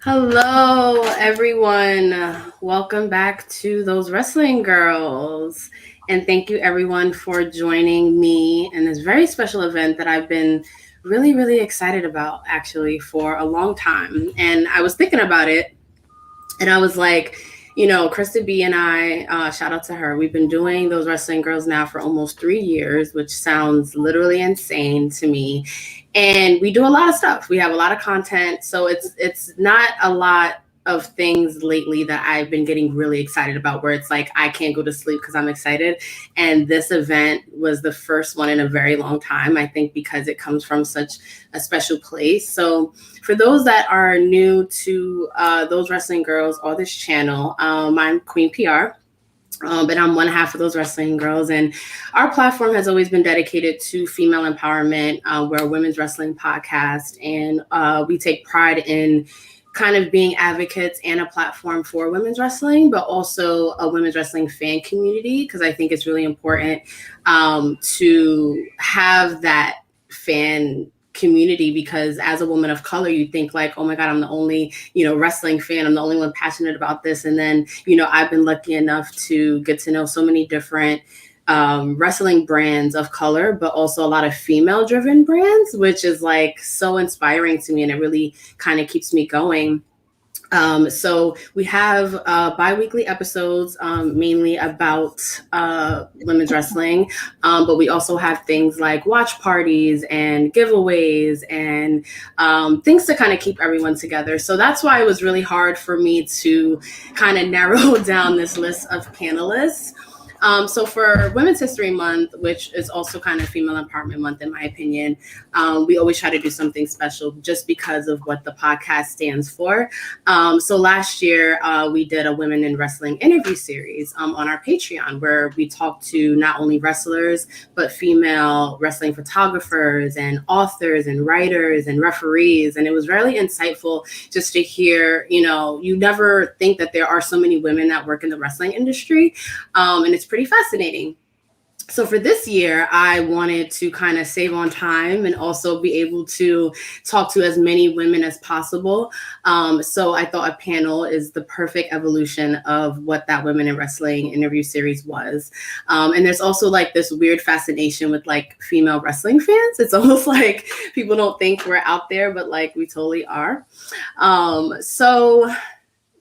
Hello, everyone. Welcome back to Those Wrestling Girls. And thank you, everyone, for joining me in this very special event that I've been really, really excited about, actually, for a long time. And I was thinking about it, and I was like, Krista B and I, shout out to her. We've been doing Those Wrestling Girls now for almost 3 years, which sounds literally insane to me. And we do a lot of stuff. We have a lot of content, so it's not a lot of things lately that I've been getting really excited about, where it's like I can't go to sleep because I'm excited. And this event was the first one in a very long time, I think, because it comes from such a special place. So for those that are new to Those Wrestling Girls or this channel, I'm Queen PR. But I'm one half of Those Wrestling Girls, and our platform has always been dedicated to female empowerment. We're a women's wrestling podcast, and we take pride in kind of being advocates and a platform for women's wrestling, but also a women's wrestling fan community, because I think it's really important to have that fan community, because as a woman of color, you think like, oh my God, I'm the only, wrestling fan. I'm the only one passionate about this. And then, I've been lucky enough to get to know so many different wrestling brands of color, but also a lot of female driven brands, which is like so inspiring to me. And it really kind of keeps me going. So we have bi-weekly episodes, mainly about women's wrestling, but we also have things like watch parties and giveaways and things to kind of keep everyone together. So that's why it was really hard for me to kind of narrow down this list of panelists. So for Women's History Month, which is also kind of Female Empowerment Month, in my opinion, we always try to do something special just because of what the podcast stands for. So last year, we did a Women in Wrestling interview series on our Patreon, where we talked to not only wrestlers, but female wrestling photographers and authors and writers and referees. And it was really insightful just to hear, you never think that there are so many women that work in the wrestling industry. And it's pretty fascinating. So for this year, I wanted to kind of save on time and also be able to talk to as many women as possible. So I thought a panel is the perfect evolution of what that Women in Wrestling interview series was. And there's also like this weird fascination with like female wrestling fans. It's almost like people don't think we're out there, but like we totally are. So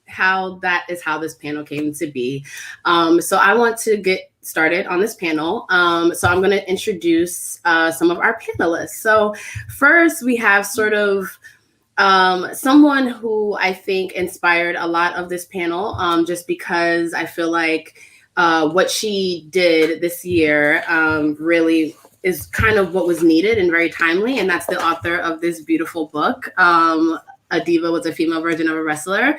how this panel came to be. So I want to get started on this panel. So I'm going to introduce some of our panelists. So first we have sort of someone who I think inspired a lot of this panel, just because I feel like what she did this year really is kind of what was needed and very timely. And that's the author of this beautiful book, A Diva was a female version of a wrestler.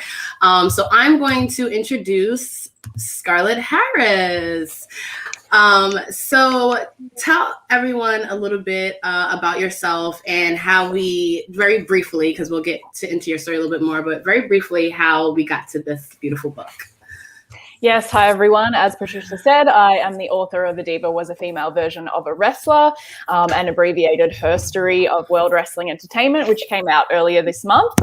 So I'm going to introduce Scarlett Harris. So tell everyone a little bit about yourself and how we, very briefly, because we'll get into your story a little bit more, but very briefly, how we got to this beautiful book. Yes, hi everyone. As Patricia said, I am the author of A Diva was a female version of a wrestler, an abbreviated herstory of World Wrestling Entertainment, which came out earlier this month.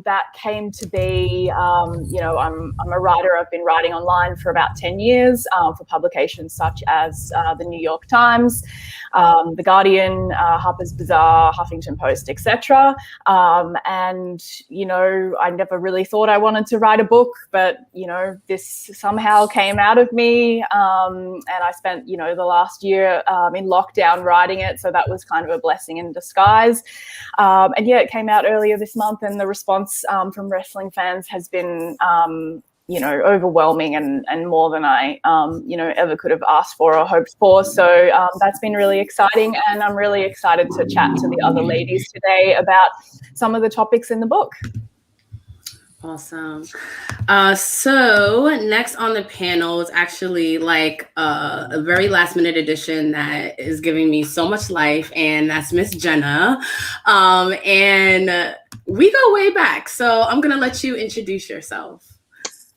That came to be, I'm a writer. I've been writing online for about 10 years for publications such as the New York Times, The Guardian, Harper's Bazaar, Huffington Post, etc. And, I never really thought I wanted to write a book, but, this somehow came out of me. And I spent, the last year in lockdown writing it. So that was kind of a blessing in disguise. And yeah, it came out earlier this month, and the response from wrestling fans has been, overwhelming and more than I, ever could have asked for or hoped for. So that's been really exciting, and I'm really excited to chat to the other ladies today about some of the topics in the book. Awesome. So next on the panel is actually like a very last minute addition that is giving me so much life, and that's Miss Jenna. And we go way back. So I'm going to let you introduce yourself.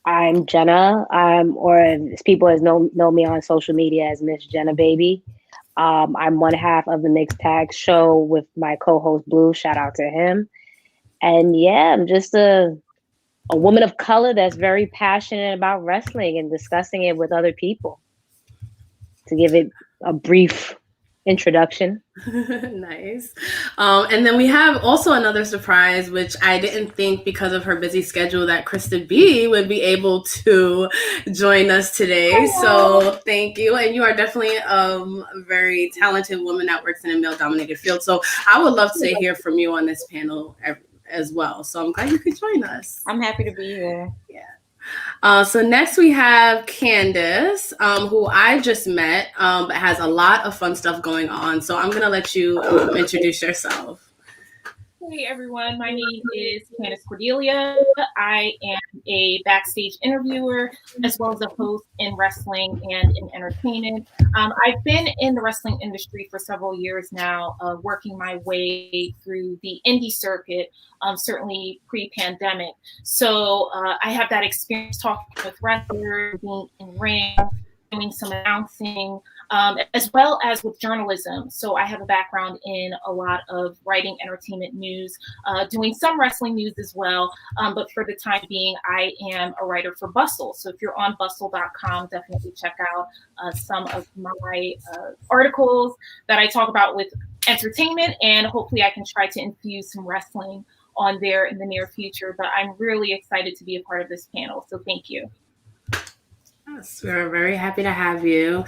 I'm Jenna, or as people know me on social media as Miss Jenna Baybee. I'm one half of the Mixed Tag show with my co-host Blue. Shout out to him. And yeah, I'm just a woman of color that's very passionate about wrestling and discussing it with other people. To give it a brief introduction. Nice. And then we have also another surprise, which I didn't think because of her busy schedule that Krista B would be able to join us today. Hello. So thank you. And you are definitely a very talented woman that works in a male-dominated field. So I would love to hear from you on this panel as well. So I'm glad you could join us. I'm happy to be here. Yeah. So next we have Candace, who I just met, but has a lot of fun stuff going on. So I'm going to let you introduce yourself. Hey everyone, my name is Candace Cordelia. I am a backstage interviewer as well as a host in wrestling and in entertainment. I've been in the wrestling industry for several years now, working my way through the indie circuit, certainly pre-pandemic. So I have that experience talking with wrestlers, being in ring, doing some announcing, as well as with journalism. So I have a background in a lot of writing entertainment news, doing some wrestling news as well. But for the time being, I am a writer for Bustle. So if you're on bustle.com, definitely check out some of my articles that I talk about with entertainment, and hopefully I can try to infuse some wrestling on there in the near future. But I'm really excited to be a part of this panel. So thank you. Yes, we're very happy to have you.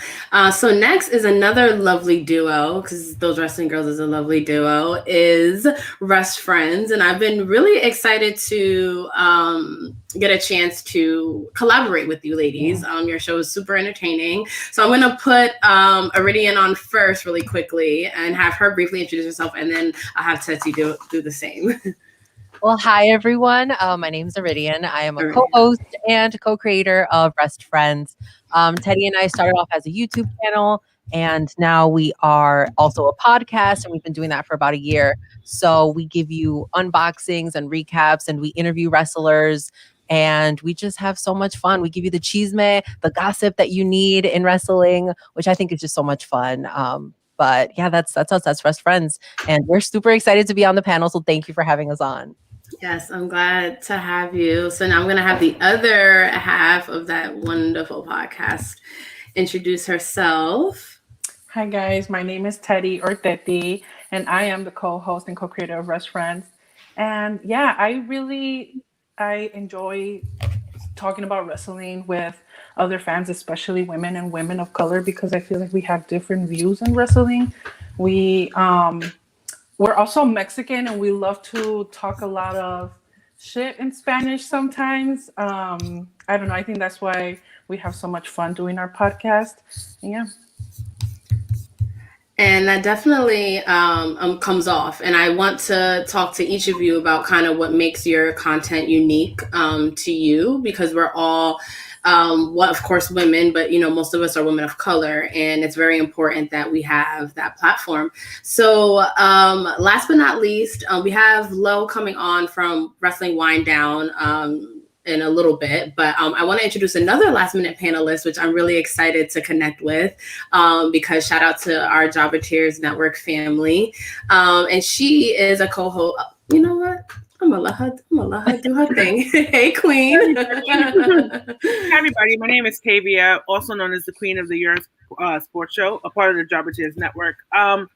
So next is another lovely duo, because those wrestling girls is a lovely duo, is Wrestfriends. And I've been really excited to get a chance to collaborate with you ladies. Your show is super entertaining. So I'm going to put Iridian on first really quickly and have her briefly introduce herself, and then I'll have Tetsi do the same. Well, hi, everyone. My name is Iridian. I am a co-host and co-creator of Wrestfriends. Teddy and I started off as a YouTube channel, and now we are also a podcast, and we've been doing that for about a year. So we give you unboxings and recaps, and we interview wrestlers, and we just have so much fun. We give you the chisme, the gossip that you need in wrestling, which I think is just so much fun. But yeah, that's us. That's Wrestfriends, and we're super excited to be on the panel. So thank you for having us on. Yes, I'm glad to have you. So now I'm going to have the other half of that wonderful podcast introduce herself. Hi, guys. My name is Teddy or Teti, and I am the co-host and co-creator of Wrestfriends. And yeah, I enjoy talking about wrestling with other fans, especially women and women of color, because I feel like we have different views in wrestling. We're also Mexican, and we love to talk a lot of shit in Spanish sometimes. I don't know. I think that's why we have so much fun doing our podcast. Yeah. And that definitely comes off. And I want to talk to each of you about kind of what makes your content unique to you, because we're all of course, women, but, most of us are women of color, and it's very important that we have that platform. So last but not least, we have Lo coming on from Wrestling Winedown in a little bit, but I want to introduce another last minute panelist, which I'm really excited to connect with, because shout out to our Jobber Tears Network family. And she is a co-host. You know what? I'm gonna let her do her thing. Hey, Queen. Hi, everybody. My name is Tavia, also known as the Queen of the Yerr Sports Show, a part of the Jobber Tears Network. Not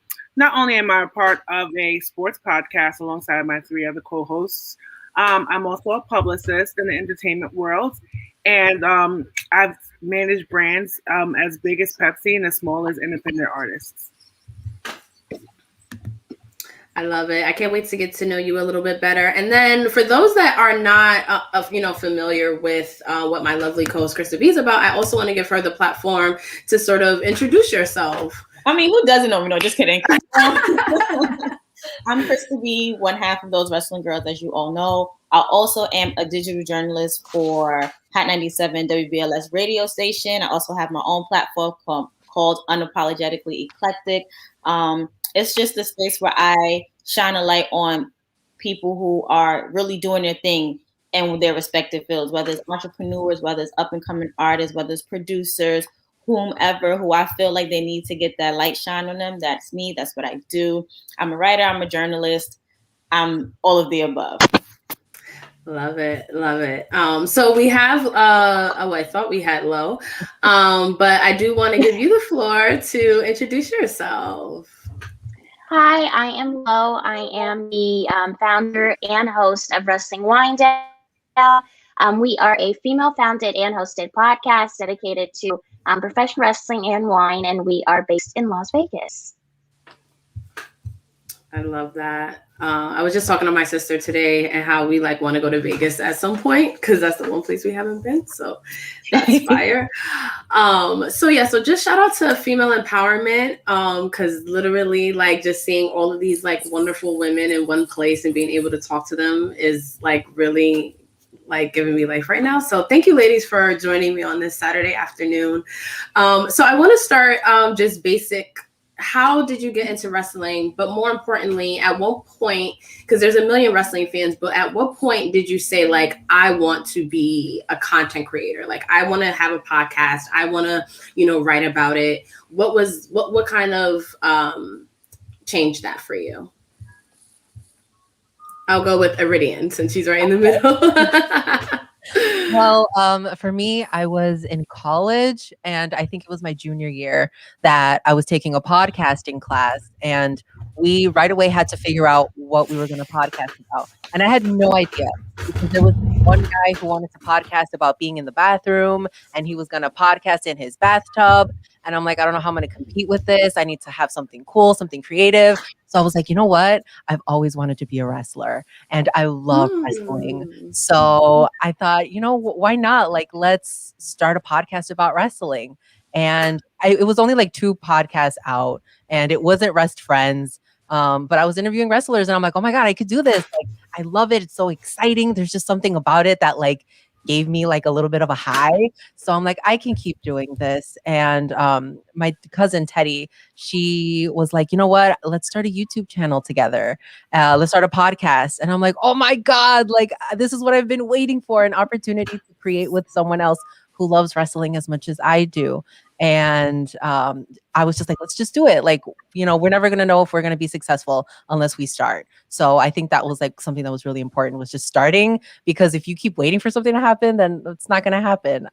only am I a part of a sports podcast alongside my three other co-hosts, I'm also a publicist in the entertainment world, and I've managed brands as big as Pepsi and as small as independent artists. I love it. I can't wait to get to know you a little bit better. And then for those that are not, familiar with what my lovely co-host Krista B is about, I also want to give her the platform to sort of introduce yourself. I mean, who doesn't know me? No, just kidding. I'm Krista B, one half of those wrestling girls, as you all know. I also am a digital journalist for Hot 97 WBLS radio station. I also have my own platform called Unapologetically Eclectic. It's just a space where I shine a light on people who are really doing their thing in their respective fields, whether it's entrepreneurs, whether it's up-and-coming artists, whether it's producers, whomever who I feel like they need to get that light shine on them. That's me. That's what I do. I'm a writer. I'm a journalist. I'm all of the above. Love it, love it. So we have I thought we had Lo, but I do want to give you the floor to introduce yourself. Hi, I am Lo. I am the founder and host of Wrestling Winedown. We are a female-founded and hosted podcast dedicated to professional wrestling and wine, and we are based in Las Vegas. I love that. I was just talking to my sister today and how we like want to go to Vegas at some point because that's the one place we haven't been. So that's fire. So just shout out to female empowerment because literally like just seeing all of these like wonderful women in one place and being able to talk to them is like really like giving me life right now. So thank you ladies for joining me on this Saturday afternoon. So I want to start just basic. How did you get into wrestling? But more importantly, at what point, because there's a million wrestling fans, but at what point did you say, like, I want to be a content creator? Like, I want to have a podcast. I want to, write about it. What kind of changed that for you? I'll go with Iridian since she's right in the middle. Well, for me, I was in college and I think it was my junior year that I was taking a podcasting class and we right away had to figure out what we were going to podcast about. And I had no idea because there was one guy who wanted to podcast about being in the bathroom and he was going to podcast in his bathtub. And I'm like, I don't know how I'm going to compete with this. I need to have something cool, something creative. So I was like, you know what? I've always wanted to be a wrestler and I love wrestling. So I thought, why not? Like, let's start a podcast about wrestling. And it was only like 2 podcasts out and it wasn't Wrestfriends. But I was interviewing wrestlers and I'm like, oh my God, I could do this. Like, I love it. It's so exciting. There's just something about it that like gave me like a little bit of a high. So I'm like, I can keep doing this. And my cousin Teddy, she was like, you know what? Let's start a YouTube channel together. Let's start a podcast. And I'm like, oh my God, like this is what I've been waiting for, an opportunity to create with someone else who loves wrestling as much as I do. And I was just like, let's just do it. Like, we're never going to know if we're going to be successful unless we start. So I think that was like something that was really important, was just starting, because if you keep waiting for something to happen, then it's not going to happen.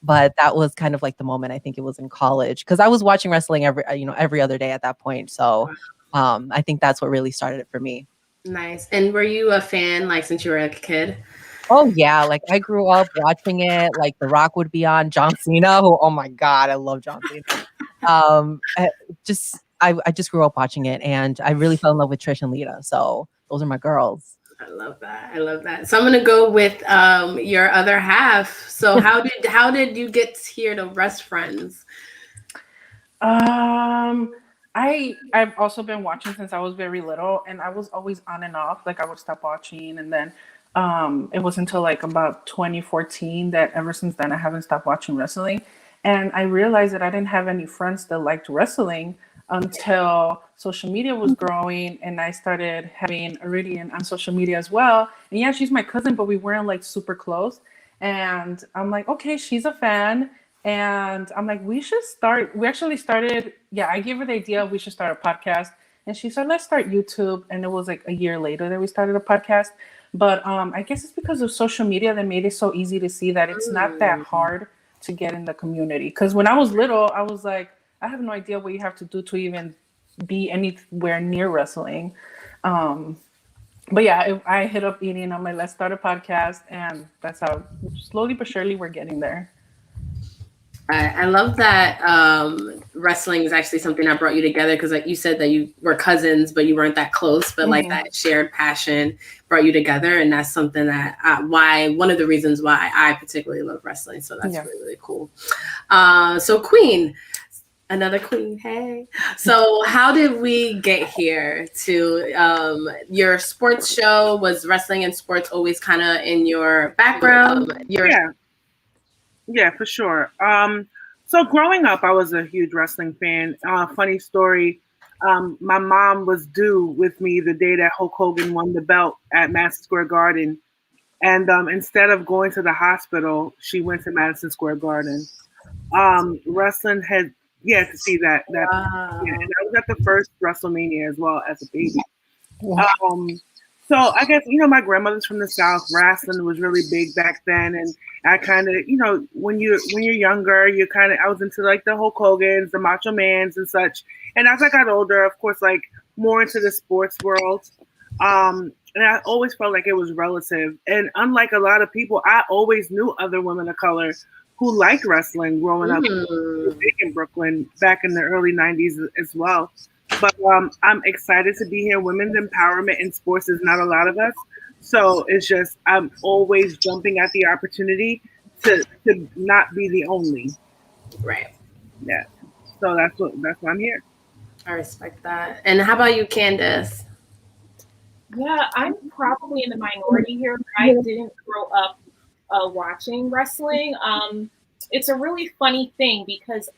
But that was kind of like the moment. I think it was in college because I was watching wrestling every other day at that point. So I think that's what really started it for me. Nice. And were you a fan like since you were a kid? Oh yeah, like I grew up watching it. Like The Rock would be on, John Cena, who, oh my God, I love John Cena. I just grew up watching it, and I really fell in love with Trish and Lita. So those are my girls. I love that. So I'm gonna go with your other half. So how did you get here to Wrestfriends? I've also been watching since I was very little, and I was always on and off. Like I would stop watching, and then it was until like about 2014 that ever since then I haven't stopped watching wrestling. And I realized that I didn't have any friends that liked wrestling until social media was growing and I started having Iridian on social media as well. And yeah, she's my cousin, but we weren't like super close. And I'm like, okay, she's a fan. And I'm like, we should start. We actually started. Yeah, I gave her the idea we should start a podcast. And she said, let's start YouTube. And it was like a year later that we started a podcast. But I guess it's because of social media that made it so easy to see that it's not that hard to get in the community. Because when I was little, I was like, I have no idea what you have to do to even be anywhere near wrestling. But yeah, I hit up Edie and I'm like, let's start a podcast. And that's how slowly but surely we're getting there. I love that wrestling is actually something that brought you together because like you said that you were cousins, but you weren't that close, but like that shared passion brought you together. And that's something that one of the reasons why I particularly love wrestling. So that's really, really cool. So Queen, another Queen. Hey. So how did we get here to your sports show? Was wrestling and sports always kind of in your background? Yeah, for sure. So growing up, I was a huge wrestling fan. Funny story. My mom was due with me the day that Hulk Hogan won the belt at Madison Square Garden. And instead of going to the hospital, she went to Madison Square Garden. Wrestling had, to see that. Wow. And I was at the first WrestleMania as well as a baby. Wow. So I guess, my grandmother's from the South. Wrestling was really big back then. And I kind of, when you're younger, I was into like the Hulk Hogan's, the Macho Mans and such. And as I got older, of course, like more into the sports world. And I always felt like it was relative. And unlike a lot of people, I always knew other women of color who liked wrestling growing up big in Brooklyn back in the early 90s as well. But I'm excited to be here. Women's empowerment in sports is not a lot of us. So it's just, I'm always jumping at the opportunity to not be the only. Right. Yeah. So that's why I'm here. I respect that. And how about you, Candace? Yeah, I'm probably in the minority here. I didn't grow up watching wrestling. It's a really funny thing because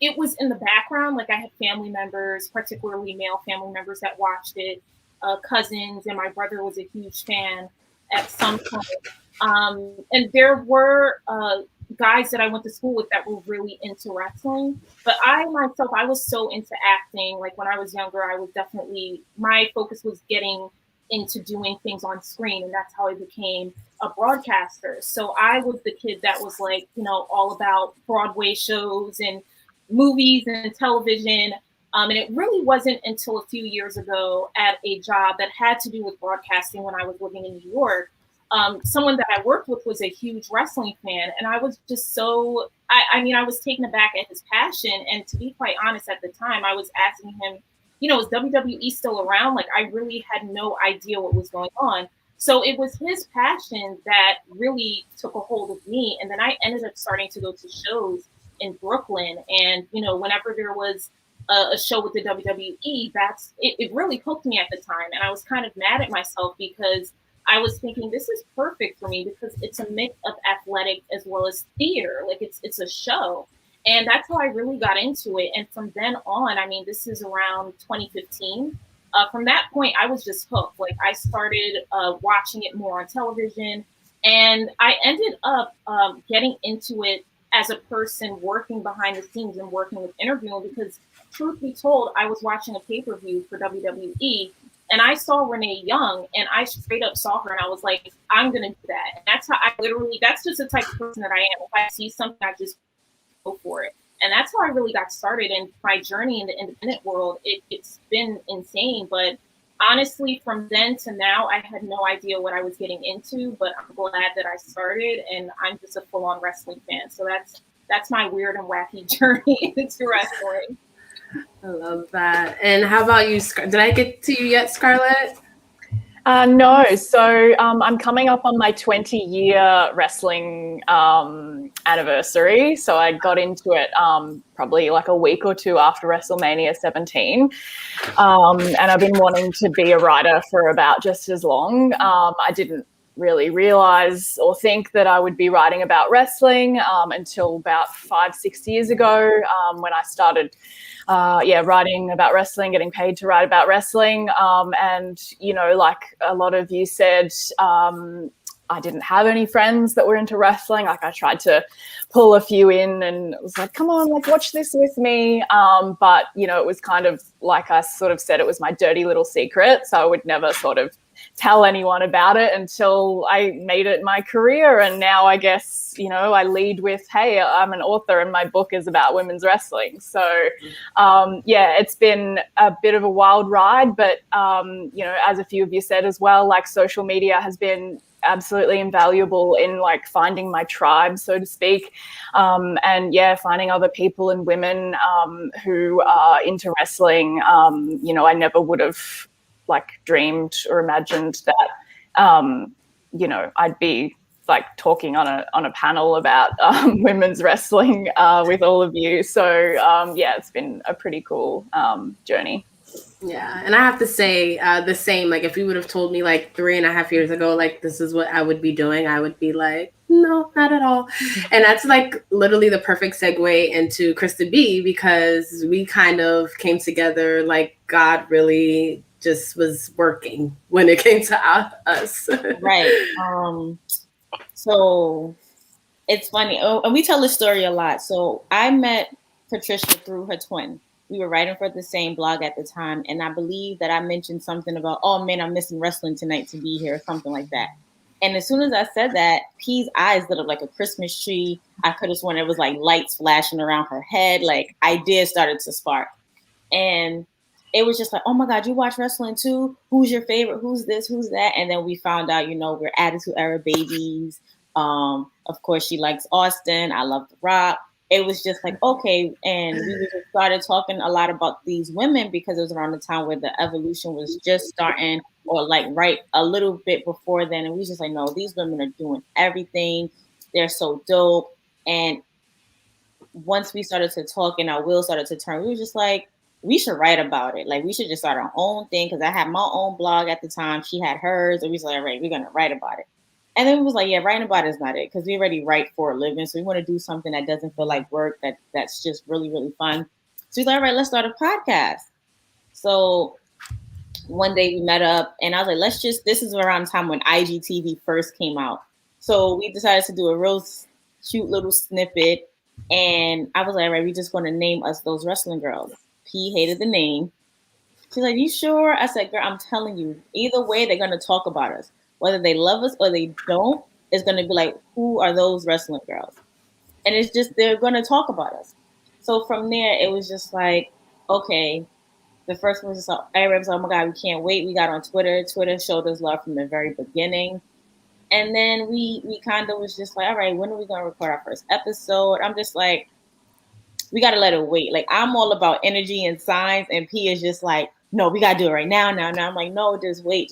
it was in the background. Like I had family members, particularly male family members that watched it, cousins, and my brother was a huge fan at some point. And there were guys that I went to school with that were really into wrestling. But I myself, I was so into acting. Like when I was younger, I was definitely, my focus was getting into doing things on screen. And that's how I became a broadcaster. So I was the kid that was like, all about Broadway shows and movies and television. And it really wasn't until a few years ago at a job that had to do with broadcasting when I was living in New York. Someone that I worked with was a huge wrestling fan. And I was just so, I was taken aback at his passion. And to be quite honest, at the time, I was asking him, is WWE still around? Like, I really had no idea what was going on. So it was his passion that really took a hold of me. And then I ended up starting to go to shows in Brooklyn. And, whenever there was a show with the WWE, it really hooked me at the time. And I was kind of mad at myself because I was thinking this is perfect for me because it's a mix of athletic as well as theater. Like it's a show. And that's how I really got into it. And from then on, this is around 2015. From that point, I was just hooked. Like I started watching it more on television, and I ended up getting into it as a person working behind the scenes and working with interviewing because truth be told, I was watching a pay-per-view for WWE and I saw Renee Young and I straight up saw her and I was like, I'm going to do that. And that's how that's just the type of person that I am. If I see something, I just go for it. And that's how I really got started. And my journey in the independent world, it's been insane. But honestly, from then to now, I had no idea what I was getting into, but I'm glad that I started and I'm just a full-on wrestling fan. So that's my weird and wacky journey into wrestling. I love that. And how about you? Did I get to you yet, Scarlett? No. So I'm coming up on my 20-year wrestling anniversary. So I got into it probably like a week or two after WrestleMania 17. And I've been wanting to be a writer for about just as long. I didn't really realize or think that I would be writing about wrestling until about 5-6 years ago when I started writing about wrestling, getting paid to write about wrestling. And, like a lot of you said, I didn't have any friends that were into wrestling. Like I tried to pull a few in and it was like, come on, like watch this with me. But, it was kind of like I sort of said, it was my dirty little secret. So I would never sort of tell anyone about it until I made it my career. And now I guess, I lead with, hey, I'm an author and my book is about women's wrestling. So, it's been a bit of a wild ride. But, as a few of you said as well, like social media has been absolutely invaluable in like finding my tribe, so to speak. Finding other people and women who are into wrestling. I never would have like dreamed or imagined that, I'd be like talking on a panel about women's wrestling with all of you. So it's been a pretty cool journey. Yeah, and I have to say the same. Like if you would have told me like 3.5 years ago, like this is what I would be doing, I would be like, no, not at all. And that's like literally the perfect segue into Krista B, because we kind of came together like God really just was working when it came to us. Right. So it's funny. Oh, and we tell this story a lot. So I met Patricia through her twin. we were writing for the same blog at the time, and I believe that I mentioned something about, oh man, I'm missing wrestling tonight to be here, or something like that. And as soon as I said that, P's eyes lit up like a Christmas tree. I could have sworn it was like lights flashing around her head. Like, ideas started to spark. And it was just like, oh my God, you watch wrestling too? Who's your favorite? Who's this? Who's that? And then we found out, we're Attitude Era babies. Of course, she likes Austin. I love The Rock. It was just like, okay. And we just started talking a lot about these women because it was around the time where the evolution was just starting, or like right a little bit before then. And we just like, no, these women are doing everything. They're so dope. And once we started to talk and our wheels started to turn, we were just like, we should write about it. Like, we should just start our own thing. Cause I had my own blog at the time. She had hers. And we was like, all right, we're going to write about it. And then we was like, yeah, writing about it is not it. Cause we already write for a living. So we want to do something that doesn't feel like work. That's just really, really fun. So we was like, all right, let's start a podcast. So one day we met up and I was like, this is around the time when IGTV first came out. So we decided to do a real cute little snippet. And I was like, all right, we're just going to name us Those Wrestling Girls. P hated the name. She's like, you sure? I said, girl, I'm telling you, either way, they're going to talk about us. Whether they love us or they don't, it's going to be like, who are those wrestling girls? And it's just, they're going to talk about us. So from there, it was just like, okay, the first one was just like, everybody was like, oh my God, we can't wait. We got on Twitter. Twitter showed us love from the very beginning. And then we kind of was just like, all right, when are we going to record our first episode? I'm just like, we got to let it wait. Like, I'm all about energy and signs, and P is just like, no, we got to do it right now. I'm like, no, just wait.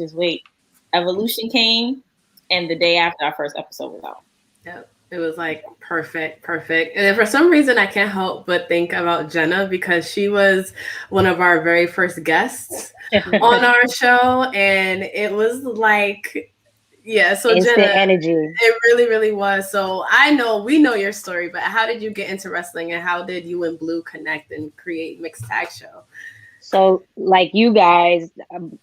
Evolution came, and the day after our first episode was out. Yep. It was like perfect. And for some reason, I can't help but think about Jenna because she was one of our very first guests on our show. And it was like, yeah, so instant Jenna, energy. It really, really was. So we know your story, but how did you get into wrestling and how did you and Blue connect and create Mixed Tag Show? So, like, you guys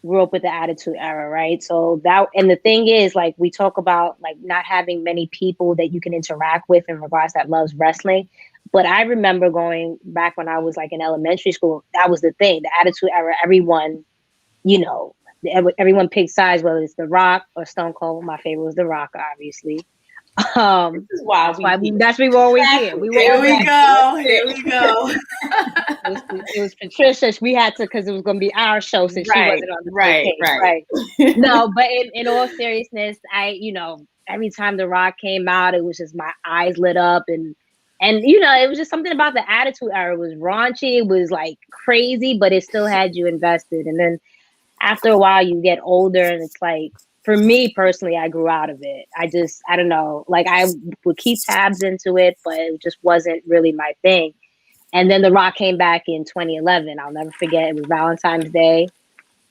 grew up with the Attitude Era, right? So and the thing is, like, we talk about like not having many people that you can interact with in regards that loves wrestling. But I remember going back when I was like in elementary school, that was the thing, the Attitude Era, everyone, everyone picked sides, whether it's The Rock or Stone Cold. My favorite was The Rock, obviously. This is why that's we were always here. Here we go. It was Patricia. We had to, because it was going to be our show since she wasn't on the right. No, but in all seriousness, every time The Rock came out, it was just my eyes lit up, and it was just something about the Attitude Era. It was raunchy, it was like crazy, but it still had you invested. And then after a while, you get older, and it's like, for me personally, I grew out of it. I don't know, like I would keep tabs into it, but it just wasn't really my thing. And then The Rock came back in 2011. I'll never forget. It was Valentine's Day,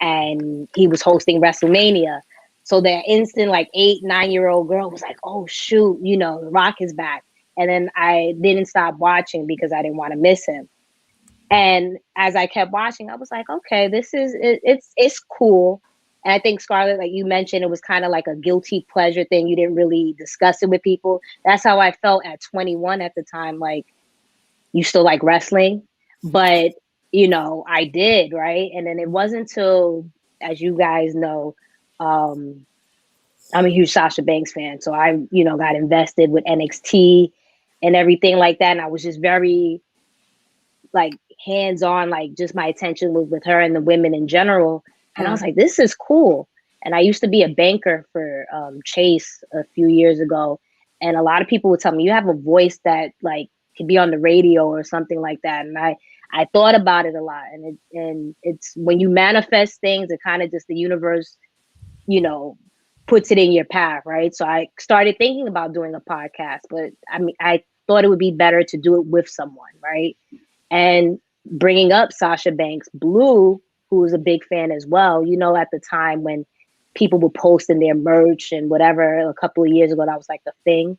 and he was hosting WrestleMania. So that instant, like 8-9-year-old girl was like, "Oh shoot, The Rock is back." And then I didn't stop watching because I didn't want to miss him. And as I kept watching, I was like, "Okay, it's cool." And I think, Scarlett, like you mentioned, it was kind of like a guilty pleasure thing. You didn't really discuss it with people. That's how I felt at 21 at the time. Like, you still like wrestling? But, I did, right? And then it wasn't until, as you guys know, I'm a huge Sasha Banks fan. So I, got invested with NXT and everything like that. And I was just very, like, hands-on, like, just my attention was with her and the women in general. And I was like, this is cool. And I used to be a banker for Chase a few years ago. And a lot of people would tell me, you have a voice that like could be on the radio or something like that. And I thought about it a lot. And it's when you manifest things, it kind of just the universe, puts it in your path, right? So I started thinking about doing a podcast, but I thought it would be better to do it with someone, right? And bringing up Sasha Banks, Blue, who was a big fan as well, at the time when people would post in their merch and whatever, a couple of years ago, that was like the thing.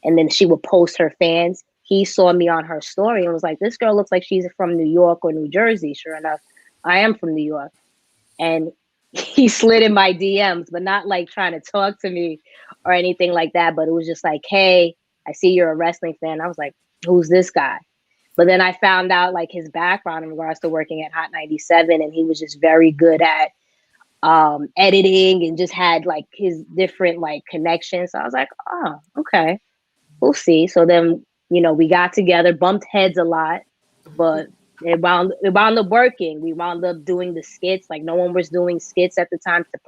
And then she would post her fans. He saw me on her story and was like, this girl looks like she's from New York or New Jersey. Sure enough, I am from New York. And he slid in my DMs, but not like trying to talk to me or anything like that. But it was just like, hey, I see you're a wrestling fan. I was like, who's this guy? But then I found out like his background in regards to working at Hot 97, and he was just very good at editing and just had like his different like connections. So I was like, oh, okay, we'll see. So then, we got together, bumped heads a lot, but it wound up working. We wound up doing the skits. Like no one was doing skits at the time to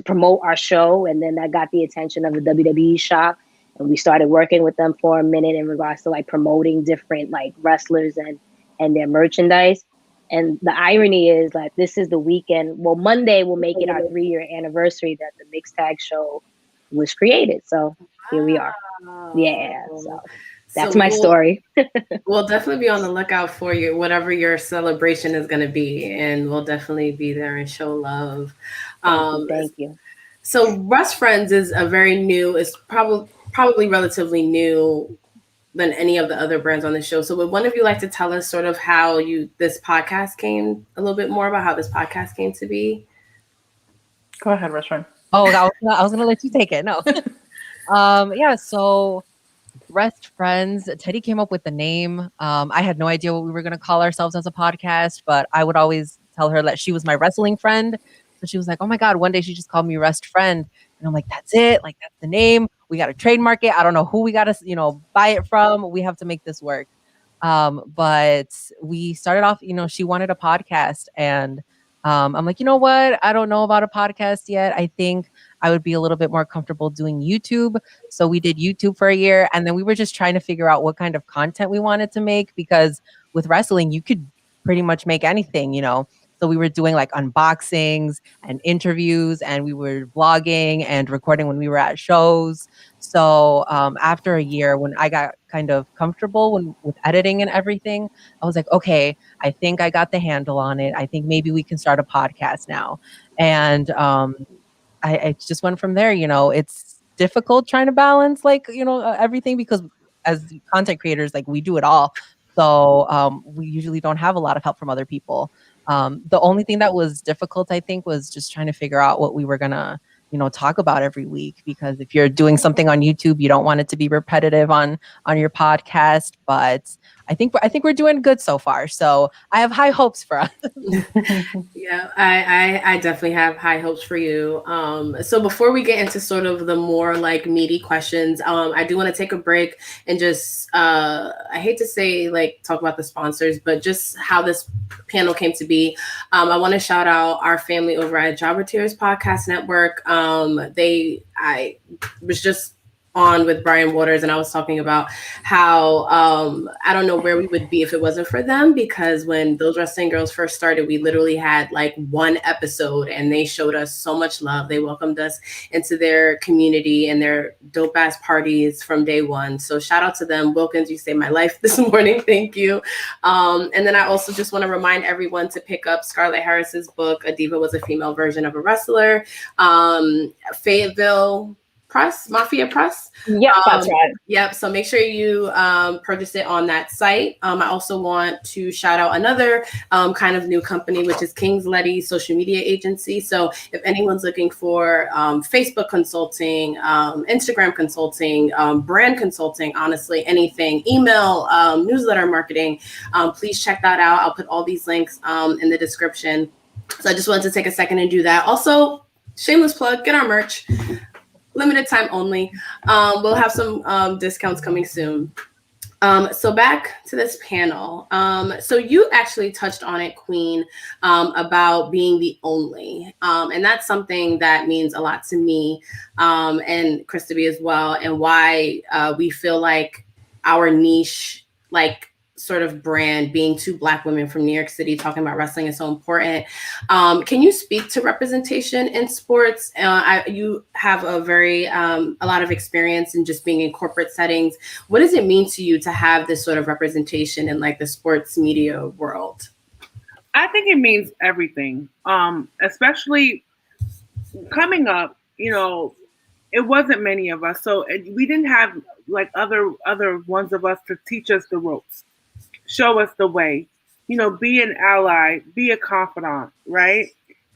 promote our show. And then that got the attention of the WWE shop. And we started working with them for a minute in regards to like promoting different like wrestlers and their merchandise. And the irony is like this is the weekend. Well, Monday will make it our 3-year anniversary that the mixed tag show was created. So here we are. Yeah. So that's my story. We'll definitely be on the lookout for you, whatever your celebration is going to be, and we'll definitely be there and show love. Thank you. So Wrestfriends is a very new, it's probably relatively new than any of the other brands on the show. So would one of you like to tell us sort of how this podcast came, a little bit more about how this podcast came to be? Go ahead, Wrestfriend. Oh, I was gonna let you take it. No. Yeah, so Wrestfriends, Teddy came up with the name. I had no idea what we were gonna call ourselves as a podcast, but I would always tell her that she was my wrestling friend. So she was like, oh my God, one day she just called me Wrestfriend. And I'm like, that's it. Like, that's the name. We got to trademark it. I don't know who we got to, buy it from. We have to make this work. But we started off, she wanted a podcast. And I'm like, you know what? I don't know about a podcast yet. I think I would be a little bit more comfortable doing YouTube. So we did YouTube for a year. And then we were just trying to figure out what kind of content we wanted to make, because with wrestling, you could pretty much make anything, So we were doing like unboxings and interviews, and we were vlogging and recording when we were at shows. So after a year, when I got kind of comfortable with editing and everything, I was like, okay, I think I got the handle on it. I think maybe we can start a podcast now. And I just went from there. It's difficult trying to balance everything, because as content creators, like we do it all. So we usually don't have a lot of help from other people. The only thing that was difficult, I think, was just trying to figure out what we were gonna, talk about every week. Because if you're doing something on YouTube, you don't want it to be repetitive on your podcast. But I think we're doing good so far. So I have high hopes for us. Yeah, I definitely have high hopes for you. So before we get into sort of the more like meaty questions, I do want to take a break and just I hate to say like talk about the sponsors, but just how this panel came to be. I want to shout out our family over at Jobber Tears Podcast Network. I was just on with Brian Waters, and I was talking about how I don't know where we would be if it wasn't for them, because when those wrestling girls first started, we literally had like one episode, and they showed us so much love. They welcomed us into their community and their dope ass parties from day one. So shout out to them. Wilkins, you saved my life this morning. Thank you. And then I also just want to remind everyone to pick up Scarlett Harris's book, A Diva Was a Female Version of a Wrestler. Fayetteville Mafia Press. Yep, that's right. Yep. So make sure you purchase it on that site. I also want to shout out another kind of new company, which is King's Letty Social Media Agency. So if anyone's looking for Facebook consulting, Instagram consulting, brand consulting, honestly, anything, email, newsletter marketing, please check that out. I'll put all these links in the description. So I just wanted to take a second and do that. Also, shameless plug, get our merch. Limited time only. We'll have some discounts coming soon. So back to this panel. So you actually touched on it, Queen, about being the only. And that's something that means a lot to me and Christabel as well, and why we feel like our niche, like sort of brand, being two Black women from New York City talking about wrestling is so important. Can you speak to representation in sports? You have a lot of experience in just being in corporate settings. What does it mean to you to have this sort of representation in like the sports media world? I think it means everything, especially coming up, it wasn't many of us. So we didn't have like other ones of us to teach us the ropes, show us the way, be an ally, be a confidant, right?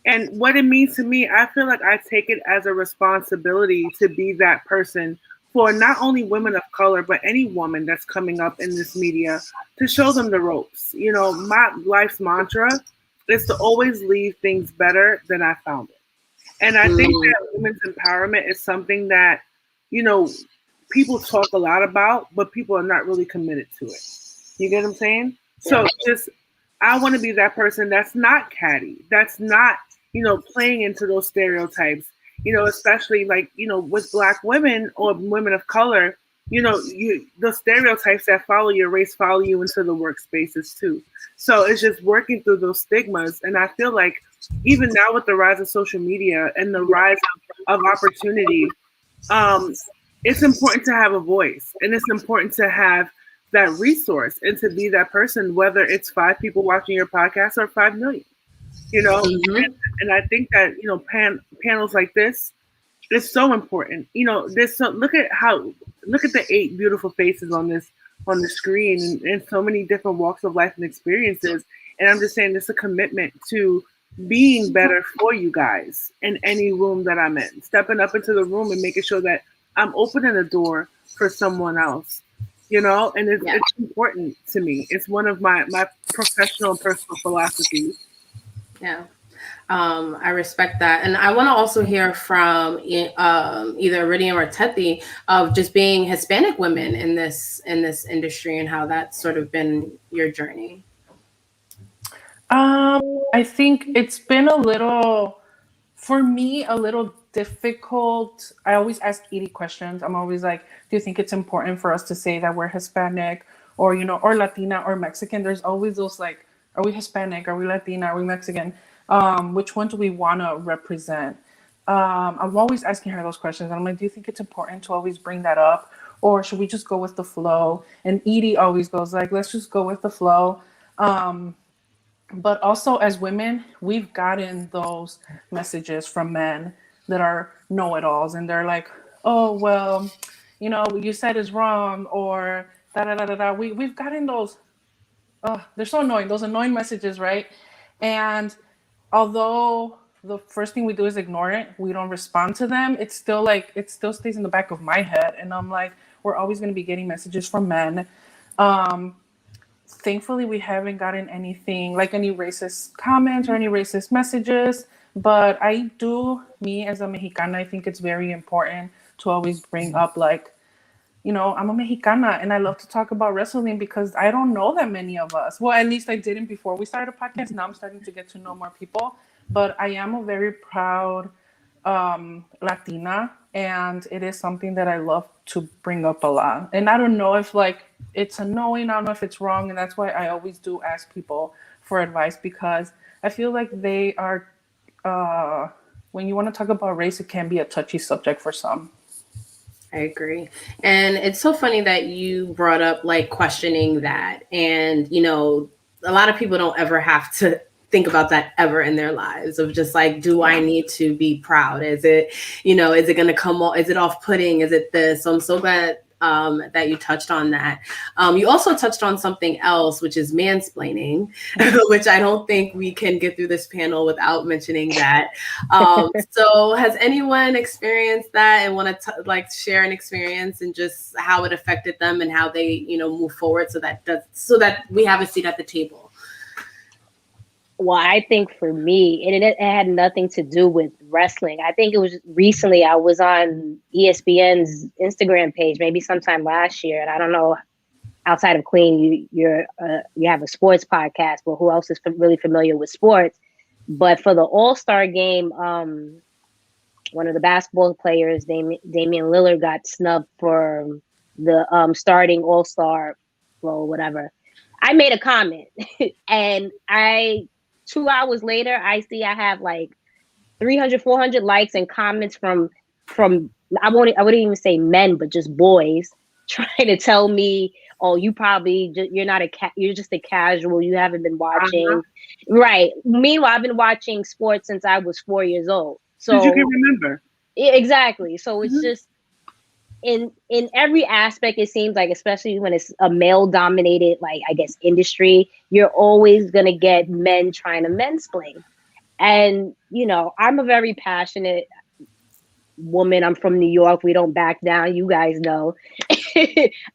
And what it means to me, I feel like I take it as a responsibility to be that person for not only women of color, but any woman that's coming up in this media to show them the ropes. You know, my life's mantra is to always leave things better than I found it. And I think that women's empowerment is something that, you know, people talk a lot about, but people are not really committed to it. You get what I'm saying? So just, I want to be that person that's not catty, that's not, you know, playing into those stereotypes, you know, especially like, you know, with Black women or women of color, you know, the stereotypes that follow your race follow you into the workspaces too. So it's just working through those stigmas. And I feel like even now with the rise of social media and the rise of opportunity, it's important to have a voice, and it's important to have that resource and to be that person, whether it's 5 people watching your podcast or 5 million, you know. And I think that, you know, panels like this is so important. You know, look at the 8 beautiful faces on the screen, and so many different walks of life and experiences. And I'm just saying, it's a commitment to being better for you guys in any room that I'm in, stepping up into the room and making sure that I'm opening a door for someone else, you know, and it's important to me. It's one of my professional and personal philosophies. Yeah. I respect that. And I want to also hear from either Iridian or Teti of just being Hispanic women in this industry and how that's sort of been your journey. I think it's been a little difficult. I always ask Edie questions. I'm always like, do you think it's important for us to say that we're Hispanic or, you know, or Latina or Mexican? There's always those like, are we Hispanic? Are we Latina? Are we Mexican? Which one do we want to represent? I'm always asking her those questions. I'm like, do you think it's important to always bring that up? Or should we just go with the flow? And Edie always goes like, let's just go with the flow. But also as women, we've gotten those messages from men that are know-it-alls. And they're like, oh, well, you know, what you said is wrong, or da-da-da-da-da. We've gotten those, they're so annoying, those annoying messages, right? And although the first thing we do is ignore it, we don't respond to them, it still stays in the back of my head. And I'm like, we're always going to be getting messages from men. Thankfully, we haven't gotten anything like any racist comments or any racist messages. But me as a Mexicana, I think it's very important to always bring up, like, you know, I'm a Mexicana and I love to talk about wrestling because I don't know that many of us. Well, at least I didn't before we started a podcast. Now I'm starting to get to know more people. But I am a very proud Latina, and it is something that I love to bring up a lot. And I don't know if like it's annoying, I don't know if it's wrong, and that's why I always do ask people for advice, because I feel like they are when you want to talk about race, it can be a touchy subject for some. I agree. And it's so funny that you brought up like questioning that. And, you know, a lot of people don't ever have to think about that ever in their lives, of just like, do I need to be proud? Is it, you know, is it going to come off? Is it off-putting? Is it this? So I'm so glad that you touched on that. You also touched on something else, which is mansplaining, which I don't think we can get through this panel without mentioning that. So has anyone experienced that and want to like share an experience and just how it affected them and how they, you know, move forward so that we have a seat at the table? Well, I think for me, it had nothing to do with wrestling. I think it was recently I was on ESPN's Instagram page, maybe sometime last year. And I don't know, outside of Queen, you have a sports podcast, but who else is really familiar with sports? But for the All-Star game, one of the basketball players, Damian Lillard, got snubbed for the starting All-Star role, whatever. I made a comment and 2 hours later, I have like 300, 400 likes and comments from I wouldn't even say men, but just boys trying to tell me, oh, you're just a casual. You haven't been watching. Right. Meanwhile, I've been watching sports since I was 4 years old. So you can remember. Exactly. So it's just in every aspect, it seems like, especially when it's a male dominated, like, I guess, industry, you're always going to get men trying to mansplain. And, you know, I'm a very passionate woman. I'm from New York. We don't back down. You guys know.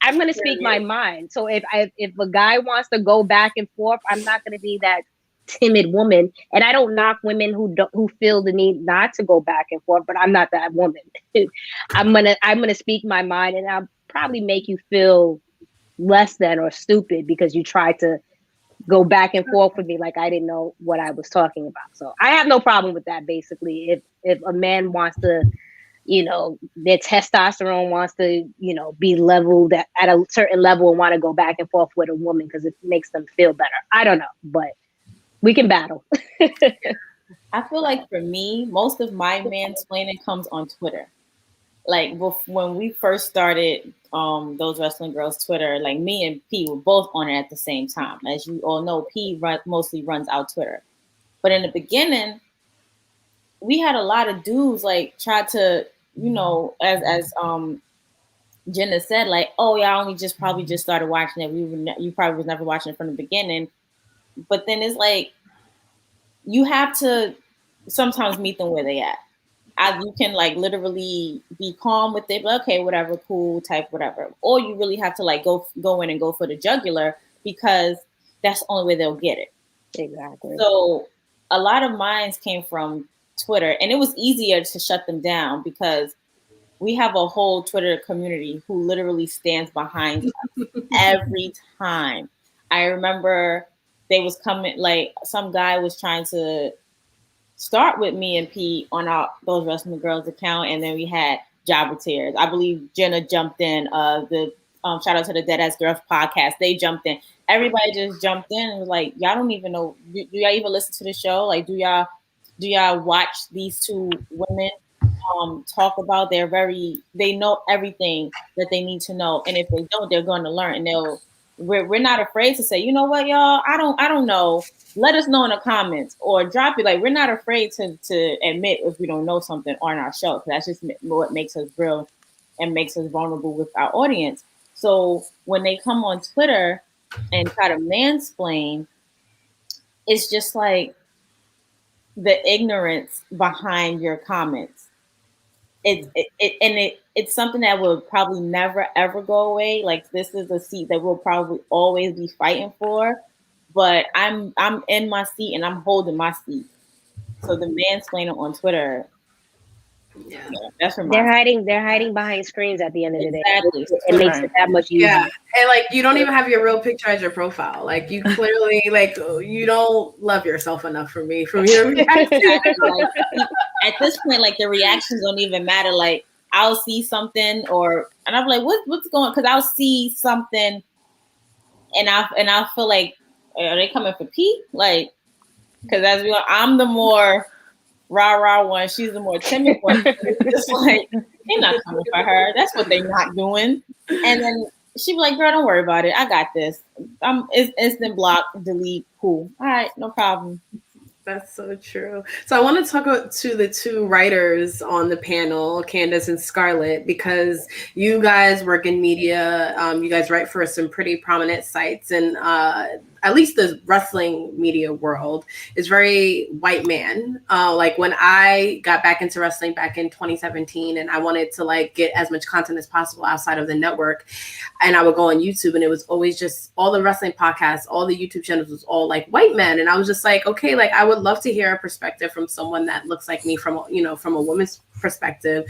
I'm gonna speak my mind. So if a guy wants to go back and forth, I'm not gonna be that timid woman. And I don't knock women who feel the need not to go back and forth, but I'm not that woman. I'm gonna speak my mind, and I'll probably make you feel less than or stupid because you tried to go back and forth with me like I didn't know what I was talking about. So I have no problem with that. Basically, if a man wants to, their testosterone wants to, be leveled at a certain level and want to go back and forth with a woman because it makes them feel better. I don't know, but we can battle. I feel like for me, most of my mansplaining comes on Twitter. Like when we first started those Wrestling Girls Twitter, like me and P were both on it at the same time. As you all know, P mostly runs our Twitter. But in the beginning, we had a lot of dudes like try to, as Jenna said, like, oh, y'all probably just started watching it. You probably was never watching it from the beginning. But then it's like, you have to sometimes meet them where they at. You can like literally be calm with it, but okay, whatever, cool, type whatever. Or you really have to like go in and go for the jugular because that's the only way they'll get it. Exactly. So a lot of mines came from Twitter, and it was easier to shut them down because we have a whole Twitter community who literally stands behind us every time. I remember they was coming, like some guy was trying to start with me and P on those Wrestling Girls account, and then we had Jobber Tears. I believe Jenna jumped in. The shout out to the Dead Ass Girls podcast. They jumped in. Everybody just jumped in and was like, y'all don't even know. Do y'all even listen to the show? Like, do y'all watch these two women talk about? They know everything that they need to know, and if they don't, they're going to learn. And we're not afraid to say, you know what, y'all, I don't know. Let us know in the comments or drop it. Like, we're not afraid to admit if we don't know something on our show. That's just what makes us real and makes us vulnerable with our audience. So when they come on Twitter and try to mansplain, it's just like the ignorance behind your comments. It's something that will probably never ever go away. Like, this is a seat that we'll probably always be fighting for. But I'm in my seat and I'm holding my seat. So the mansplainer on Twitter, that's for they're hiding behind screens at the end of the day. Exactly. It makes it that much easier. Yeah, and like you don't even have your real picture as your profile. Like, you clearly like you don't love yourself enough for me from your reaction. Like, at this point, like the reactions don't even matter. Like, I'll see something and I'm like, what's going on? Because I'll see something and I'll feel like, are they coming for Pete? Like, because as we know, I'm the more rah one. She's the more timid one. It's just like, they're not coming for her. That's what they're not doing. And then she'd be like, girl, don't worry about it. I got this. It's instant block, delete, cool. All right, no problem. That's so true. So I want to talk to the two writers on the panel, Candace and Scarlett, because you guys work in media. You guys write for some pretty prominent sites, and at least the wrestling media world is very white man. Like, when I got back into wrestling back in 2017 and I wanted to like get as much content as possible outside of the network, and I would go on YouTube, and it was always just all the wrestling podcasts, all the YouTube channels was all like white men. And I was just like, okay, like I would love to hear a perspective from someone that looks like me from a woman's perspective,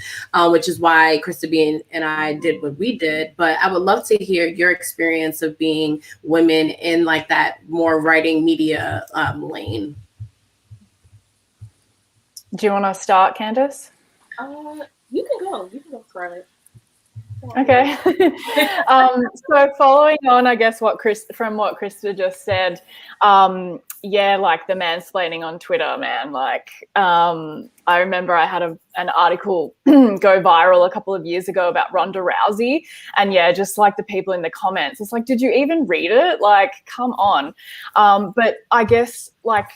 which is why Krista B and I did what we did. But I would love to hear your experience of being women in like that more writing media lane. Do you want to start, Candace? You can go, Scarlett. Okay. So following on, I guess, from what Krista just said, like the mansplaining on Twitter, man. Like, I remember I had an article go viral a couple of years ago about Ronda Rousey, and just like the people in the comments, it's like, did you even read it? Like, come on. But I guess like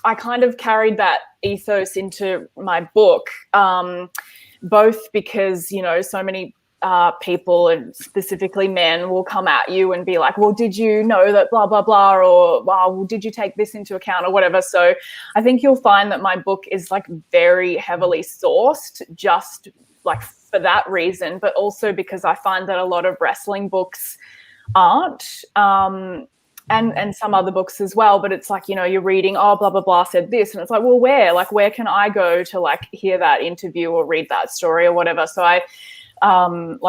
I kind of carried that ethos into my book, both because so many people, and specifically men, will come at you and be like, well, did you know that blah, blah, blah, or well, did you take this into account or whatever. So I think you'll find that my book is like very heavily sourced just like for that reason, but also because I find that a lot of wrestling books aren't. And some other books as well, but it's like, you know, you're reading, oh, blah, blah, blah said this. And it's like, well, where can I go to like hear that interview or read that story or whatever? So I, from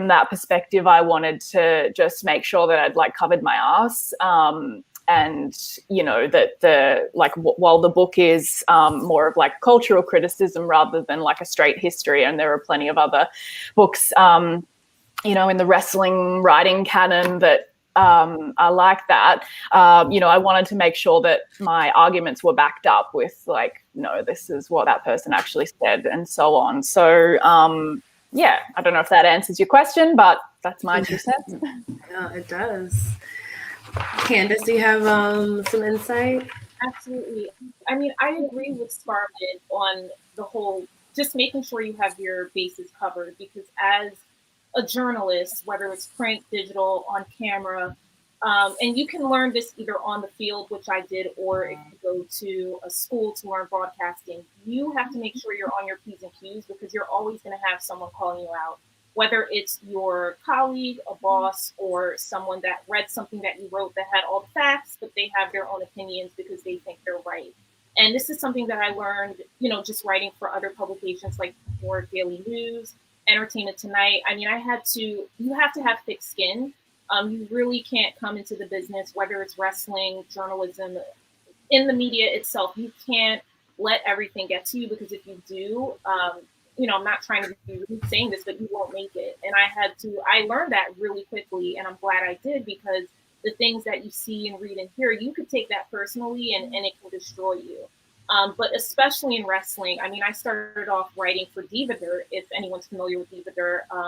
that perspective, I wanted to just make sure that I'd like covered my ass. And, you know, that while the book is more of like cultural criticism rather than like a straight history, and there are plenty of other books, you know, in the wrestling writing canon that I like that. You know, I wanted to make sure that my arguments were backed up with like, no, this is what that person actually said and so on. So, yeah, I don't know if that answers your question, but that's my 2 cents. Yeah, it does. Candace, do you have some insight? Absolutely. I mean, I agree with Scarlett on the whole, just making sure you have your bases covered, because as a journalist, whether it's print, digital, on camera, and you can learn this either on the field, which I did, or if you go to a school to learn broadcasting, you have to make sure you're on your P's and Q's, because you're always going to have someone calling you out, whether it's your colleague, a boss, or someone that read something that you wrote that had all the facts, but they have their own opinions because they think they're right. And this is something that I learned, you know, just writing for other publications like for Daily News, Entertainment Tonight. I mean, you have to have thick skin. You really can't come into the business, whether it's wrestling, journalism, in the media itself. You can't let everything get to you, because if you do, you know, I'm not trying to be saying this, but you won't make it. And I learned that really quickly, and I'm glad I did, because the things that you see and read and hear, you could take that personally and it can destroy you. But especially in wrestling, I mean, I started off writing for Diva, if anyone's familiar with Diva,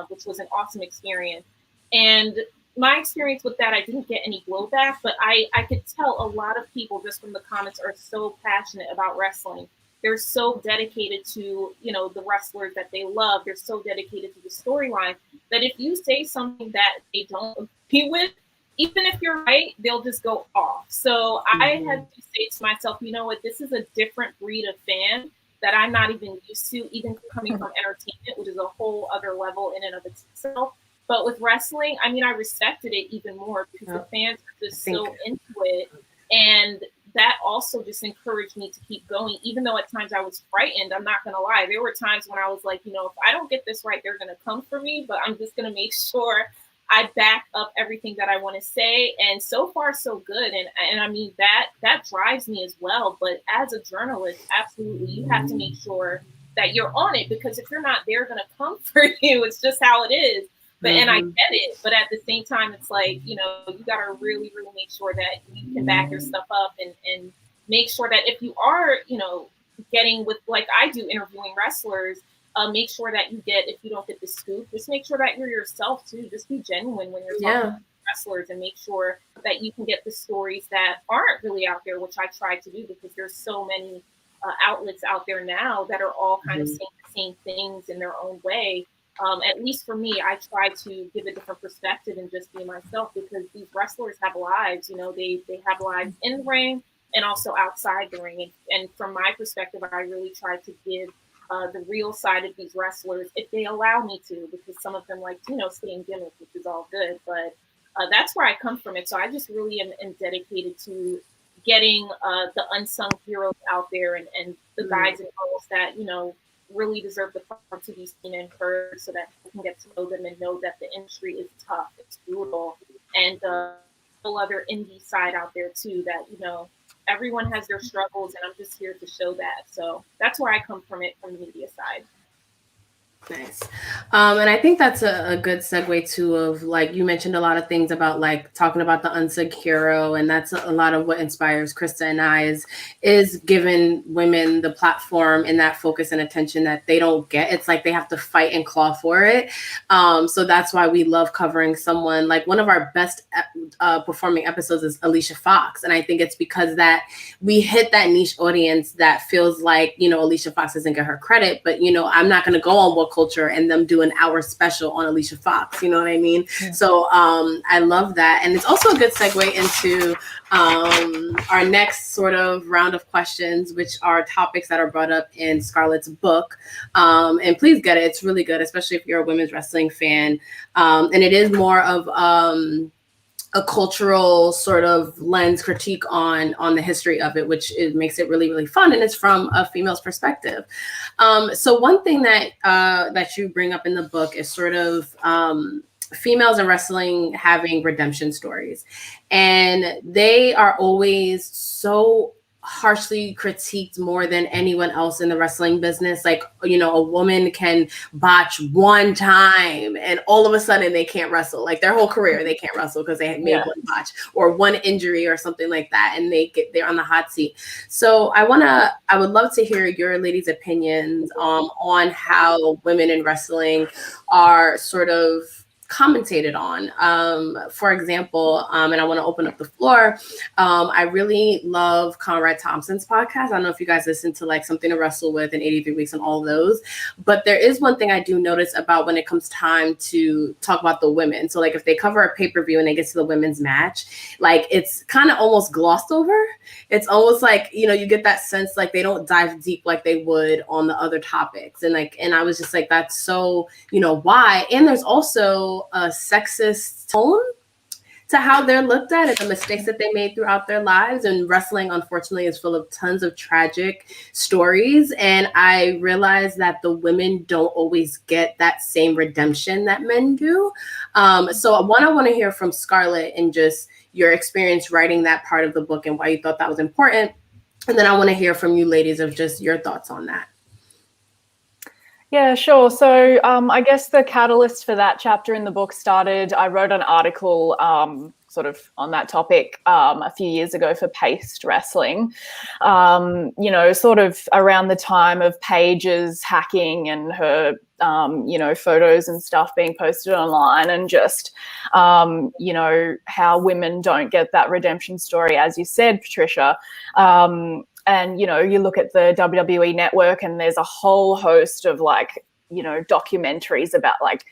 which was an awesome experience. And my experience with that, I didn't get any blowback, but I could tell a lot of people just from the comments are so passionate about wrestling. They're so dedicated to, you know, the wrestlers that they love. They're so dedicated to the storyline that if you say something that they don't agree with, even if you're right, they'll just go off. So I had to say to myself, you know what, this is a different breed of fan that I'm not even used to, even coming from entertainment, which is a whole other level in and of itself. But with wrestling, I mean, I respected it even more because the fans are just so into it. And that also just encouraged me to keep going, even though at times I was frightened. I'm not going to lie. There were times when I was like, you know, if I don't get this right, they're going to come for me, but I'm just going to make sure I back up everything that I want to say. And so far, so good. And I mean, that drives me as well. But as a journalist, absolutely, you have to make sure that you're on it, because if you're not, they're going to come for you. It's just how it is. But and I get it. But at the same time, it's like, you know, you got to really, really make sure that you can back your stuff up and make sure that if you are, you know, getting with, like I do, interviewing wrestlers, make sure that you get, if you don't get the scoop, just make sure that you're yourself too. Just be genuine when you're talking to wrestlers, and make sure that you can get the stories that aren't really out there, which I try to do, because there's so many outlets out there now that are all kind of saying the same things in their own way. At least for me, I try to give a different perspective and just be myself, because these wrestlers have lives, you know, they have lives in the ring and also outside the ring. And from my perspective, I really try to give the real side of these wrestlers, if they allow me to, because some of them like, you know, stay in gimmicks, which is all good. But that's where I come from it. So I just really am dedicated to getting the unsung heroes out there, and the guys and girls that, you know, really deserve the platform to be seen and heard, so that we can get to know them and know that the industry is tough, it's brutal, and whole other indie side out there too, that, you know, everyone has their struggles, and I'm just here to show that. So that's where I come from it, from the media side. Nice. And I think that's a good segue too, of like, you mentioned a lot of things about like talking about the unsung hero, and that's a lot of what inspires Krista and I is giving women the platform and that focus and attention that they don't get. It's like they have to fight and claw for it. So that's why we love covering someone. Like one of our best performing episodes is Alicia Fox. And I think it's because that we hit that niche audience that feels like, you know, Alicia Fox doesn't get her credit, but, you know, I'm not going to go on what culture and them do an hour special on Alicia Fox. You know what I mean? Yeah. So I love that. And it's also a good segue into our next sort of round of questions, which are topics that are brought up in Scarlett's book. And please get it. It's really good, especially if you're a women's wrestling fan. And it is more of a cultural sort of lens critique on the history of it, which makes it really, really fun. And it's from a female's perspective. So one thing that you bring up in the book is sort of females in wrestling having redemption stories. And they are always so harshly critiqued more than anyone else in the wrestling business. Like, you know, a woman can botch one time and all of a sudden they can't wrestle. Like their whole career they can't wrestle because they had made one botch or one injury or something like that, and they're on the hot seat. So I would love to hear your ladies' opinions on how women in wrestling are sort of commentated on. For example, and I want to open up the floor. I really love Conrad Thompson's podcast. I don't know if you guys listen to like Something to Wrestle With and 83 Weeks and all those, but there is one thing I do notice about when it comes time to talk about the women. So like if they cover a pay-per-view and they get to the women's match, like it's kind of almost glossed over. It's almost like, you know, you get that sense like they don't dive deep like they would on the other topics. And I was just like, that's so, you know, why? And there's also a sexist tone to how they're looked at and the mistakes that they made throughout their lives. And wrestling, unfortunately, is full of tons of tragic stories. And I realized that the women don't always get that same redemption that men do. So one, I want to hear from Scarlett and just your experience writing that part of the book and why you thought that was important. And then I want to hear from you ladies of just your thoughts on that. Yeah, sure. So I guess the catalyst for that chapter in the book I wrote an article sort of on that topic a few years ago for Paced Wrestling, you know, sort of around the time of Paige's hacking and her, you know, photos and stuff being posted online, and just, you know, how women don't get that redemption story, as you said, Patricia. And, you know, you look at the WWE network and there's a whole host of like, you know, documentaries about like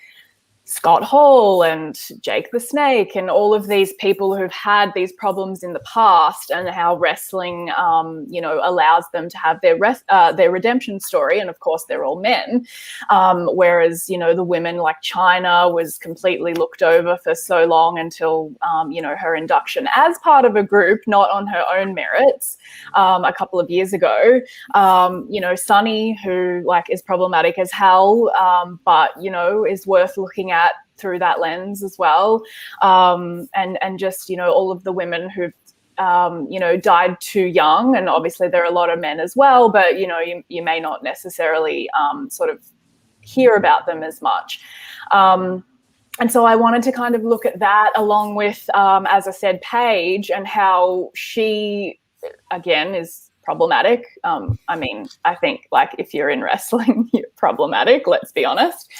Scott Hall and Jake the Snake and all of these people who've had these problems in the past, and how wrestling, you know, allows them to have their redemption story. And of course, they're all men. Whereas, you know, the women like Chyna was completely looked over for so long until, you know, her induction as part of a group, not on her own merits, a couple of years ago. You know, Sunny, who like is problematic as hell, but, you know, is worth looking at through that lens as well. And just, you know, all of the women who've, you know, died too young. And obviously there are a lot of men as well, but, you know, you may not necessarily sort of hear about them as much. And so I wanted to kind of look at that along with, as I said, Paige, and how she, again, is problematic. I mean, I think like if you're in wrestling, you're problematic, let's be honest.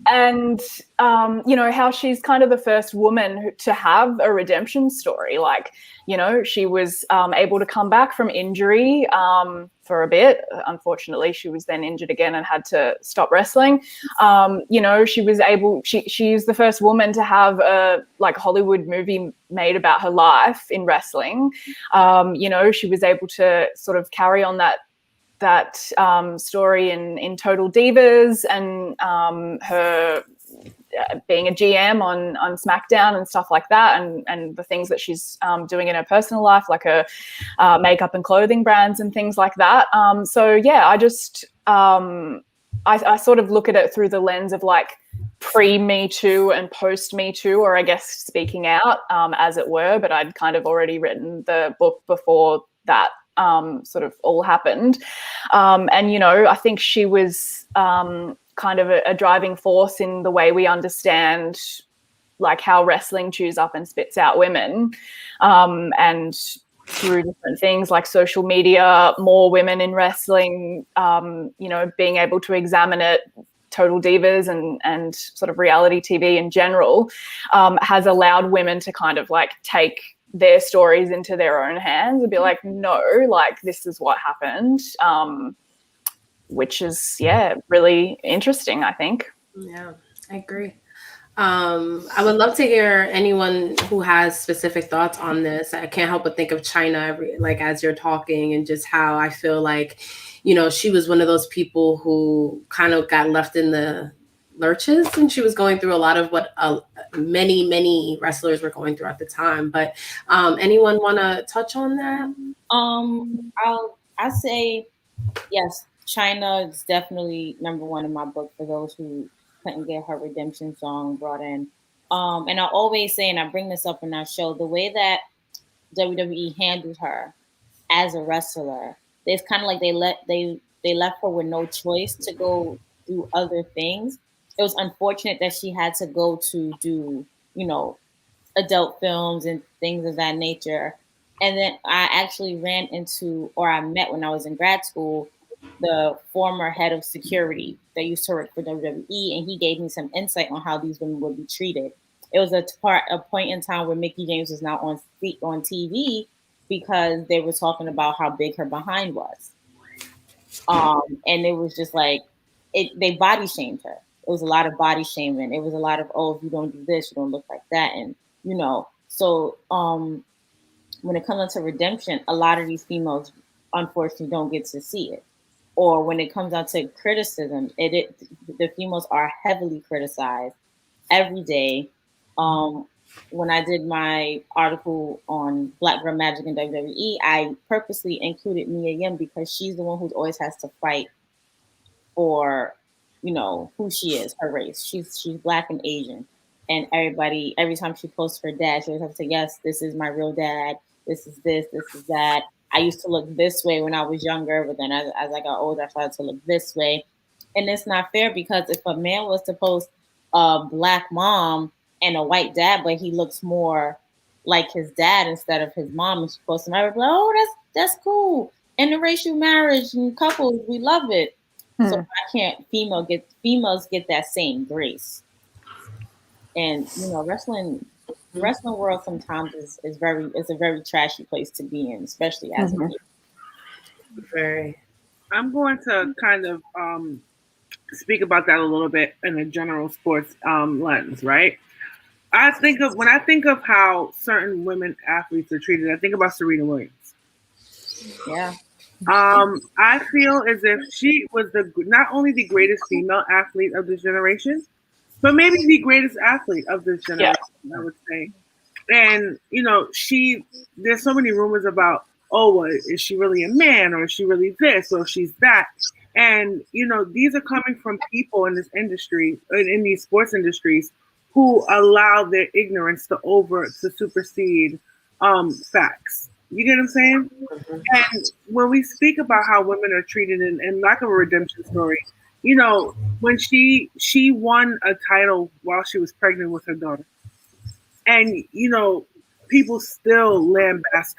And, you know, how she's kind of the first woman to have a redemption story. Like, you know, she was able to come back from injury for a bit. Unfortunately, she was then injured again and had to stop wrestling. You know, she's the first woman to have a like Hollywood movie made about her life in wrestling. You know, she was able to sort of carry on that story in Total Divas, and her being a GM on SmackDown and stuff like that, and the things that she's doing in her personal life, like her makeup and clothing brands and things like that. So yeah, I just I sort of look at it through the lens of like pre-Me Too and post-Me Too, or I guess speaking out, as it were, but I'd kind of already written the book before that sort of all happened. And, you know, I think she was kind of a driving force in the way we understand like how wrestling chews up and spits out women. And through different things like social media, more women in wrestling, you know, being able to examine it, Total Divas and sort of reality TV in general, has allowed women to kind of like take their stories into their own hands and be like, no, like this is what happened. which is really interesting, I think. Yeah, I agree. I would love to hear anyone who has specific thoughts on this. I can't help but think of China, like as you're talking, and just how I feel like, she was one of those people who kind of got left in the lurches, and she was going through a lot of what many wrestlers were going through at the time. But anyone want to touch on that? I'll say yes. China is definitely number one in my book for those who couldn't get her redemption song brought in. And I always say, and I bring this up in our show, the way that WWE handled her as a wrestler, it's kind of like they left her with no choice to go do other things. It was unfortunate that she had to go to do, adult films and things of that nature. And then I actually I met when I was in grad school, the former head of security that used to work for WWE, and he gave me some insight on how these women would be treated. It was a point in time where Mickie James was now on TV because they were talking about how big her behind was. And it was just like, they body shamed her. It was a lot of body shaming. It was a lot of, if you don't do this, you don't look like that. And, so when it comes to redemption, a lot of these females, unfortunately, don't get to see it. Or when it comes down to criticism, the females are heavily criticized every day. When I did my article on Black Girl Magic in WWE, I purposely included Mia Yim because she's the one who always has to fight for, who she is, her race. She's Black and Asian. And every time she posts her dad, she always has to say, yes, this is my real dad. This is this is that. I used to look this way when I was younger, but then as I got older, I started to look this way. And it's not fair because if a man was to post a Black mom and a white dad, but he looks more like his dad instead of his mom, and she posts him, I would be like, oh, that's cool. Interracial marriage and couples, we love it. So why can't females get that same grace? And wrestling world sometimes is a very trashy place to be in, especially as a woman. Very. I'm going to kind of speak about that a little bit in a general sports lens, right? When I think of how certain women athletes are treated, I think about Serena Williams. Yeah. I feel as if she was not only the greatest female athlete of this generation, but maybe the greatest athlete of this generation, I would say. And, there's so many rumors about, is she really a man, or is she really this, or she's that? And, these are coming from people in this industry, in these sports industries, who allow their ignorance to supersede facts. You get what I'm saying? Mm-hmm. And when we speak about how women are treated in lack of a redemption story, when she won a title while she was pregnant with her daughter, and people still lambast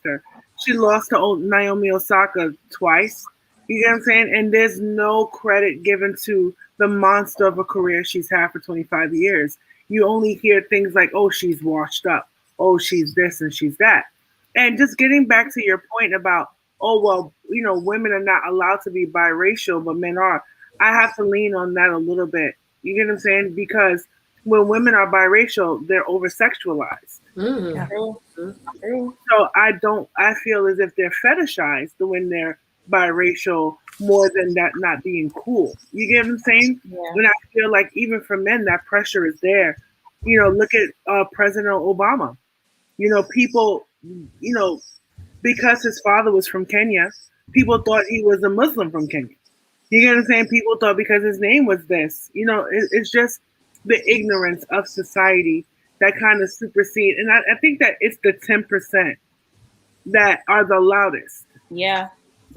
her. She lost to Naomi Osaka twice. You get what I'm saying? And there's no credit given to the monster of a career she's had for 25 years. You only hear things like, oh, she's washed up. Oh, she's this and she's that. And just getting back to your point about, women are not allowed to be biracial, but men are. I have to lean on that a little bit. You get what I'm saying? Because when women are biracial, they're over-sexualized. Mm-hmm. So I feel as if they're fetishized when they're biracial more than that not being cool. You get what I'm saying? Yeah. When I feel like even for men, that pressure is there. Look at President Obama. People, because his father was from Kenya, people thought he was a Muslim from Kenya. You get what I'm saying? People thought because his name was this. It's just the ignorance of society that kind of supersede. And I think that it's the 10% that are the loudest. Yeah.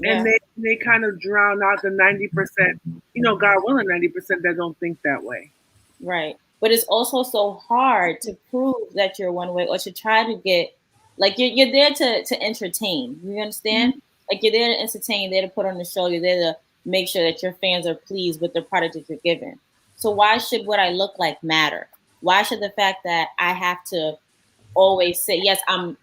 And they kind of drown out the 90%, God willing, 90% that don't think that way. Right. But it's also so hard to prove that you're one way or to try to get, like, you're there to entertain. You understand? Mm-hmm. Like, you're there to entertain, you're there to put on the show, you're there to make sure that your fans are pleased with the product that you're giving. So why should what I look like matter? Why should the fact that I have to always say, yes, I'm,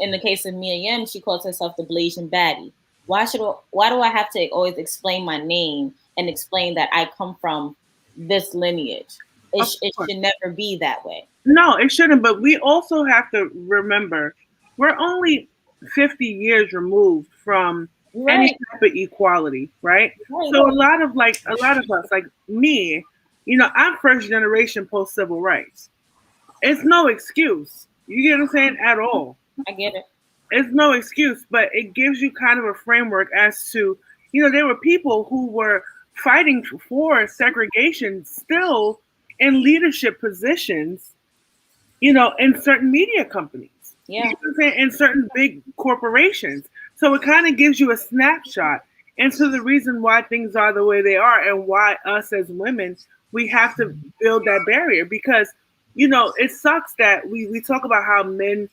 in the case of Mia Yim, she calls herself the Blasian baddie. why do I have to always explain my name and explain that I come from this lineage? It should never be that way. No, it shouldn't. But we also have to remember we're only 50 years removed from any type of equality, right? So a lot of us, like me, I'm first generation post civil rights. It's no excuse. You get what I'm saying? At all. I get it. It's no excuse, but it gives you kind of a framework as to, there were people who were fighting for segregation still in leadership positions, in certain media companies. Yeah. You know what I'm saying? In certain big corporations. So it kind of gives you a snapshot into the reason why things are the way they are and why us as women, we have to build that barrier because, it sucks that we talk about how men,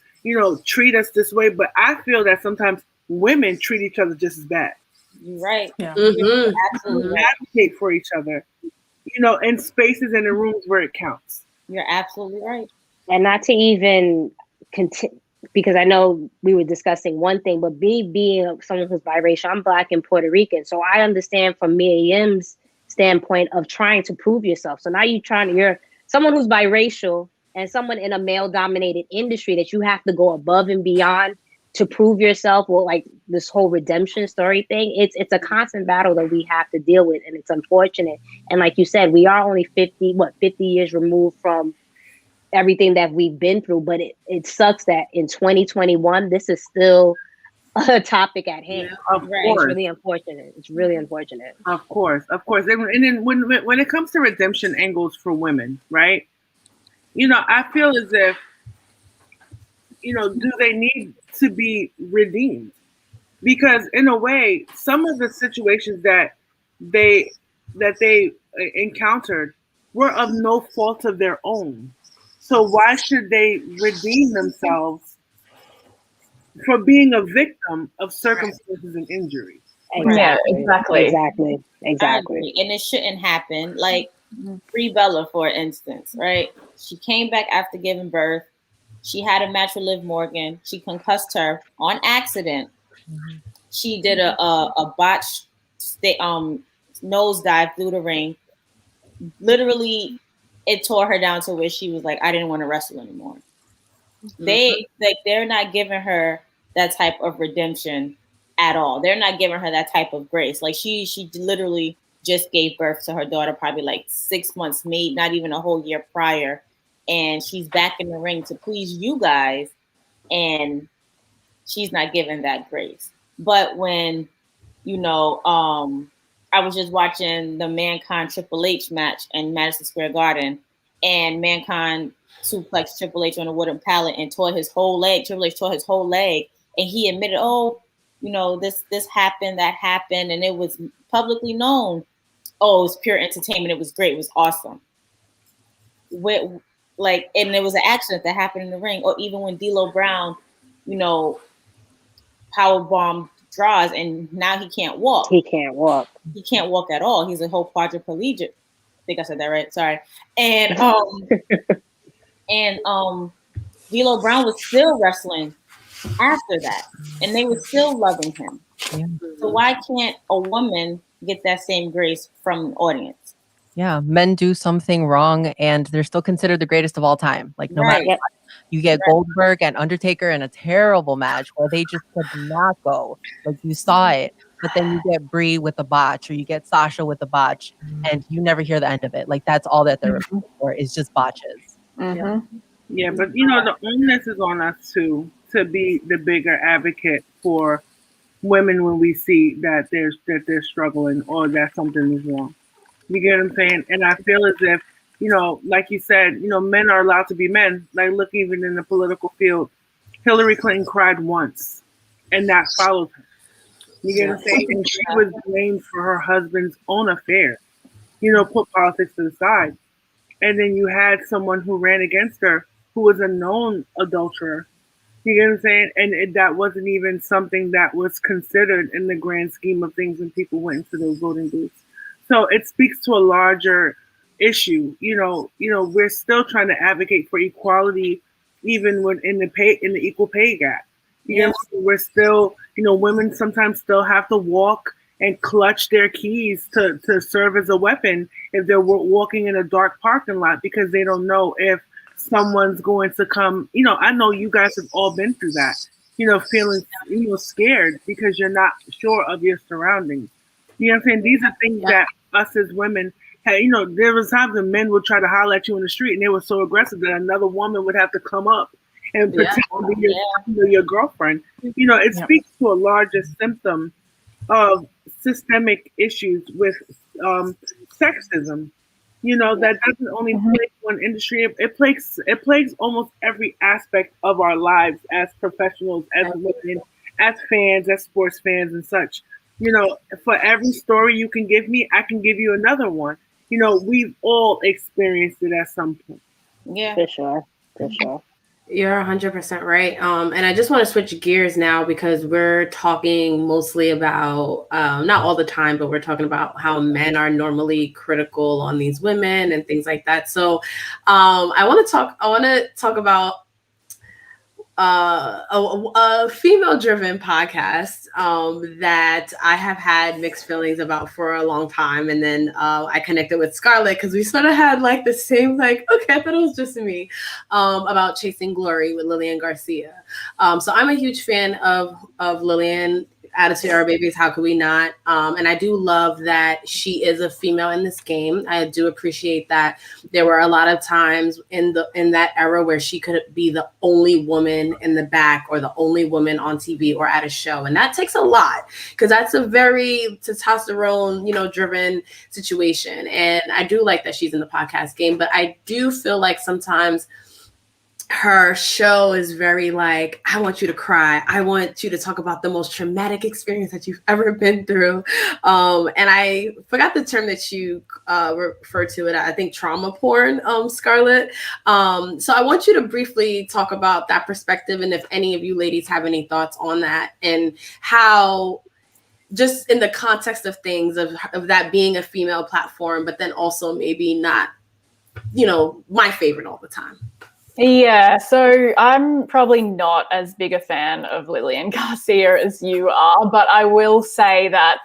treat us this way, but I feel that sometimes women treat each other just as bad. You're right. Yeah. You're absolutely We right. advocate for each other, in spaces and in rooms where it counts. You're absolutely right. And not to even continue, because I know we were discussing one thing, but me being someone who's biracial, I'm Black and Puerto Rican. So I understand from Mia Yim's standpoint of trying to prove yourself. So now you're someone who's biracial and someone in a male dominated industry that you have to go above and beyond to prove yourself, or like this whole redemption story thing. It's a constant battle that we have to deal with, and it's unfortunate. And like you said, we are only 50 years removed from everything that we've been through, but it sucks that in 2021 this is still a topic at hand. Yeah, of course. It's really unfortunate. It's really unfortunate. Of course. And then when it comes to redemption angles for women, right? I feel as if, do they need to be redeemed? Because in a way, some of the situations that they encountered were of no fault of their own. So why should they redeem themselves for being a victim of circumstances and injury? Yeah, exactly. Exactly. And it shouldn't happen. Like Brie Bella, for instance, right? She came back after giving birth. She had a match with Liv Morgan. She concussed her on accident. Mm-hmm. She did a botched nosedive through the ring. Literally, it tore her down to where she was like, I didn't want to wrestle anymore. Mm-hmm. They're not giving her that type of redemption at all. They're not giving her that type of grace. Like she literally just gave birth to her daughter probably like 6 months, maybe not even a whole year prior. And she's back in the ring to please you guys. And she's not given that grace. But when, I was just watching the Mankind Triple H match in Madison Square Garden, and Mankind suplexed Triple H on a wooden pallet and tore his whole leg. Triple H tore his whole leg. And he admitted, this happened, that happened. And it was publicly known. Oh, it was pure entertainment. It was great. It was awesome. And there was an accident that happened in the ring. Or even when D'Lo Brown, powerbomb draws, and now he can't walk. He can't walk. He can't walk at all. He's a whole quadriplegic. I think I said that right. Sorry. And D'Lo Brown was still wrestling after that, and they were still loving him. Yeah. So why can't a woman get that same grace from an audience? Yeah, men do something wrong, and they're still considered the greatest of all time. Like no matter what. You get Goldberg and Undertaker in a terrible match where they just could not go. Like you saw it. But then you get Brie with a botch, or you get Sasha with a botch, and you never hear the end of it. Like that's all that they're looking for is just botches. Mm-hmm. Yeah, but the onus is on us too to be the bigger advocate for women when we see that they're struggling or that something is wrong. You get what I'm saying? And I feel as if, like you said, men are allowed to be men. Like, look, even in the political field, Hillary Clinton cried once, and that followed her. You get what I'm saying? And she was blamed for her husband's own affair. Put politics to the side. And then you had someone who ran against her who was a known adulterer. You get what I'm saying? And that wasn't even something that was considered in the grand scheme of things when people went into those voting booths. So it speaks to a larger issue. We're still trying to advocate for equality, even when in the equal pay gap. We're still women sometimes still have to walk and clutch their keys to serve as a weapon if they're walking in a dark parking lot because they don't know if someone's going to come. I know you guys have all been through that, feeling, scared because you're not sure of your surroundings. You know what I'm saying? These are things that us as women, there was times when men would try to holler at you in the street and they were so aggressive that another woman would have to come up and pretend to be your girlfriend. It speaks to a larger symptom of systemic issues with sexism. That doesn't only plague one industry; it plagues almost every aspect of our lives as professionals, as women, as fans, as sports fans, and such. For every story you can give me, I can give you another one. We've all experienced it at some point. Yeah, for sure. You're 100% right. And I just want to switch gears now because we're talking mostly about, not all the time, but we're talking about how men are normally critical on these women and things like that. So I want to talk about a female-driven podcast that I have had mixed feelings about for a long time, and then I connected with Scarlett because we sort of had like the same okay, I thought it was just me about Chasing Glory with Lillian Garcia. So I'm a huge fan of Lillian. Attitude Era Babies, how could we not? And I do love that she is a female in this game. I do appreciate that there were a lot of times in that era where she could be the only woman in the back or the only woman on TV or at a show. And that takes a lot because that's a very testosterone, driven situation. And I do like that she's in the podcast game, but I do feel like sometimes her show is very I want you to cry. I want you to talk about the most traumatic experience that you've ever been through. And I forgot the term that you referred to it. I think trauma porn, Scarlett. So I want you to briefly talk about that perspective. And if any of you ladies have any thoughts on that and how, just in the context of things of that being a female platform, but then also maybe not, my favorite all the time. Yeah, so I'm probably not as big a fan of Lillian Garcia as you are, but I will say that,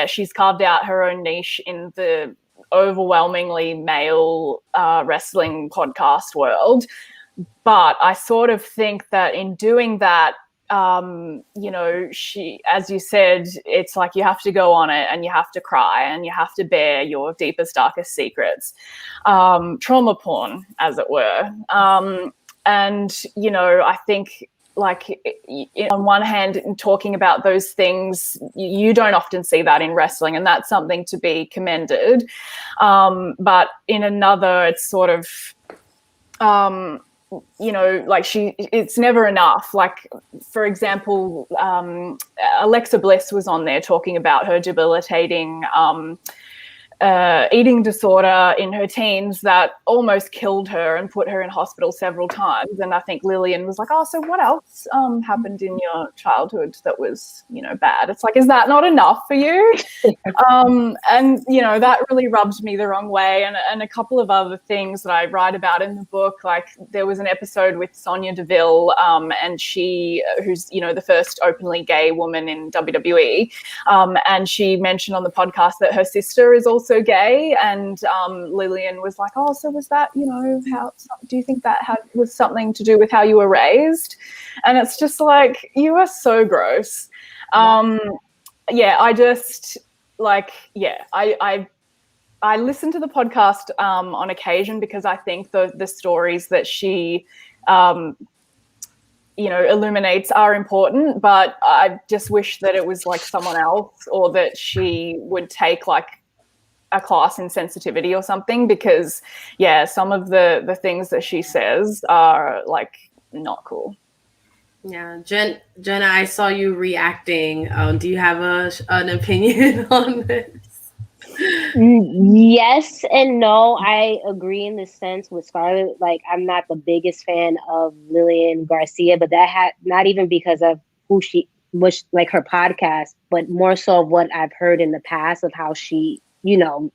she's carved out her own niche in the overwhelmingly male wrestling podcast world. But I sort of think that in doing that, she, as you said, it's like you have to go on it and you have to cry and you have to bear your deepest, darkest secrets, trauma porn, as it were. And, I think on one hand, talking about those things, you don't often see that in wrestling, and that's something to be commended. But in another, it's sort of, it's never enough. For example, Alexa Bliss was on there talking about her debilitating eating disorder in her teens that almost killed her and put her in hospital several times. And I think Lillian was like, oh, so what else happened in your childhood that was, bad? It's like, is that not enough for you? And, that really rubbed me the wrong way. And a couple of other things that I write about in the book, like there was an episode with Sonya Deville, and she, who's, the first openly gay woman in WWE. And she mentioned on the podcast that her sister is also gay, and Lillian was like, oh, so was that, how do you think that was something to do with how you were raised? And it's just like, you are so gross. I just I listen to the podcast on occasion because I think the stories that she illuminates are important, but I just wish that it was like someone else, or that she would take a class in sensitivity or something, because some of the things that she says are not cool. Yeah, Jenna, I saw you reacting. Do you have an opinion on this? Yes and no. I agree in the sense with Scarlett. I'm not the biggest fan of Lillian Garcia, but that had not even because of who she was, her podcast, but more so of what I've heard in the past of how she, in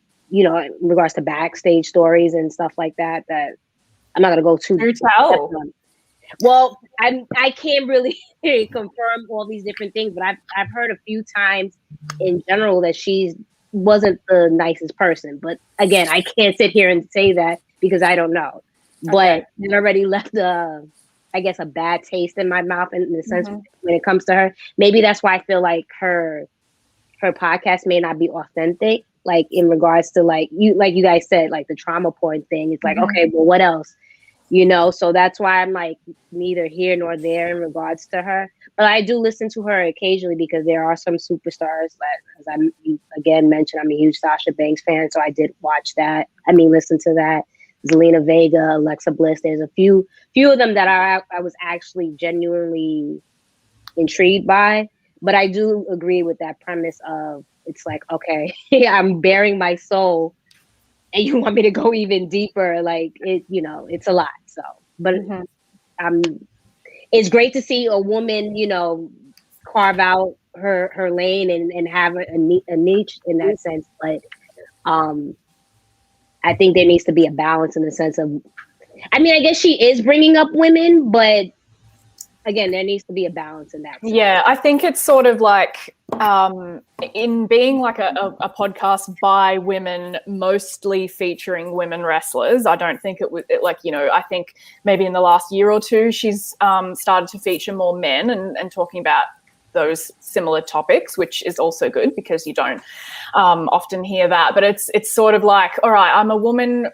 regards to backstage stories and stuff like that. That I'm not gonna go too. Well, I can't really confirm all these different things, but I've heard a few times in general that she wasn't the nicest person. But again, I can't sit here and say that because I don't know. But it already left I guess a bad taste in my mouth in the sense when it comes to her. Maybe that's why I feel like her podcast may not be authentic, like in regards to like you guys said, like the trauma porn thing. It's like, okay, well, what else? So that's why I'm like neither here nor there in regards to her. But I do listen to her occasionally because there are some superstars that, as I again mentioned, I'm a huge Sasha Banks fan, so I did watch that. Listen to that. Zelina Vega, Alexa Bliss. There's a few of them that I was actually genuinely intrigued by. But I do agree with that premise of it's like, okay, I'm bearing my soul and you want me to go even deeper. Like it's a lot. So, but it's great to see a woman, carve out her lane and have a niche in that sense. But I think there needs to be a balance in the sense of, I guess she is bringing up women, but again, there needs to be a balance in that sense. Yeah, I think it's sort of like in being like a podcast by women, mostly featuring women wrestlers. I don't think it was I think maybe in the last year or two, she's started to feature more men and talking about those similar topics, which is also good because you don't often hear that. But it's sort of like, all right, I'm a woman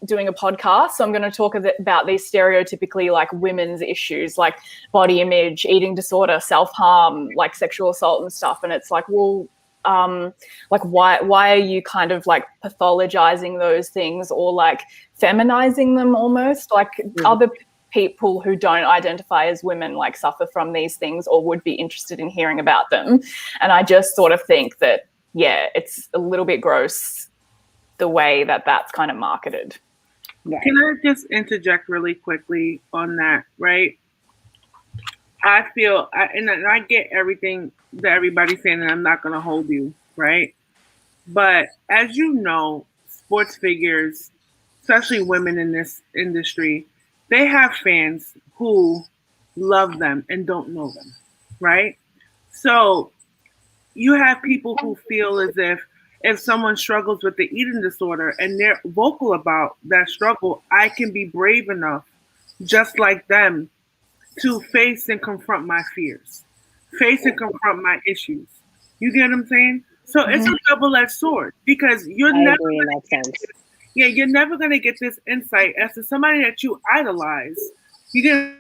doing a podcast, so I'm going to talk about these stereotypically like women's issues, like body image, eating disorder, self-harm, like sexual assault and stuff. And it's like, well, like why are you kind of like pathologizing those things or like feminizing them almost? Like other people who don't identify as women like suffer from these things or would be interested in hearing about them. And I just sort of think that, yeah, it's a little bit gross the way that that's kind of marketed. Right. Can I just interject really quickly on that, right? I feel, and I get everything that everybody's saying, and I'm not going to hold you, right? But as you know, sports figures, especially women in this industry, they have fans who love them and don't know them, right? So you have people who feel as if someone struggles with the eating disorder and they're vocal about that struggle, I can be brave enough, just like them, to face and confront my fears, face and confront my issues. You get what I'm saying? So it's a double-edged sword because you're never going to get this insight as to somebody that you idolize. You get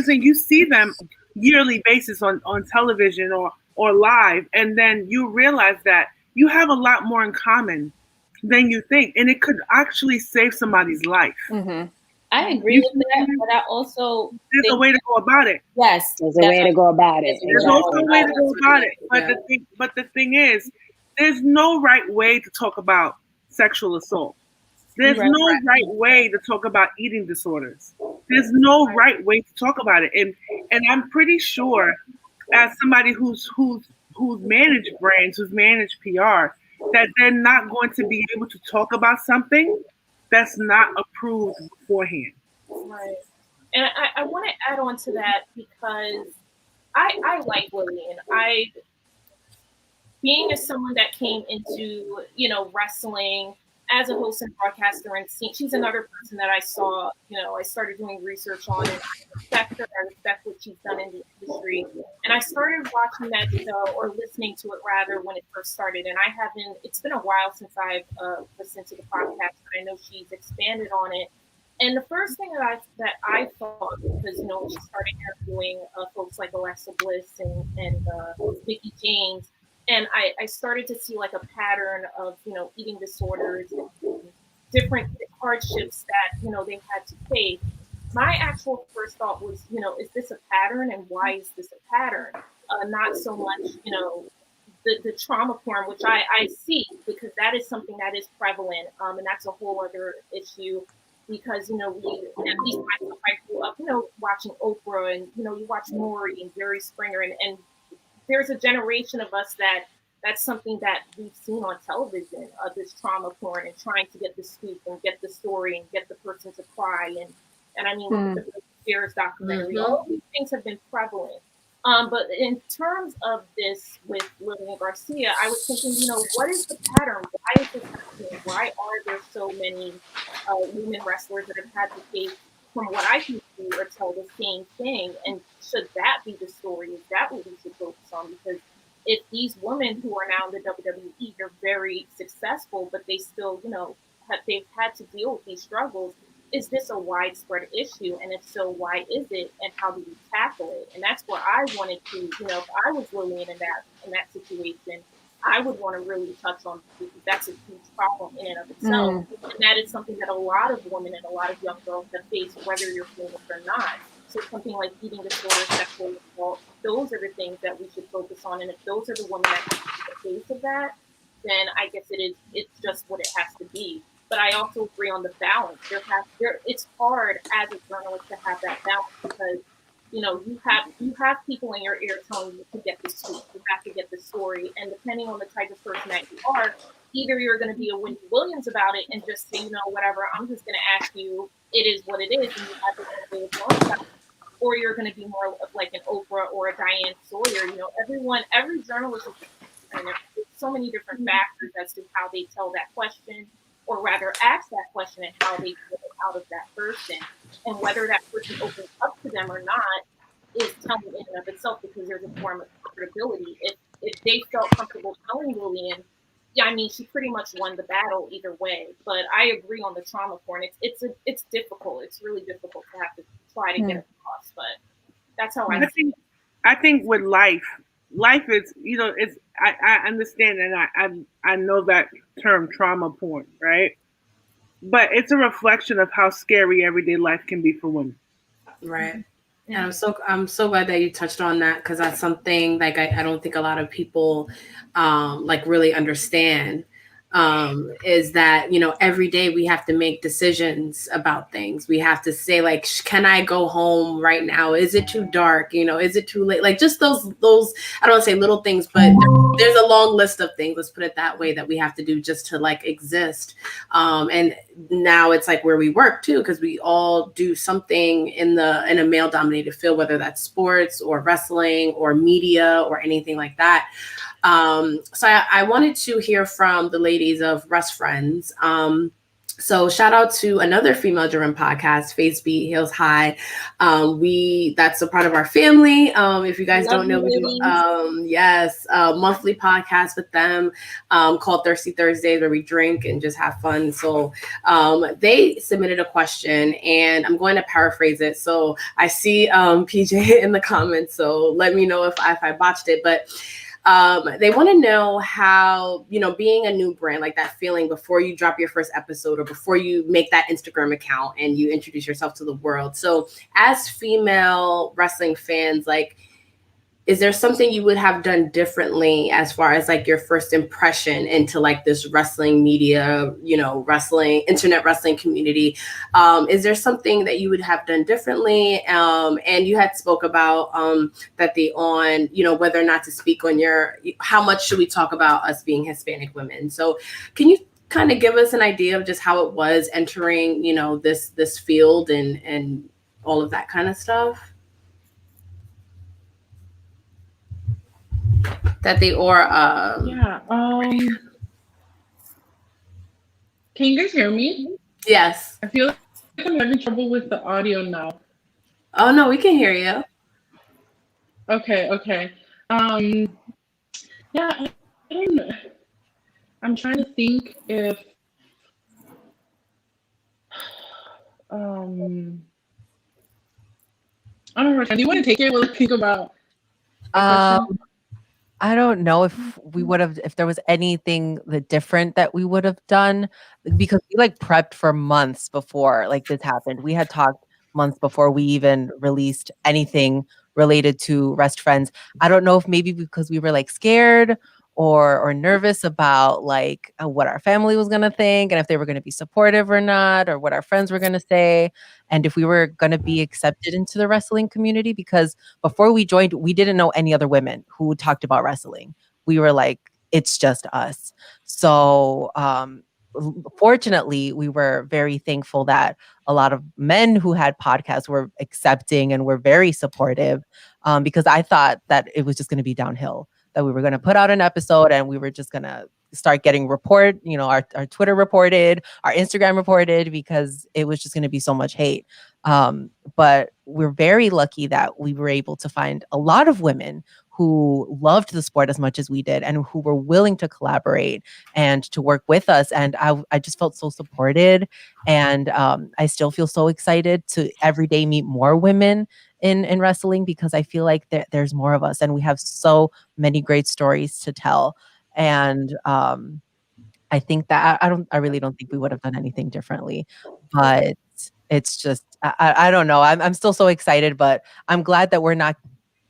you see them yearly basis on television or live, and then you realize that you have a lot more in common than you think, and it could actually save somebody's life. I agree with that, but I also there's a way to go about it. Yes, there's a way to go about it. There's also a way to go about it. But the thing is, there's no right way to talk about sexual assault. There's no right way to talk about eating disorders. There's no right way to talk about it. And I'm pretty sure, as somebody who's managed brands, who's managed PR, that they're not going to be able to talk about something that's not approved beforehand. Right. And I want to add on to that because I like Lillian. Being as someone that came into, wrestling as a host and broadcaster and she's another person that I saw, I started doing research on, and I respect her, I respect what she's done in the industry. And I started watching that show, or listening to it rather, when it first started. And it's been a while since I've listened to the podcast, but I know she's expanded on it. And the first thing that I thought, because, she started interviewing folks like Alexa Bliss and Vicky James, and I started to see like a pattern of, eating disorders and different hardships that, they had to face. My actual first thought was, is this a pattern, and why is this a pattern? Not so much, the trauma porn, which I see, because that is something that is prevalent. And that's a whole other issue because, we, at least myself, I grew up, watching Oprah and, you watch Maury and Jerry Springer and there's a generation of us that that's something that we've seen on television, this trauma porn and trying to get the scoop and get the story and get the person to cry. And I mean, look at the Spears documentary. All of these things have been prevalent. But in terms of this with Lillian Garcia, I was thinking, what is the pattern? Why is this happening? Why are there so many women wrestlers that have had to face, from what I can see, or tell the same thing? And should that be the story? Is that what we should focus on? Because if these women who are now in the WWE, they're very successful, but they still, they've had to deal with these struggles. Is this a widespread issue? And if so, why is it? And how do we tackle it? And that's where I wanted to, if I was Lillian in that situation, I would want to really touch on, because that's a huge problem in and of itself. And that is something that a lot of women and a lot of young girls have faced, whether you're famous or not. So something like eating disorder, sexual assault, those are the things that we should focus on. And if those are the women that have the face of that, then I guess it's just what it has to be. But I also agree on the balance. It's hard as a journalist to have that balance, because you have people in your ear telling you to get the scoop, you have to get the story, and depending on the type of person that you are, either you're going to be a Wendy Williams about it and just say, whatever, I'm just going to ask you, it is what it is, and you have to way of going about it. Or you're going to be more of like an Oprah or a Diane Sawyer. Every journalist is different. There's so many different factors as to how they tell that question, or rather ask that question, and how they get it out of that person. And whether that person opens up to them or not is telling in and of itself, because there's a form of comfortability. If they felt comfortable telling Lillian, she pretty much won the battle either way. But I agree on the trauma porn. It's difficult. It's really difficult to have to try to get across. But that's how I see it. I think with life is, it's, I understand, and I know that term, trauma porn, right? But it's a reflection of how scary everyday life can be for women. Right. And I'm so glad that you touched on that, because that's something like I don't think a lot of people really understand. Is that, every day we have to make decisions about things. We have to say, like, can I go home right now? Is it too dark? Is it too late? Like, just those, I don't want to say little things, but there's a long list of things, let's put it that way, that we have to do just to like exist. And now it's like where we work too, because we all do something in a male dominated field, whether that's sports or wrestling or media or anything like that. So I wanted to hear from the ladies of Wrestfriends. So shout out to another female-driven podcast, Face Beat Heels High. That's a part of our family. If you guys don't know, we do monthly podcast with them called Thirsty Thursdays, where we drink and just have fun. So they submitted a question, and I'm going to paraphrase it. So I see PJ in the comments, so let me know if I botched it, but they want to know how, being a new brand, like that feeling before you drop your first episode or before you make that Instagram account and you introduce yourself to the world. So as female wrestling fans, like, is there something you would have done differently as far as like your first impression into like this wrestling media, wrestling, internet wrestling community? Is there something that you would have done differently? And you had spoke about that whether or not to speak on how much should we talk about us being Hispanic women? So can you kind of give us an idea of just how it was entering, this field and all of that kind of stuff? That they can you guys hear me? Yes. I feel like I'm having trouble with the audio now. Oh no, we can hear you. Okay. I don't know. I'm trying to think if I don't know. Do you want to take it? We'll think about. I don't know if there was anything different that we would have done, because we like prepped for months before like this happened. We had talked months before we even released anything related to Wrestfriends. I don't know if maybe because we were like scared or nervous about like what our family was going to think, and if they were going to be supportive or not, or what our friends were going to say, and if we were going to be accepted into the wrestling community. Because before we joined, we didn't know any other women who talked about wrestling. We were like it's just us. So fortunately, we were very thankful that a lot of men who had podcasts were accepting and were very supportive, because I thought that it was just going to be downhill, that we were going to put out an episode and we were just going to start getting our Twitter reported, our Instagram reported, because it was just going to be so much hate. But we're very lucky that we were able to find a lot of women who loved the sport as much as we did and who were willing to collaborate and to work with us. And I just felt so supported. And I still feel so excited to every day meet more women in wrestling, because I feel like there's more of us and we have so many great stories to tell. And I think that I really don't think we would have done anything differently, but it's just, I don't know. I'm still so excited, but I'm glad that we're not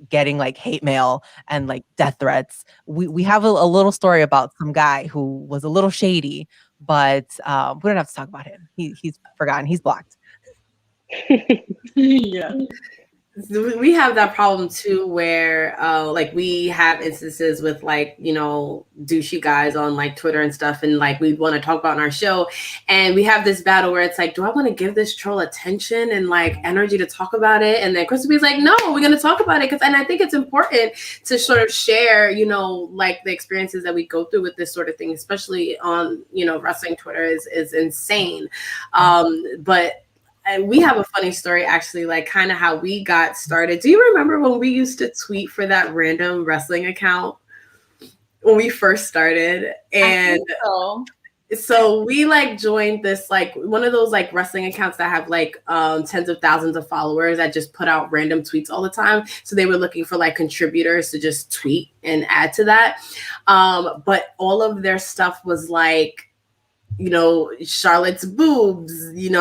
getting like hate mail and like death threats. We have a little story about some guy who was a little shady, but we don't have to talk about him. He's forgotten. He's blocked. Yeah. We have that problem too, where like we have instances with like, douchey guys on like Twitter and stuff, and like we want to talk about in our show, and we have this battle where it's like, do I want to give this troll attention and like energy to talk about it? And then Crystal B's like, no, we're going to talk about it, and I think it's important to sort of share, like the experiences that we go through with this sort of thing, especially on wrestling Twitter is insane. But we have a funny story, actually, like kind of how we got started. Do you remember when we used to tweet for that random wrestling account when we first started? And so we like joined this, like one of those like wrestling accounts that have like tens of thousands of followers that just put out random tweets all the time. So they were looking for like contributors to just tweet and add to that. But all of their stuff was like, Charlotte's boobs,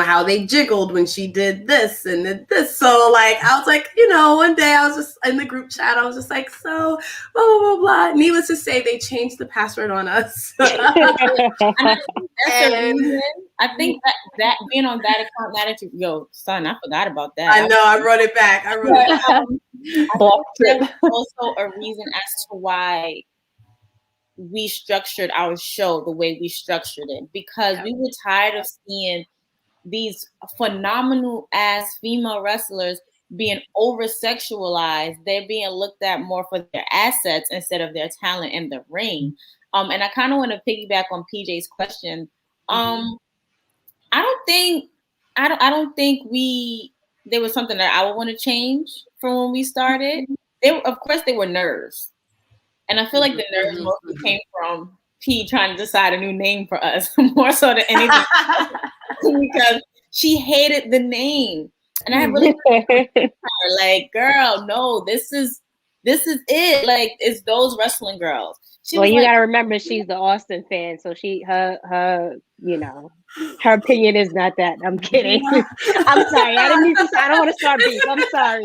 how they jiggled when she did this and did this. So like, I was like, one day I was just in the group chat. I was just like, so blah, blah, blah, blah. Needless to say, they changed the password on us. I think that being on that account, now that son, I forgot about that. I know, I wrote it back. I think that's also a reason as to why we structured our show the way we structured it, because we were tired of seeing these phenomenal ass female wrestlers being over sexualized. They're being looked at more for their assets instead of their talent in the ring. And I kind of want to piggyback on PJ's question. I don't think there was something that I would want to change from when we started. Of course they were nerves. And I feel like the nerves mostly came from P trying to decide a new name for us more so than anything because she hated the name. And I really like, girl, no, this is it. Like, it's those wrestling girls. You gotta remember she's the Austin fan, so her opinion is not that. I'm kidding. I'm sorry. I don't want to start beef. I'm sorry.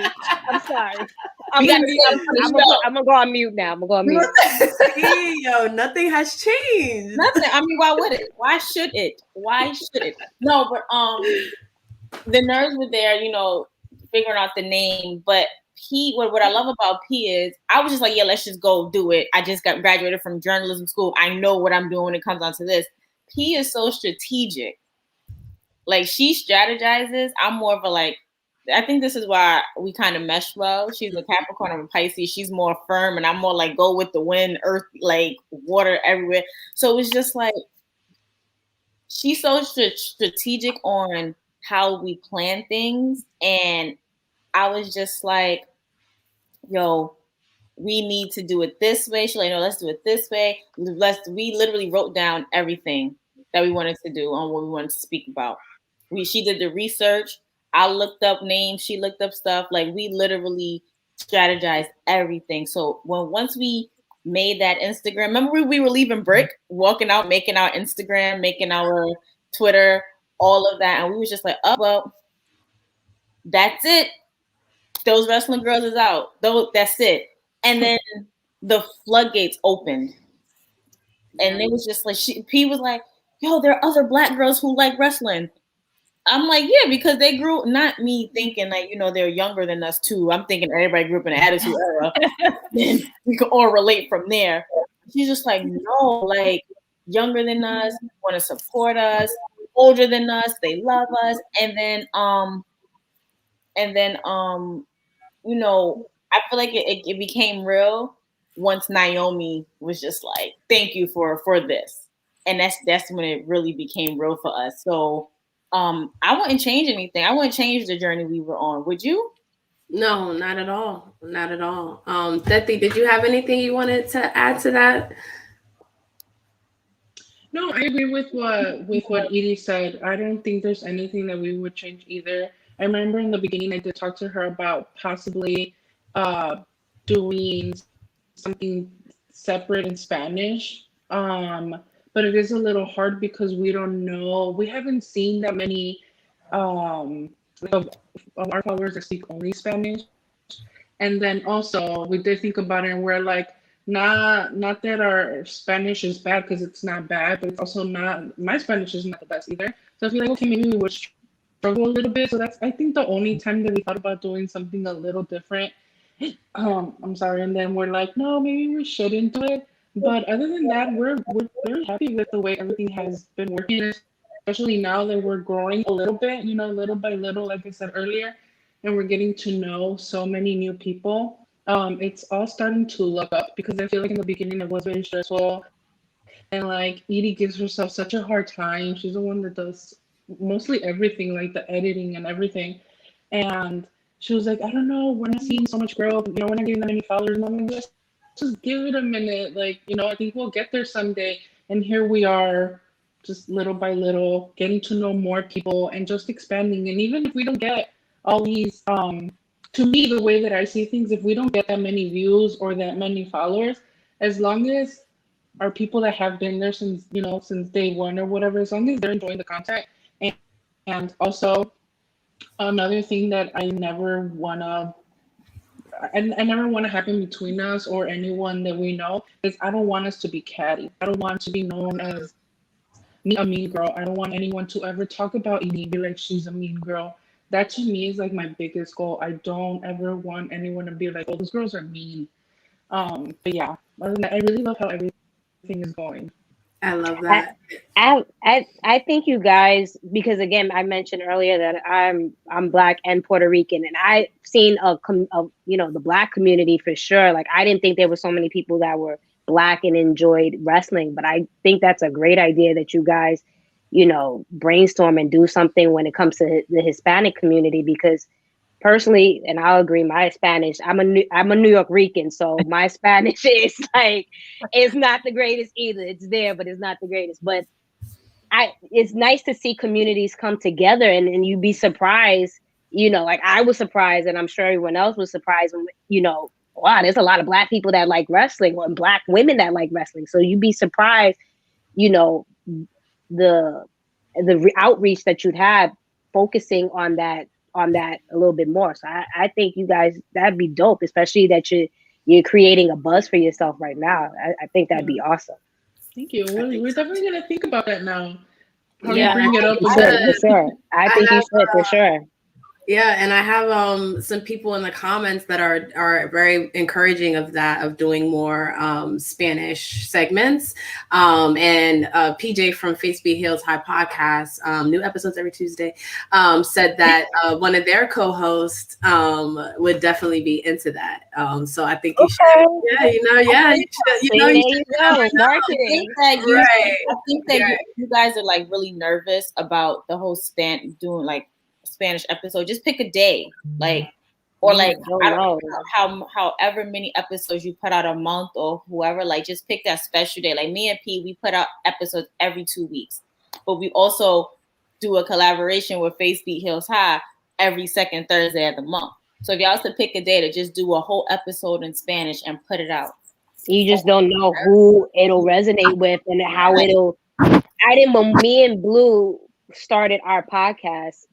I'm gonna go on mute now. Nothing has changed. Nothing. I mean, why would it? Why should it? No, but the nerves were there, figuring out the name. But P, what I love about P is I was just like, yeah, let's just go do it. I just got graduated from journalism school. I know what I'm doing when it comes down to this. P is so strategic. Like, she strategizes. I'm more of a I think this is why we kind of mesh well. She's a Capricorn, I'm a Pisces. She's more firm, and I'm more like go with the wind, earth, like water everywhere. So it's just like she's so strategic on how we plan things. And I was just like, yo, we need to do it this way. She's like, no, let's do it this way. We literally wrote down everything that we wanted to do on what we wanted to speak about. She did the research. I looked up names. She looked up stuff. Like, we literally strategized everything. So once we made that Instagram, remember we were leaving Brick, walking out, making our Instagram, making our Twitter, all of that. And we was just like, oh, well, that's it. Those wrestling girls is out. That's it. And then the floodgates opened. And it was just like, P was like, yo, there are other Black girls who like wrestling. I'm like, yeah, because they grew, not me thinking like, they're younger than us too. I'm thinking everybody grew up in the Attitude Era. And we can all relate from there. She's just like, no, like younger than us, want to support us, older than us, they love us. And then you know, I feel like it became real once Naomi was just like, thank you for this. And that's when it really became real for us. So I wouldn't change anything. I wouldn't change the journey we were on. Would you? No, not at all. Not at all. Tethi, did you have anything you wanted to add to that? No, I agree with what Edie said. I don't think there's anything that we would change either. I remember in the beginning I did talk to her about possibly doing something separate in Spanish. But it is a little hard because we don't know. We haven't seen that many of our followers that speak only Spanish. And then also we did think about it and we're like, not that our Spanish is bad, because it's not bad, but it's also not, my Spanish is not the best either. So I feel like, okay, maybe we would struggle a little bit. So that's, I think, the only time that we thought about doing something a little different. I'm sorry. And then we're like, no, maybe we shouldn't do it. But other than that, we're very happy with the way everything has been working, especially now that we're growing a little bit, you know, little by little, like I said earlier, and we're getting to know so many new people. It's all starting to look up, because I feel like in the beginning it was very stressful, and like Edie gives herself such a hard time. She's the one that does mostly everything, like the editing and everything. And she was like, I don't know, we're not seeing so much growth, you know, we're not getting that many followers. And I'm like, just give it a minute. Like, you know, I think we'll get there someday. And here we are, just little by little, getting to know more people and just expanding. And even if we don't get all these, to me, the way that I see things, if we don't get that many views or that many followers, as long as our people that have been there since, you know, since day one or whatever, as long as they're enjoying the content. And also another thing that I never want to happen between us or anyone that we know is I don't want us to be catty. I don't want to be known as a mean girl. I don't want anyone to ever talk about Edie and be like, she's a mean girl. That to me is like my biggest goal. I don't ever want anyone to be like, oh, those girls are mean. But yeah, other than that, I really love how everything is going. I love that. I think you guys, because again, I mentioned earlier that I'm Black and Puerto Rican, and I've seen you know, the Black community for sure. Like, I didn't think there were so many people that were Black and enjoyed wrestling, but I think that's a great idea that you guys, you know, brainstorm and do something when it comes to the Hispanic community, because personally, and I'll agree, my Spanish, I'm a New York Rican, so my Spanish is like, it's not the greatest either. It's there, but it's not the greatest. But it's nice to see communities come together, and you'd be surprised, you know, like I was surprised, and I'm sure everyone else was surprised when, you know, wow, there's a lot of Black people that like wrestling, or Black women that like wrestling. So you'd be surprised, you know, the outreach that you'd have focusing on that a little bit more. So I think you guys, that'd be dope, especially that you're creating a buzz for yourself right now. I think that'd be awesome. Thank you. We're definitely gonna think about that now. How Yeah, you bring it up for sure. I think you should for sure. Yeah, and I have some people in the comments that are very encouraging of that, of doing more Spanish segments. And PJ from Face-Be Hills High Podcast, new episodes every Tuesday, said that one of their co-hosts would definitely be into that. So I think you should. Yeah, you should. Marketing. I think that you guys are like really nervous about the whole doing like Spanish episode. Just pick a day, like, or like, I don't know however many episodes you put out a month or whoever, like, just pick that special day. Like me and P, we put out episodes every 2 weeks, but we also do a collaboration with Face-Be Hills High every second Thursday of the month. So if y'all was to pick a day to just do a whole episode in Spanish and put it out, you just don't know who it'll resonate with and how it'll. When me and Blue started our podcast,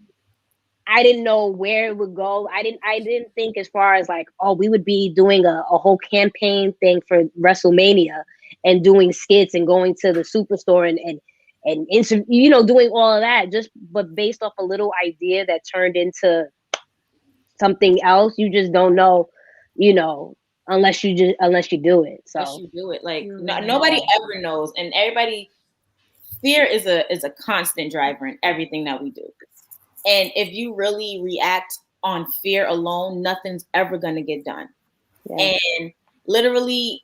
I didn't know where it would go. I didn't think as far as like, oh, we would be doing a whole campaign thing for WrestleMania and doing skits and going to the Superstore and you know, doing all of that, but based off a little idea that turned into something else. You just don't know, you know, unless you do it. So unless you do it, like nobody ever knows, and everybody. Fear is a constant driver in everything that we do, and if you really react on fear alone, nothing's ever gonna get done. Yeah. And literally,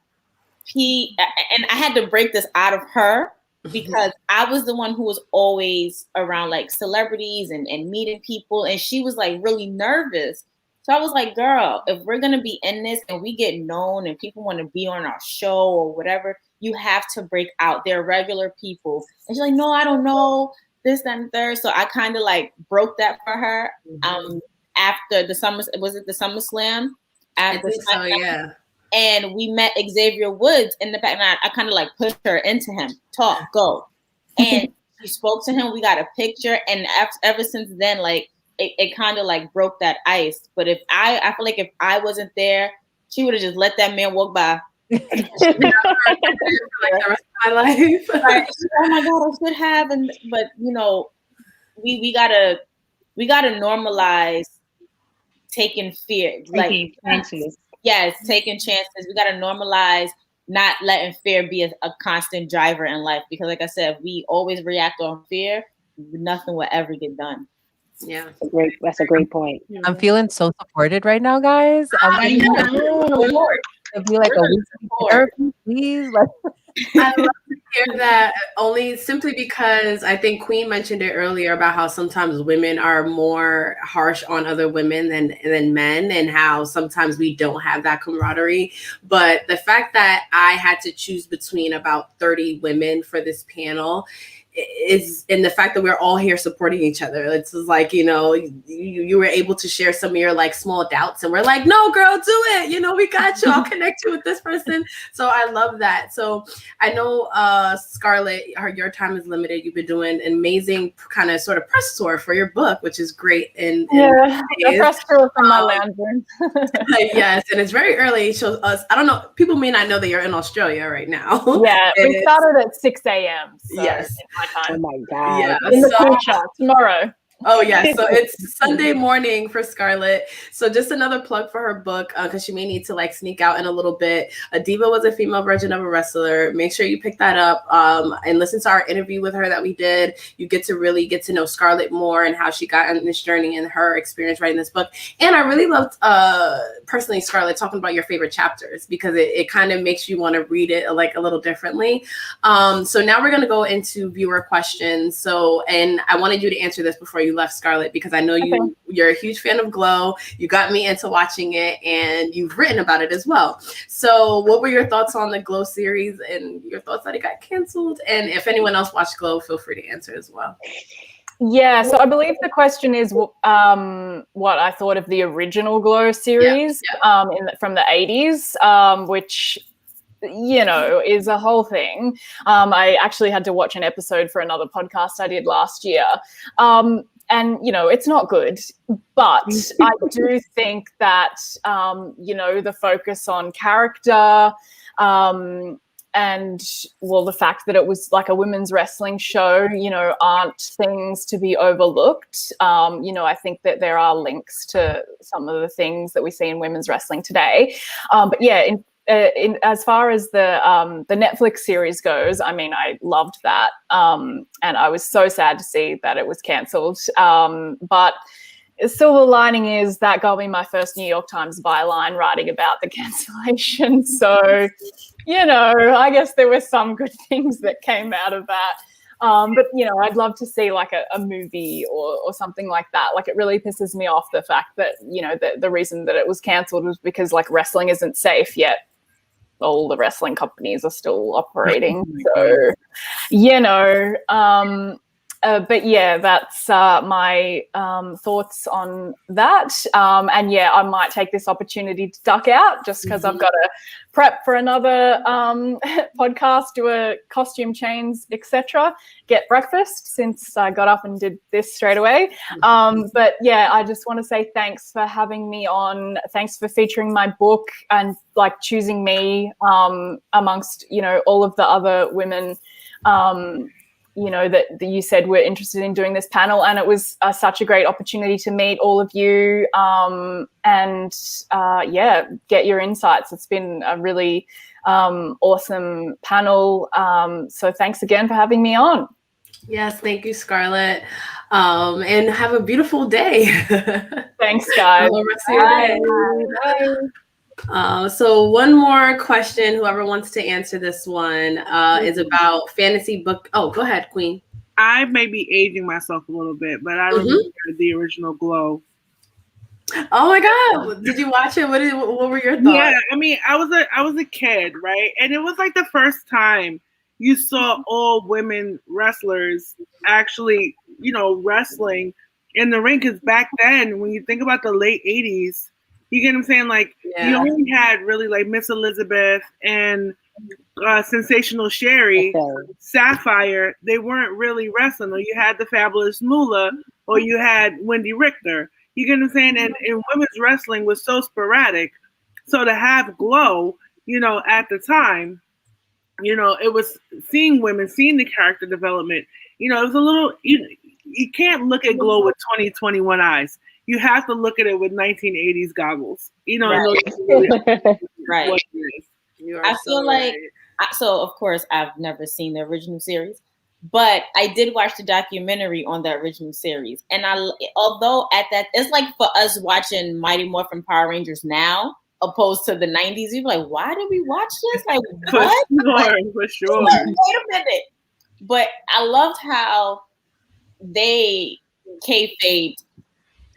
and I had to break this out of her because I was the one who was always around like celebrities and meeting people, and she was like really nervous. So I was like, girl, if we're gonna be in this and we get known and people want to be on our show or whatever, you have to break out. They're regular people. And she's like, no, I don't know, this, that, and third. So I kind of like broke that for her. After the summer, was it the SummerSlam? I think so, yeah. And we met Xavier Woods in the back, and I kind of like pushed her into him. Talk, go. And she spoke to him. We got a picture, and ever since then, like it kind of like broke that ice. But I feel like if I wasn't there, she would have just let that man walk by. Like the rest of my life. Like, oh my God, I should have. But you know, we gotta normalize taking fear, like chances. Yes, taking chances. We gotta normalize not letting fear be a constant driver in life, because like I said, if we always react on fear, nothing will ever get done. Yeah, that's a great point. I'm feeling so supported right now, guys. I know. It'd be like a weekly therapy, please. Like, I love to hear that, only simply because I think Queen mentioned it earlier about how sometimes women are more harsh on other women than men, and how sometimes we don't have that camaraderie. But the fact that I had to choose between about 30 women for this panel is, and the fact that we're all here supporting each other. It's like, you know, you were able to share some of your like small doubts, and we're like, no, girl, do it. You know, we got you. I'll connect you with this person. So I love that. So I know, Scarlett, your time is limited. You've been doing an amazing kind of sort of press tour for your book, which is great. And a press tour from my lounge room. Yes, and it's very early. So I don't know, people may not know that you're in Australia right now. Yeah, we started at 6 a.m. So yes. Oh my God. Yeah. In the future, tomorrow. Oh yeah, so it's Sunday morning for Scarlett. So just another plug for her book, because she may need to like sneak out in a little bit. A Diva was a female version of a wrestler. Make sure you pick that up and listen to our interview with her that we did. You get to really get to know Scarlett more and how she got on this journey and her experience writing this book. And I really loved personally, Scarlett, talking about your favorite chapters, because it kind of makes you want to read it like a little differently. So now we're going to go into viewer questions. So, and I wanted you to answer this before you left, Scarlett, because I know you're a huge fan of Glow. You got me into watching it, and you've written about it as well. So what were your thoughts on the Glow series, and your thoughts that it got canceled? And if anyone else watched Glow, feel free to answer as well. Yeah, so I believe the question is what I thought of the original Glow series from the 80s, which, you know, is a whole thing. I actually had to watch an episode for another podcast I did last year. And, you know, it's not good, but I do think that, you know, the focus on character and, well, the fact that it was like a women's wrestling show, you know, aren't things to be overlooked. You know, I think that there are links to some of the things that we see in women's wrestling today. But yeah, as far as the Netflix series goes, I mean, I loved that, and I was so sad to see that it was cancelled. But the silver lining is that got me my first New York Times byline writing about the cancellation. So, you know, I guess there were some good things that came out of that. But, you know, I'd love to see like a movie or something like that. Like, it really pisses me off the fact that, you know, the reason that it was cancelled was because like wrestling isn't safe yet. All the wrestling companies are still operating. So, you know, but yeah, that's my thoughts on that. And yeah, I might take this opportunity to duck out just because I've got to prep for another podcast, do a costume change, etc. Get breakfast since I got up and did this straight away. But yeah, I just want to say thanks for having me on. Thanks for featuring my book and like choosing me amongst, you know, all of the other women that you said we're interested in doing this panel, and it was such a great opportunity to meet all of you and get your insights. It's been a really awesome panel. So thanks again for having me on. Yes, thank you, Scarlett. And have a beautiful day. Thanks, guys. Bye. So one more question, whoever wants to answer this one, is about fantasy book. Oh, go ahead, Queen. I may be aging myself a little bit, but I remember the original Glow. Oh my God! Did you watch it? What were your thoughts? Yeah, I mean, I was a kid, right? And it was like the first time you saw all women wrestlers actually, wrestling in the ring. Because back then, when you think about the late 80s, you get what I'm saying? Like, you only had really like Miss Elizabeth and Sensational Sherry, Sapphire. They weren't really wrestling. Or you had the Fabulous Moolah, or you had Wendy Richter. You get what I'm saying? And women's wrestling was so sporadic. So to have Glow, at the time, it was seeing women, seeing the character development. It was a little, you can't look at Glow with 2021 eyes. You have to look at it with 1980s goggles. Right. What it is. I feel like, so of course, I've never seen the original series, but I did watch the documentary on the original series. And although at that, it's like for us watching Mighty Morphin Power Rangers now, opposed to the 90s, you're like, why did we watch this? Like, what? For sure. Wait a minute. But I loved how they kayfabed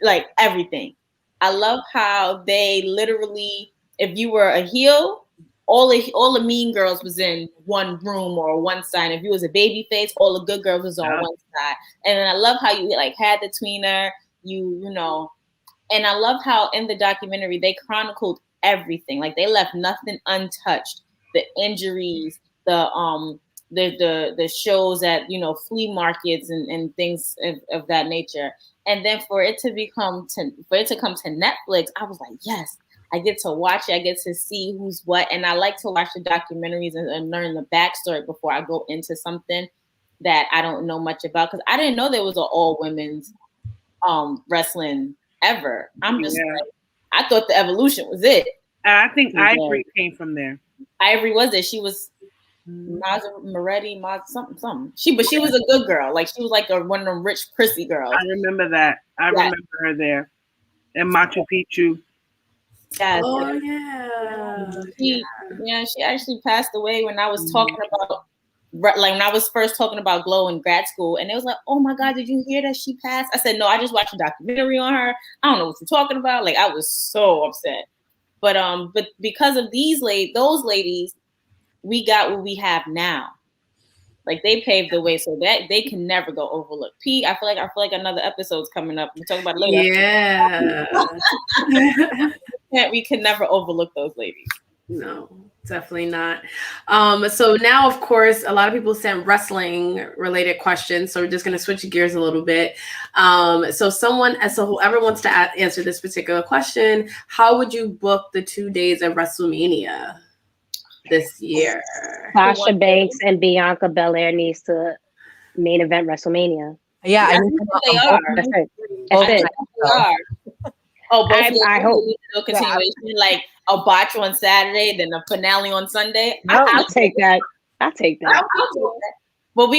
like everything. I love how they literally, if you were a heel, all the mean girls was in one room or one side. If you was a baby face, all the good girls was on one side. And then I love how you like had the tweener, and I love how in the documentary they chronicled everything. Like they left nothing untouched. The injuries, the shows at flea markets and things of that nature. And then for it to come to Netflix, I was like, yes, I get to watch it. I get to see who's what. And I like to watch the documentaries and learn the backstory before I go into something that I don't know much about. Because I didn't know there was an all women's wrestling ever. I'm just like, I thought the Evolution was it. I think Ivory came from there. Ivory was it. She was Moretti, something. She was a good girl. Like she was like one of them rich prissy girls. I remember that. I remember her there. And Machu Picchu. Yes. Oh yeah. She actually passed away when I was talking about when I was first talking about Glow in grad school, and it was like, oh my God, did you hear that she passed? I said, no, I just watched a documentary on her. I don't know what you're talking about. Like I was so upset. But because of those ladies, we got what we have now. Like they paved the way so that they can never go overlooked. I feel like another episode's coming up. We're talking about later. Yeah. We can never overlook those ladies. No, definitely not. So now, of course, a lot of people sent wrestling related questions. So we're just going to switch gears a little bit. So whoever wants to answer this particular question, how would you book the 2 days of WrestleMania this year? Sasha Banks and Bianca Belair needs to main event WrestleMania. Yeah, they are. That's it. That's it. They are. Oh, I hope no continuation, like a botch on Saturday, then a finale on Sunday. I'll take that. I'll take that. But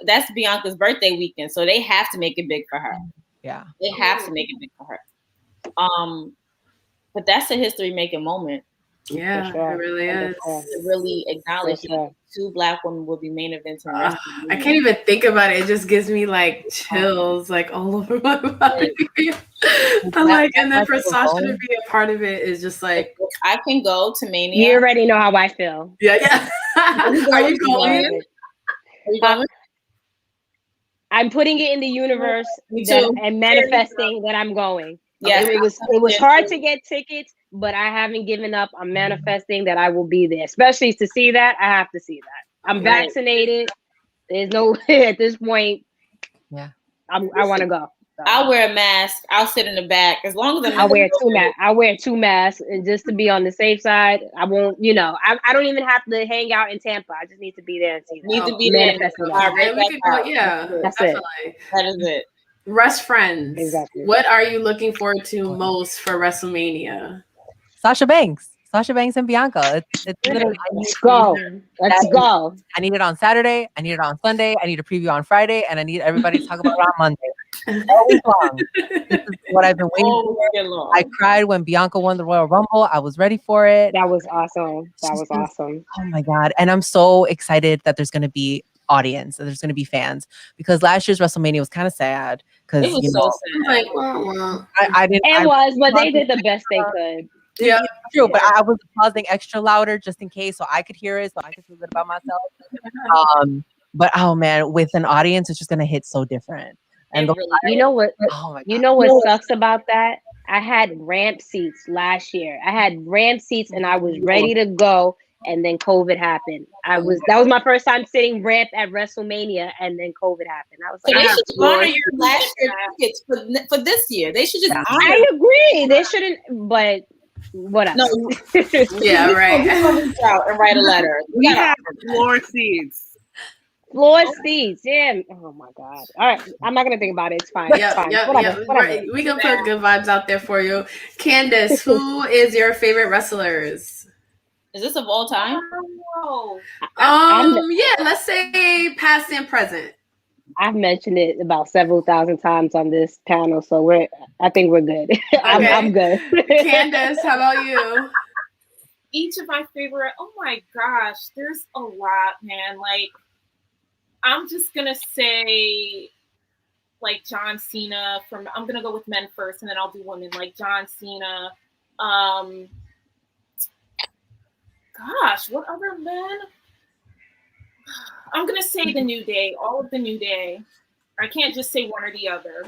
that's Bianca's birthday weekend, so they have to make it big for her. Yeah, they have to make it big for her. But that's a history-making moment. Yeah, sure. It really is. To really acknowledge two Black women will be main events. I can't even think about it. It just gives me like chills, like all over my body. And then for Sasha to be a part of it is just like, I can go to Mania. You already know how I feel. Yeah. Are you going? I'm putting it in the universe and manifesting that I'm going. Yeah, it was hard to get tickets, but I haven't given up. I'm manifesting that I will be there, especially to see that. I have to see that. I'm vaccinated. There's no at this point. Yeah, I want to go. So. I'll wear a mask. I'll sit in the back as long as I'm. I wear two masks, and just to be on the safe side, I won't. I don't even have to hang out in Tampa. I just need to be there and see that. Need to be there. That's definitely. it. That is it. Wrestfriends. Exactly. What are you looking forward to most for WrestleMania? Sasha Banks and Bianca. It's literally, Let's go. Let's go. I need it on Saturday. I need it on Sunday. I need a preview on Friday, and I need everybody to talk about it on Monday. All week long. This is what I've been waiting for. I cried when Bianca won the Royal Rumble. I was ready for it. That was awesome. Oh my God. And I'm so excited that there's going to be audience, that there's going to be fans, because last year's WrestleMania was kind of sad. Because it was so sad. I didn't. But they did the best they could. Yeah, true. But I was pausing extra louder just in case, so I could hear it, so I could feel good about myself. But oh man, with an audience, it's just gonna hit so different. And you know what? Oh my God. You know what sucks about that? I had ramp seats last year. I had ramp seats, and I was ready to go. And then COVID happened. That was my first time sitting ramp at WrestleMania, and then COVID happened. I was like, so they should honor your last year tickets for this year. They should just honor. I agree. They shouldn't, but whatever. No. Yeah, right. Reach out and write a letter. We have floor seats. Floor seats. Yeah. Oh my God. All right. I'm not gonna think about it. It's fine. It's fine. Whatever. Right. We can put good vibes out there for you. Candace, who is your favorite wrestlers? Is this of all time? Yeah, let's say past and present. I've mentioned it about several thousand times on this panel, so I think we're good. Okay. I'm good. Candace, how about you? Each of my favorite, oh my gosh, there's a lot, man. Like, I'm just gonna say, like, John Cena. I'm gonna go with men first, and then I'll do women. Like John Cena. Gosh, what other men? I'm gonna say the New Day, all of the New Day. I can't just say one or the other.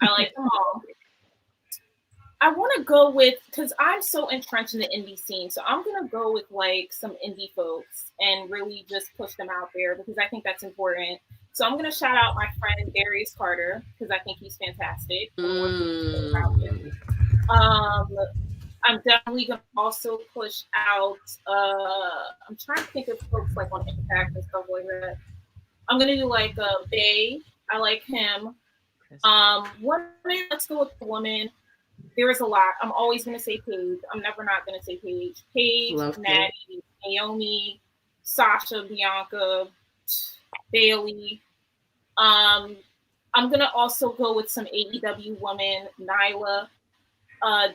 I like them all. I want to go with, because I'm so entrenched in the indie scene, so I'm gonna go with like some indie folks and really just push them out there because I think that's important. So I'm gonna shout out my friend Darius Carter because I think he's fantastic. I'm definitely gonna also push out. I'm trying to think of folks like on Impact and stuff like that. I'm gonna do like Bay. I like him. Woman. Let's go with the woman. There is a lot. I'm always gonna say Paige. I'm never not gonna say Paige. Paige, Natty, Naomi, Sasha, Bianca, Bayley. I'm gonna also go with some AEW women. Nyla.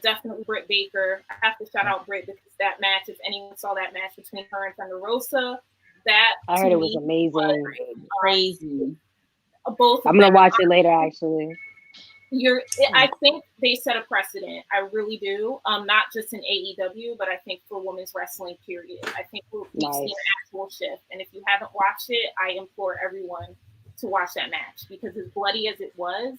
Definitely Britt Baker. I have to shout out Britt because that match, if anyone saw that match between her and Thunder Rosa, that I heard it was amazing. Crazy. Both. I'm gonna watch it later, actually. I think they set a precedent. I really do. Not just in AEW, but I think for women's wrestling, period. I think we've seen an actual shift. And if you haven't watched it, I implore everyone to watch that match because as bloody as it was,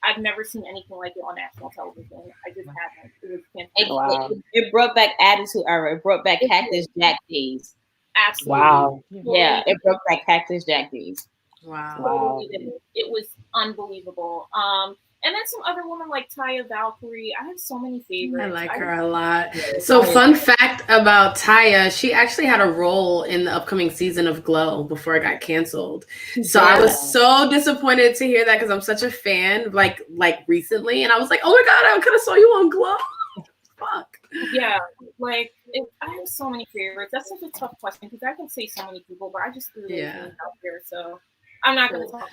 I've never seen anything like it on national television. I just haven't. It was fantastic. Wow. It brought back Attitude Era. It brought back Cactus Jack days. Absolutely. Wow. Yeah, it brought back Cactus Jack days. Wow. It was unbelievable. And then some other women like Taya Valkyrie. I have so many favorites. I like her a lot. So fun fact about Taya, she actually had a role in the upcoming season of Glow before it got canceled. So I was so disappointed to hear that because I'm such a fan, like recently. And I was like, oh my God, I could have saw you on Glow. Fuck. Yeah, I have so many favorites. That's such a tough question because I can say so many people, but I just threw those out there. So I'm not going to talk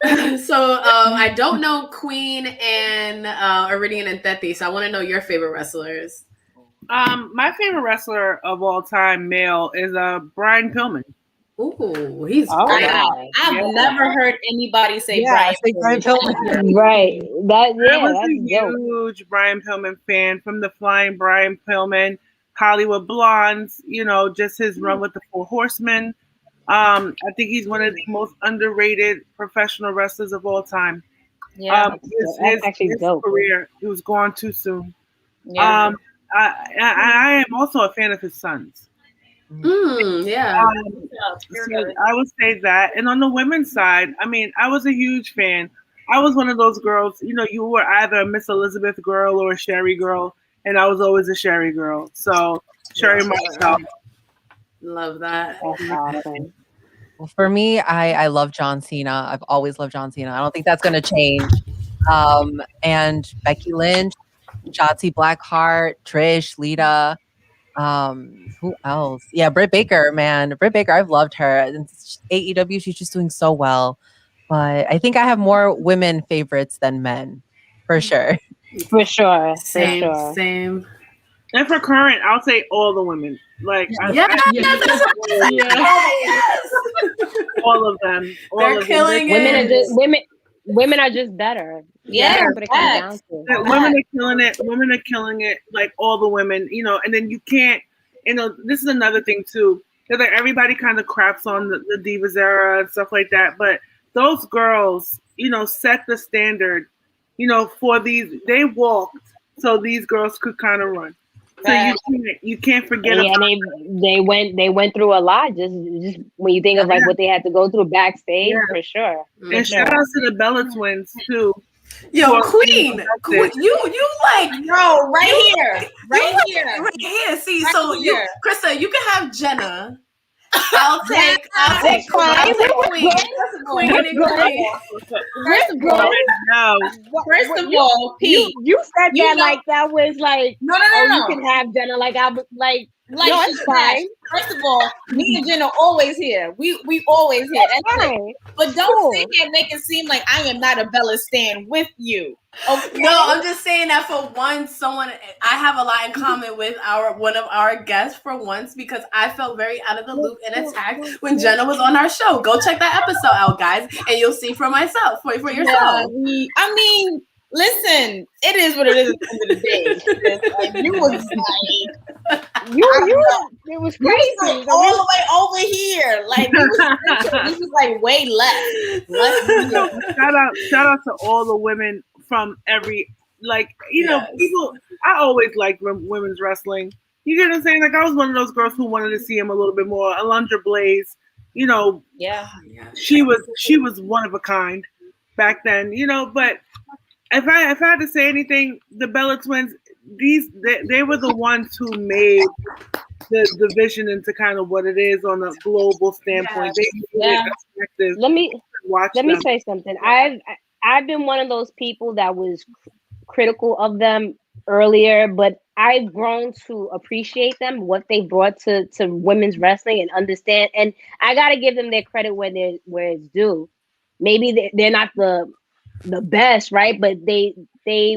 anymore. So I don't know Queen and Iridian and Thethi, so I want to know your favorite wrestlers. My favorite wrestler of all time, male, is Brian Pillman. Ooh, he's wow. I've never heard anybody say Brian Pillman. Right. I was a huge Brian Pillman fan from the Flying Brian Pillman, Hollywood Blondes, just his run with the Four Horsemen. I think he's one of the most underrated professional wrestlers of all time. Yeah, his career, he was gone too soon. Yeah. I am also a fan of his sons. Yeah. So I would say that. And on the women's side, I was a huge fan I was one of those girls. You know, you were either a Miss Elizabeth girl or a Sherry girl, and I was always a Sherry girl. So Sherry myself. Love that. That's awesome. Well, for me, I love John Cena. I've always loved John Cena. I don't think that's going to change. And Becky Lynch, Shotzi Blackheart, Trish, Lita. Who else? Yeah, Britt Baker, man. Britt Baker, I've loved her. And AEW, she's just doing so well. But I think I have more women favorites than men, for sure. For sure. Same, for sure. same. And for current, I'll say all the women. Like all of them. They're killing it. Women are just better. Yeah, that's what it comes down to. Women are killing it. Women are killing it. Like all the women, you know. And then you can't, you know. This is another thing too. That like everybody kind of craps on the Divas era and stuff like that, but those girls, you know, set the standard. You know, for these, they walked so these girls could kind of run. So you can't forget about they went through a lot. Just when you think of like what they had to go through backstage, for sure. And shout out to the Bella twins too. Yo, Queen, you like right here. See, so you, Krista, you can have Jenna. I'll take Queen. First of all, Pete, you said that like that was like no. You can have Jenna like I was like no, it's fine. First of all, me and Jenna always here. We always here. That's fine. But don't sit here and make it seem like I am not a Bella stan with you. Okay? No, I'm just saying that for once, I have a lot in common with one of our guests for once, because I felt very out of the loop and attacked when Jenna was on our show. Go check that episode out, guys, and you'll see for yourself. I mean, listen, it is what it is at the end of the day. Like, you was like, it was crazy. All the way over here. Like, this was like way less. Shout out to all the women from every, like, you know, people. I always liked women's wrestling. You get what I'm saying? Like, I was one of those girls who wanted to see him a little bit more. Alundra Blaze, you know, she was one of a kind back then, you know. But if I had to say anything, the Bella twins, they were the ones who made the division into kind of what it is on a global standpoint. Let me say something. I've been one of those people that was critical of them earlier, but I've grown to appreciate them, what they brought to women's wrestling, and understand. And I got to give them their credit where it's due. Maybe they're not the best, right? But they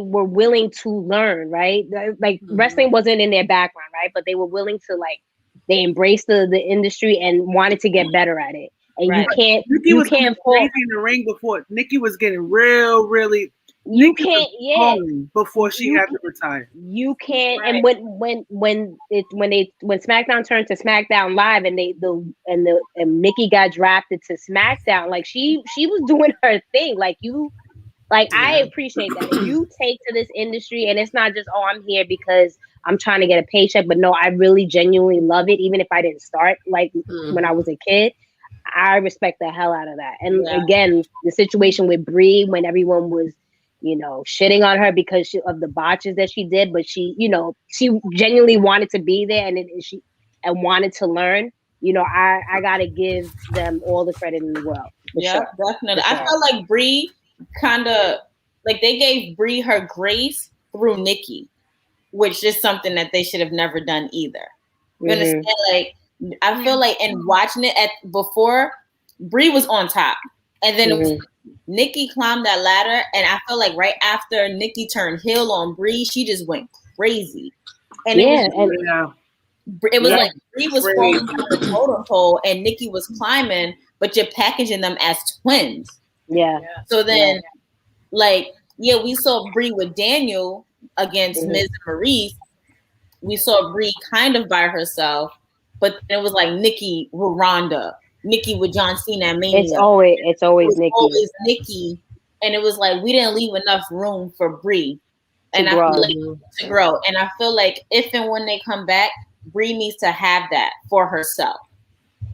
were willing to learn, right? Like wrestling wasn't in their background, right? But they were willing to, like, they embraced the industry and wanted to get better at it. And Nikki was crazy in the ring before. Nikki was getting really. Before she had to retire. You can't. Right. And when SmackDown turned to SmackDown Live and and Nikki got drafted to SmackDown, like she was doing her thing. I appreciate that. If you take to this industry, and it's not just, I'm here because I'm trying to get a paycheck, but no, I really genuinely love it. Even if I didn't start when I was a kid, I respect the hell out of that. And again, the situation with Brie, when everyone was, you know, shitting on her because of the botches that she did, but she, you know, she genuinely wanted to be there and wanted to learn. You know, I gotta give them all the credit in the world. Sure. Definitely. I felt like Brie kind of, like, they gave Brie her grace through Nikki, which is something that they should have never done either. You understand? Like, I feel like in watching it before, Brie was on top, and then it was Nikki climbed that ladder, and I feel like right after Nikki turned heel on Brie, she just went crazy. And it was like Brie was falling down the totem pole, and Nikki was climbing, but you're packaging them as twins. Yeah. So then, we saw Brie with Daniel against Miz and Maurice. We saw Brie kind of by herself. But it was like Nikki with Ronda, Nikki with John Cena and Mania. It's always Nikki. Always Nikki. And it was like we didn't leave enough room for Brie to grow. And I feel like if and when they come back, Brie needs to have that for herself.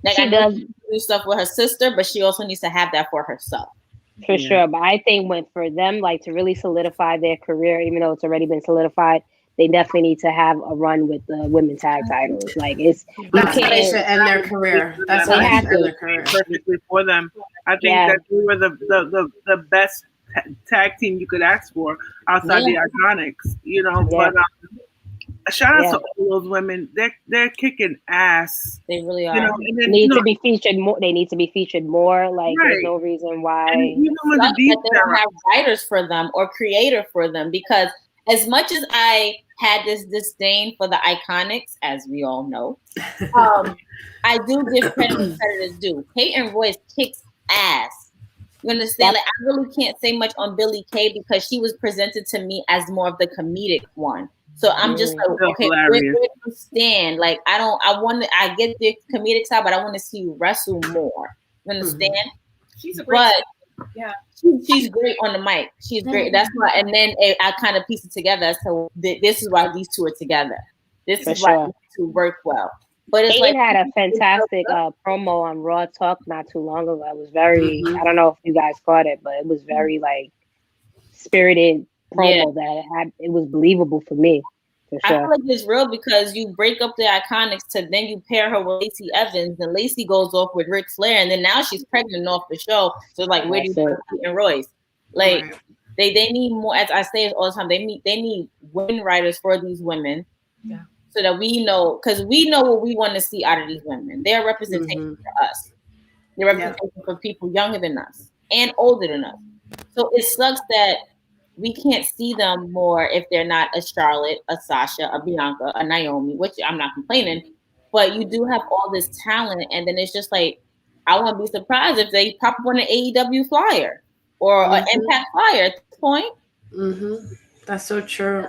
Like, she does do stuff with her sister, but she also needs to have that for herself. For sure. But I think for them, like, to really solidify their career, even though it's already been solidified, they definitely need to have a run with the women's tag titles. Like, that's how they should end their career. That's how they should end their career. Perfectly for them. I think that they were the best tag team you could ask for outside the Iconics, you know. But shout out to all those women. They're kicking ass. They really are. You know, and then, need to be featured more. They need to be featured more. Like, there's no reason why. And that they don't have writers for them or creator for them, because as much as I had this disdain for the Iconics, as we all know, I do give credit where credit is due. Peyton Royce kicks ass. You understand? Like, I really can't say much on Billie Kay because she was presented to me as more of the comedic one. So I'm just like, okay, where do you stand? Like, I get the comedic side, but I want to see you wrestle more. You understand? She's a great she's great on the mic. She's great. That's why. And then I kind of piece it together. So this is why these two are together. This is why these two work well. But it's Peyton had a fantastic promo on Raw Talk not too long ago. It was very, I don't know if you guys caught it, but it was very like spirited promo that it was believable for me. For sure. I feel like it's real because you break up the Iconics to then you pair her with Lacey Evans, and Lacey goes off with Ric Flair, and then now she's pregnant off the show. So like, where do you put Peyton Royce? Like, they need more. As I say all the time, they need women writers for these women. Yeah. So that we know, because we know what we want to see out of these women. They're representation for us. They're representation for people younger than us and older than us. So it sucks that we can't see them more if they're not a Charlotte, a Sasha, a Bianca, a Naomi, which I'm not complaining. But you do have all this talent, and then it's just like, I wouldn't be surprised if they pop up on an AEW flyer or an Impact flyer at this point. That's so true.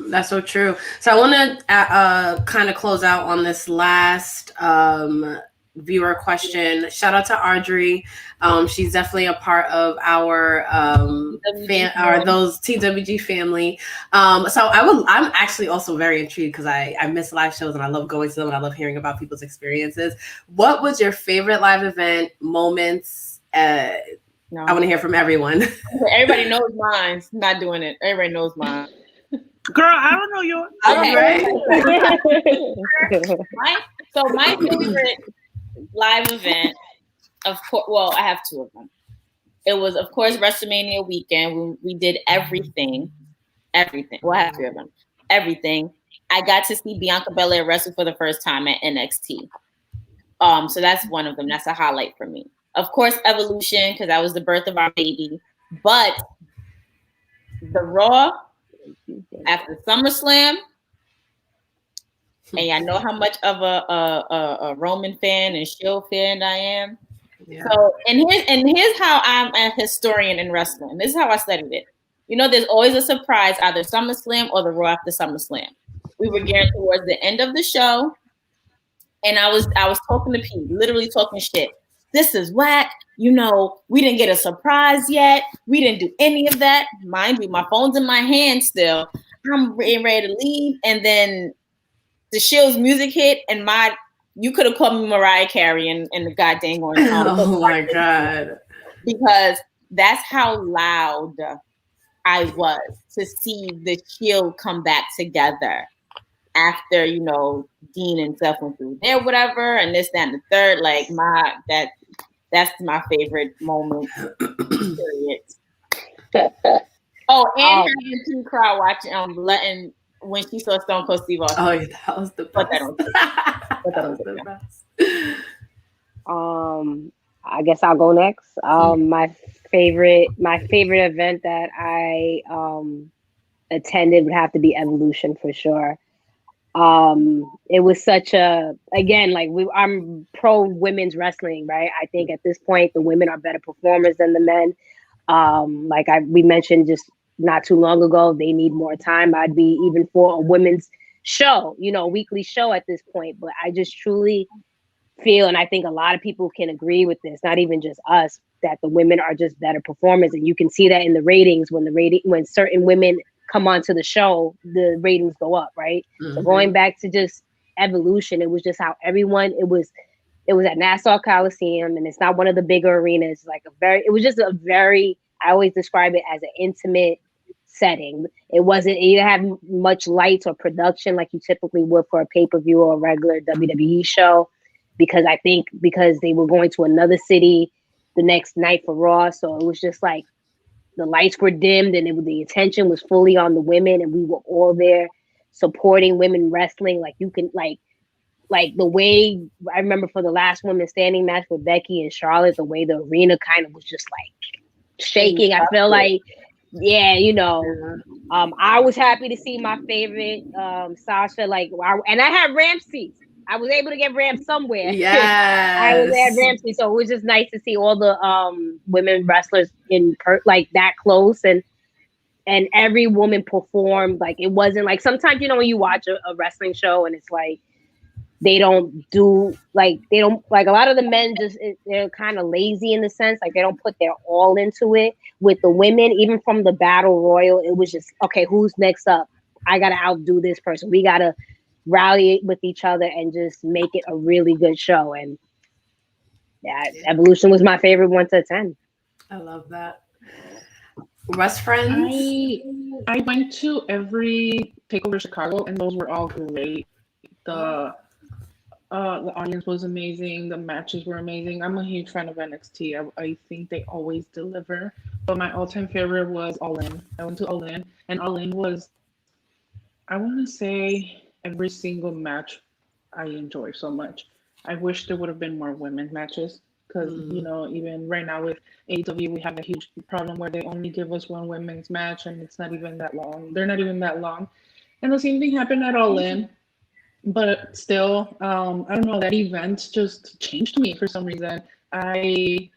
That's so true. So I want to kind of close out on this last viewer question. Shout out to Audrey. She's definitely a part of our those TWG family. So I'm actually also very intrigued because I miss live shows and I love going to them and I love hearing about people's experiences. What was your favorite live event moments? I want to hear from everyone. Everybody knows mine. Not doing it. Everybody knows mine. Girl, I don't know yours. Okay. My favorite live event, of course, well, I have two of them. It was, of course, WrestleMania weekend. We did everything. Well, I have three of them. Everything. I got to see Bianca Belair wrestle for the first time at NXT. So that's one of them. That's a highlight for me. Of course, Evolution, because that was the birth of our baby. But the Raw after SummerSlam, and I know how much of a Roman fan and Shield fan I am. Yeah. So, and here's how I'm a historian in wrestling. This is how I studied it. You know, there's always a surprise, either SummerSlam or the Raw after SummerSlam. We were getting towards the end of the show, and I was talking to Pete, literally talking shit. This is whack. You know, we didn't get a surprise yet. We didn't do any of that. Mind you, my phone's in my hand still. I'm ready to leave. And then the Shield's music hit, and you could have called me Mariah Carey and the goddamn going on. Oh my God. Because that's how loud I was to see the Shield come back together after, you know, Dean and stuff went through there, whatever, and this, that, and the third. Like, that's my favorite moment. Period. Oh, and having Pete crowd watching, letting when she saw Stone Cold Steve Austin. Oh, yeah, that was the best. That was the best. I guess I'll go next. My favorite event that I attended would have to be Evolution for sure. It was such again, like I'm pro women's wrestling, right? I think at this point the women are better performers than the men. Like we mentioned just not too long ago, they need more time. I'd be even for a women's show, you know, weekly show at this point. But I just truly feel, and I think a lot of people can agree with this, not even just us, that the women are just better performers, and you can see that in the ratings when certain women come onto the show, the ratings go up, right? So going back to just Evolution, it was just how everyone, it was It was at Nassau Coliseum, and it's not one of the bigger arenas. Like it was just a very, I always describe it as an intimate setting. It didn't have much lights or production like you typically would for a pay-per-view or a regular WWE show, because they were going to another city the next night for Raw. So it was just like the lights were dimmed and the attention was fully on the women, and we were all there supporting women wrestling. Like you can like the way I remember for the last women standing match with Becky and Charlotte, the way the arena kind of was just like shaking. I feel like, yeah, I was happy to see my favorite Sasha, and I had ramp seats. I was able to get ramp somewhere. Yes. I was at ramp seats, so it was just nice to see all the women wrestlers like that close, and every woman performed. Like it wasn't like sometimes when you watch a wrestling show and it's like they don't a lot of the men they're kind of lazy in the sense, like they don't put their all into it. With the women, even from the battle royal, it was just, okay, who's next up? I gotta outdo this person. We gotta rally with each other and just make it a really good show. And yeah, Evolution was my favorite one to attend. I love that. Wrestfriends? I went to every Takeover Chicago, and those were all great. The audience was amazing. The matches were amazing. I'm a huge fan of NXT. I think they always deliver. But my all-time favorite was All In. I went to All In, and All In was, I want to say, every single match I enjoy so much. I wish there would have been more women's matches, because even right now with AEW, we have a huge problem where they only give us one women's match, and it's not even that long. They're not even that long. And the same thing happened at All In. But still, I don't know, that event just changed me for some reason. I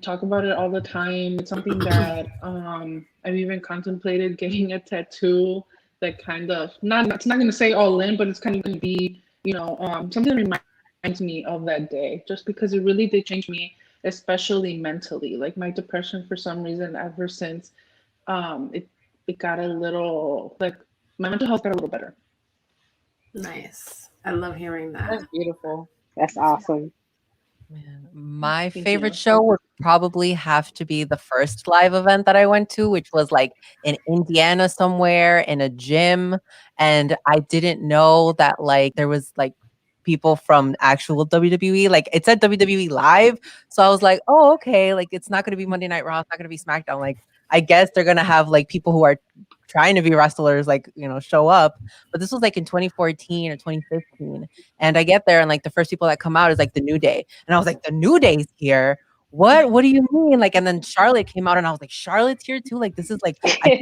talk about it all the time. It's something that I've even contemplated getting a tattoo that kind of, it's not going to say All In, but it's kind of going to be, something that reminds me of that day, just because it really did change me, especially mentally. Like my depression, for some reason, ever since it got a little, like my mental health got a little better. Nice. I love hearing that. That's beautiful. That's awesome. Man, my favorite show would probably have to be the first live event that I went to, which was like in Indiana somewhere in a gym. And I didn't know that like there was like people from actual WWE. Like it said WWE Live. So I was like, oh, okay. Like it's not going to be Monday Night Raw. It's not going to be SmackDown. Like I guess they're going to have like people who are trying to be wrestlers, like, show up. But this was like in 2014 or 2015. And I get there and like the first people that come out is like the New Day. And I was like, the New Day's here. What do you mean? Like, and then Charlotte came out and I was like, Charlotte's here too? Like, this is like, I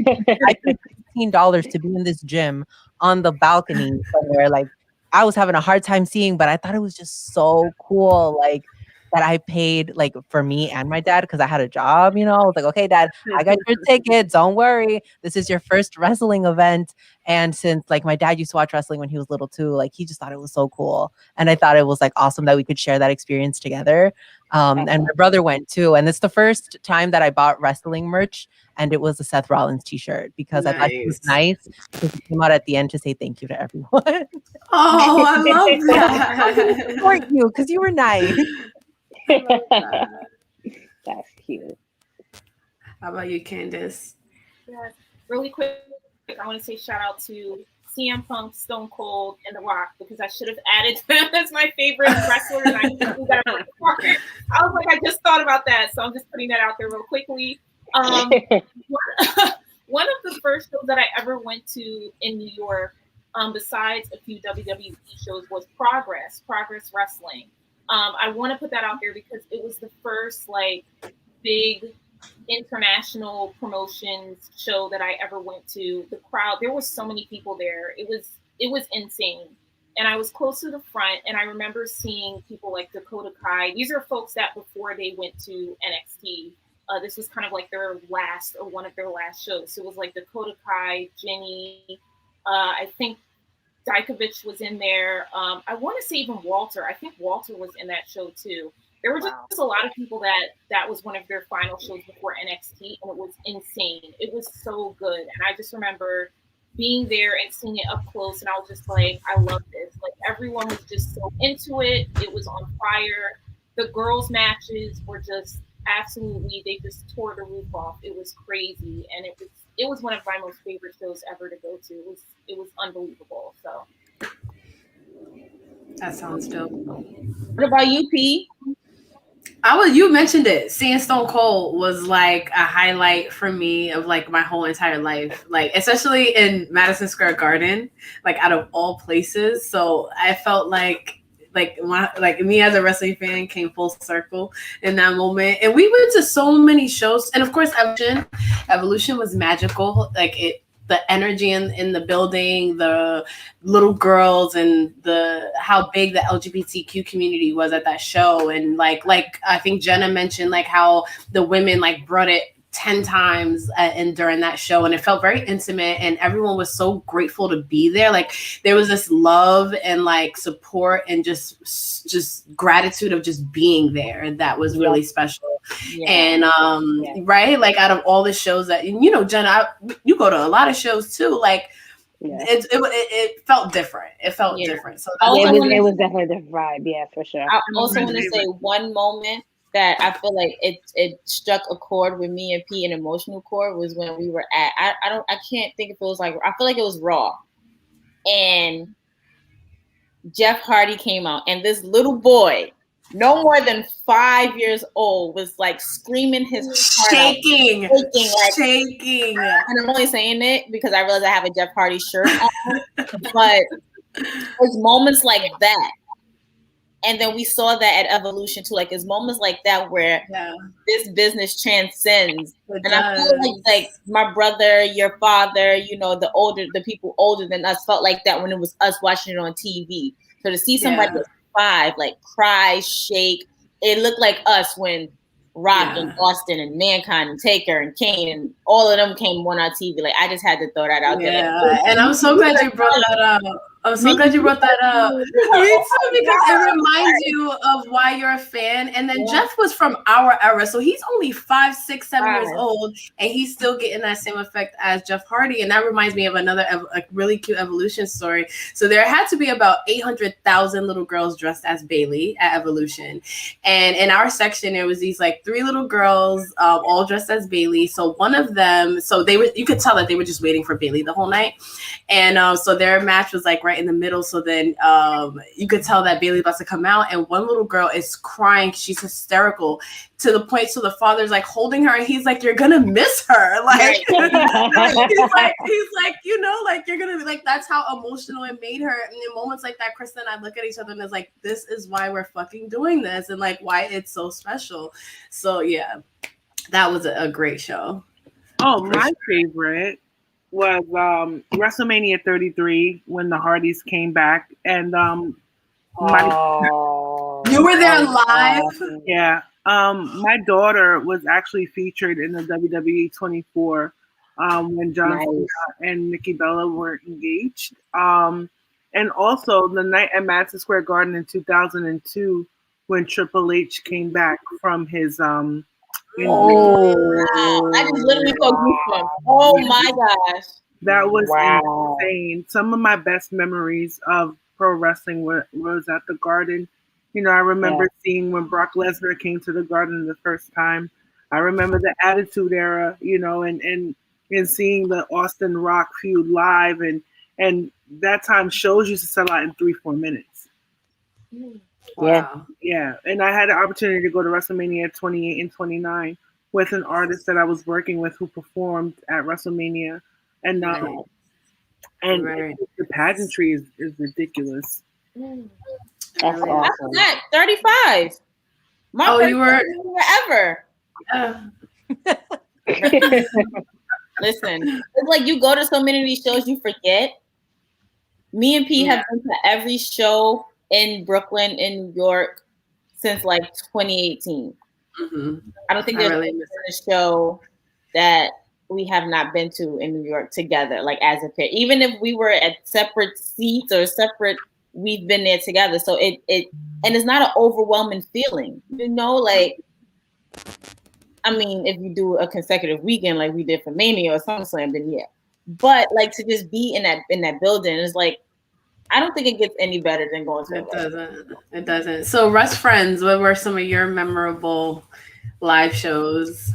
paid $15 to be in this gym on the balcony somewhere. Like, I was having a hard time seeing, but I thought it was just so cool. Like, that I paid like for me and my dad because I had a job, I was like, okay, Dad, I got your ticket. Don't worry. This is your first wrestling event. And since like my dad used to watch wrestling when he was little too, like he just thought it was so cool. And I thought it was like awesome that we could share that experience together. And my brother went too. And it's the first time that I bought wrestling merch, and it was a Seth Rollins t-shirt because I thought it was nice because he came out at the end to say thank you to everyone. Oh, I love that. I support you because you were nice. That's cute. How about you, Candace? Yeah, really quick, I want to say shout out to CM Punk, Stone Cold, and The Rock, because I should have added them as my favorite wrestler. And I was like, I just thought about that, so I'm just putting that out there real quickly. One of the first shows that I ever went to in New York, besides a few WWE shows, was Progress Wrestling. I want to put that out there because it was the first like big international promotions show that I ever went to. The crowd, there were so many people there. It was insane. And I was close to the front, and I remember seeing people like Dakota Kai. These are folks that before they went to NXT, this was kind of like their last or one of their last shows. So it was like Dakota Kai, Jenny, I think Djokovic was in there. I want to say even Walter. I think Walter was in that show too. There were just a lot of people that was one of their final shows before NXT, and it was insane. It was so good. And I just remember being there and seeing it up close, and I was just like, I love this. Like everyone was just so into it. It was on fire. The girls' matches were just absolutely, they just tore the roof off. It was crazy, and it was one of my most favorite shows ever to go to. It was unbelievable. So That sounds dope. What about you, P? You mentioned it. Seeing Stone Cold was like a highlight for me of like my whole entire life. Like especially in Madison Square Garden, like out of all places. So I felt like me as a wrestling fan came full circle in that moment. And we went to so many shows. And of course Evolution was magical. Like the energy in the building, the little girls, and how big the LGBTQ community was at that show. And like I think Jenna mentioned like how the women like brought it 10 times and during that show, and it felt very intimate, and everyone was so grateful to be there. Like there was this love and like support and just gratitude of just being there. That was really special. Yeah. And right, like out of all the shows that, you know, Jenna, you go to a lot of shows too, like it felt different. It felt different. So it was definitely the vibe. Yeah, for sure. I also want to say one moment that I feel like it struck a chord with me and P, an emotional chord, was when we were at I can't think if it was like, I feel like it was Raw, and Jeff Hardy came out, and this little boy, no more than 5 years old, was like screaming his heart shaking. And I'm only saying it because I realize I have a Jeff Hardy shirt on, but it's moments like that. And then we saw that at Evolution too. Like, it's moments like that where this business transcends. I feel like my brother, your father, you know, the people older than us felt like that when it was us watching it on TV. So to see somebody at 5, like cry, shake, it looked like us when Rock and Austin and Mankind and Taker and Kane and all of them came on our TV. Like, I just had to throw that out there. And I'm so glad you brought that up. Me too, because it reminds you of why you're a fan. And then Jeff was from our era, so he's only 5, 6, 7 years old, and he's still getting that same effect as Jeff Hardy. And that reminds me of another a really cute Evolution story. So there had to be about 800,000 little girls dressed as Bayley at Evolution, and in our section there was these like 3 little girls, all dressed as Bayley. So one of them, you could tell that they were just waiting for Bayley the whole night, and so their match was like right in the middle. So then you could tell that Bayley about to come out, and one little girl is crying. She's hysterical to the point. So the father's like holding her, and he's like, "You're gonna miss her." Like he's like, you know, like you're gonna be like, that's how emotional it made her. And in moments like that, Krista and I look at each other and it's like, this is why we're fucking doing this, and like why it's so special. So yeah, that was a great show. Oh, my favorite was WrestleMania 33 when the Hardys came back, and you were there live. Yeah, my daughter was actually featured in the WWE 24 when John Cena and Nikki Bella were engaged, and also the night at Madison Square Garden in 2002 when Triple H came back from his I just literally saw goosebumps. Oh my gosh. That was insane. Some of my best memories of pro wrestling was at the Garden. You know, I remember seeing when Brock Lesnar came to the Garden the first time. I remember the Attitude Era, you know, and seeing the Austin Rock feud live, and that time shows used to sell out in 3-4 minutes. Yeah. And I had the opportunity to go to WrestleMania 28 and 29 with an artist that I was working with who performed at WrestleMania. And the pageantry is ridiculous. That's awesome. 35. You were ever. Listen, it's like you go to so many of these shows, you forget. Me and P have been to every show in Brooklyn, in New York, since like 2018. Mm-hmm. I don't think there's a show that we have not been to in New York together, like as a pair. Even if we were at separate seats or separate, we've been there together. So and it's not an overwhelming feeling, you know. Like, I mean, if you do a consecutive weekend like we did for Mania or SummerSlam, then yeah. But like to just be in that building is like I don't think it gets any better than going to a It doesn't. It doesn't. So, Wrestfriends, what were some of your memorable live shows?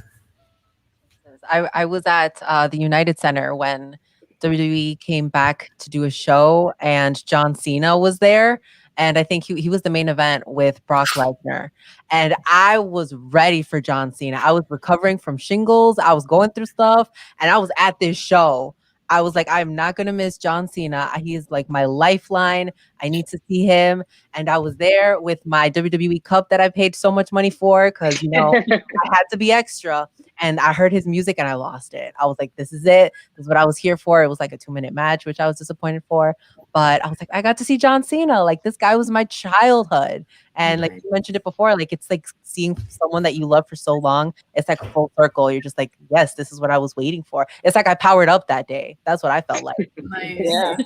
I was at the United Center when WWE came back to do a show, and John Cena was there. And I think he was the main event with Brock Lesnar. And I was ready for John Cena. I was recovering from shingles. I was going through stuff, and I was at this show. I was like, I'm not going to miss John Cena. He is like my lifeline. I need to see him. And I was there with my WWE cup that I paid so much money for because, I had to be extra. And I heard his music and I lost it. I was like, this is it. This is what I was here for. It was like a 2-minute match, which I was disappointed for. But I was like, I got to see John Cena. Like, this guy was my childhood. And like you mentioned it before, like it's like seeing someone that you love for so long. It's like full circle. You're just like, yes, this is what I was waiting for. It's like I powered up that day. That's what I felt like. Nice. Yeah.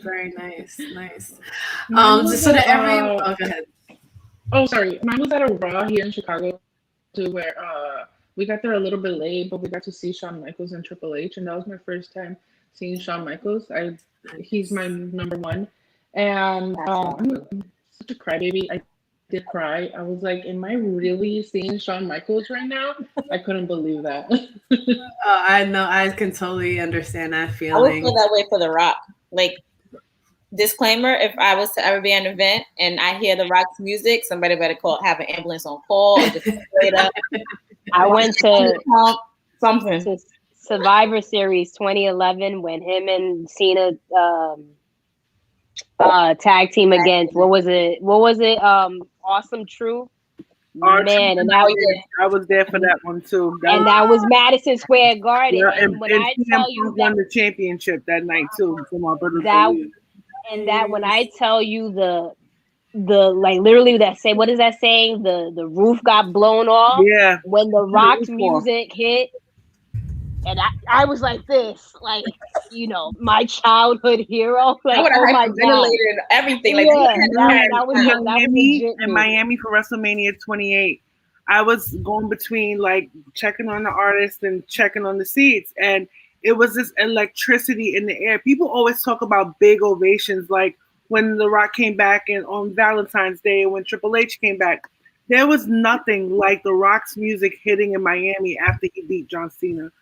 Very nice. Nice. Mine So was that at, go ahead. Oh, sorry. Mine was at a Raw here in Chicago too, where we got there a little bit late, but we got to see Shawn Michaels and Triple H, and that was my first time seeing Shawn Michaels. He's my number one, and I'm such a crybaby. I did cry. I was like, "Am I really seeing Shawn Michaels right now?" I couldn't believe that. I know. I can totally understand that I would feeling. feel that way for The Rock. Like, disclaimer, if I was to ever be at an event and I hear The Rock's music, somebody better have an ambulance on call or just straight up. I went to something. Survivor Series 2011 when him and Cena tag team against what was it? Awesome Truth. Man, and I was there for that one too. That was Madison Square Garden. Yeah, and when I tell you won the championship that night too for my brother. When I tell you the like literally that say what is that saying? The roof got blown off. Yeah. When the Rock's music hit. And I was like this, like, my childhood hero. Like, I would have hyperventilated and everything. Like, that was in Miami for WrestleMania 28. I was going between like checking on the artists and checking on the seats, and it was this electricity in the air. People always talk about big ovations, like when The Rock came back and on Valentine's Day, when Triple H came back. There was nothing like The Rock's music hitting in Miami after he beat John Cena.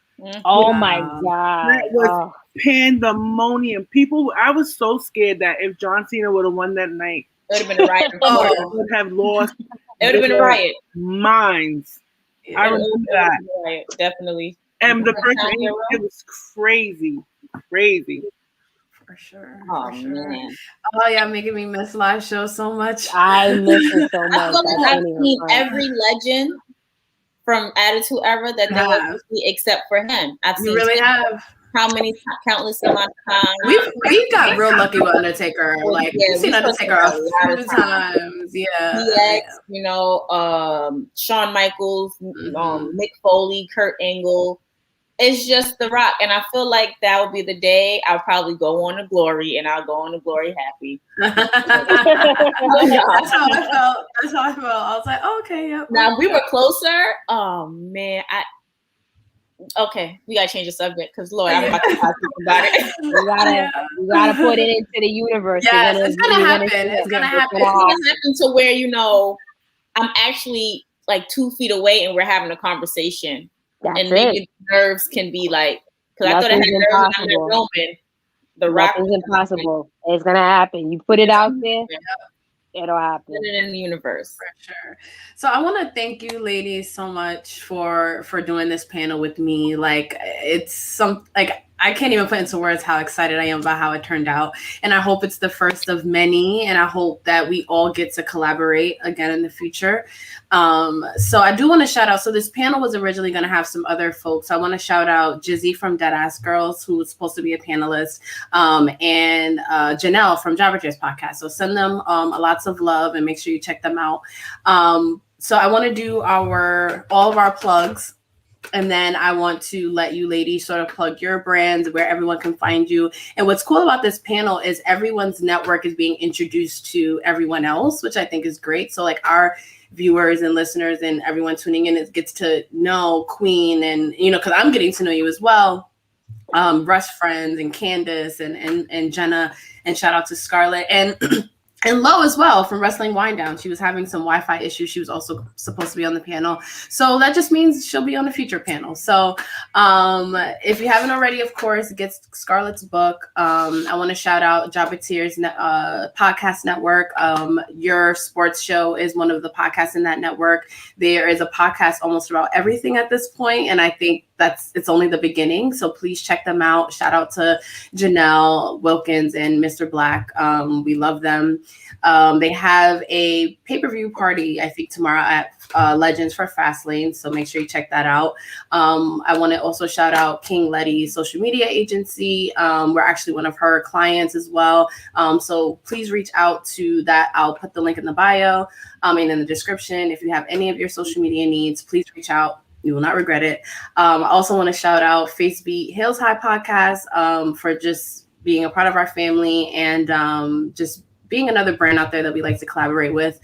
Oh my God. That was pandemonium. I was so scared that if John Cena would have won that night, it would have been a riot. Would have lost. It would have been a riot. Minds. I remember that. Riot, definitely. And the person, it was crazy. For sure. Oh, man. Oh, yeah, making me miss live shows so much. I miss it so much. I feel like I've seen every legend from Attitude Era that there was except for him. I've seen how many countless amount of times. We got real lucky with Undertaker. Like we've seen Undertaker a few times. Yeah. DX, Shawn Michaels, Mick Foley, Kurt Angle. It's just The Rock, and I feel like that would be the day I'll probably go on to Glory, and I'll go on to Glory happy. That's how I felt. I was like, oh, okay, yep. Now, if we were closer, oh man, we gotta change the subject because Lord, I'm about to talk about it. We gotta put it into the universe. Yes, it's gonna happen. It's gonna happen. It's gonna happen to where I'm actually like 2 feet away, and we're having a conversation. That's maybe nerves can be like, because I thought I had nerves and I'm Roman. The Rock is impossible. It's gonna happen. You put it out there, it'll happen. Put it in the universe. For sure. So I want to thank you, ladies, so much for doing this panel with me. Like I can't even put into words how excited I am about how it turned out. And I hope it's the first of many. And I hope that we all get to collaborate again in the future. So I do want to shout out. So this panel was originally going to have some other folks. I want to shout out Jizzy from Deadass Girls, who was supposed to be a panelist, and Janelle from Jabberjays podcast. So send them lots of love and make sure you check them out. So I want to do all of our plugs. And then I want to let you ladies sort of plug your brands, where everyone can find you. And what's cool about this panel is everyone's network is being introduced to everyone else, which I think is great. So like our viewers and listeners and everyone tuning in gets to know Queen and, because I'm getting to know you as well. Wrestfriends and Candace and Jenna, and shout out to Scarlett and and Lo as well from Wrestling Winedown. She was having some Wi-Fi issues. She was also supposed to be on the panel. So that just means she'll be on a future panel. So if you haven't already, of course, get Scarlett's book. I want to shout out Jabbatir's podcast network. Your sports show is one of the podcasts in that network. There is a podcast almost about everything at this point, and I think it's only the beginning. So please check them out. Shout out to Janelle Wilkins and Mr. Black. We love them. They have a pay-per-view party, I think, tomorrow at Legends for Fastlane. So make sure you check that out. I want to also shout out King Letty's social media agency. We're actually one of her clients as well. So please reach out to that. I'll put the link in the bio and in the description. If you have any of your social media needs, please reach out. You will not regret it. I also want to shout out Facebeat Hills High Podcast for just being a part of our family and just being another brand out there that we like to collaborate with.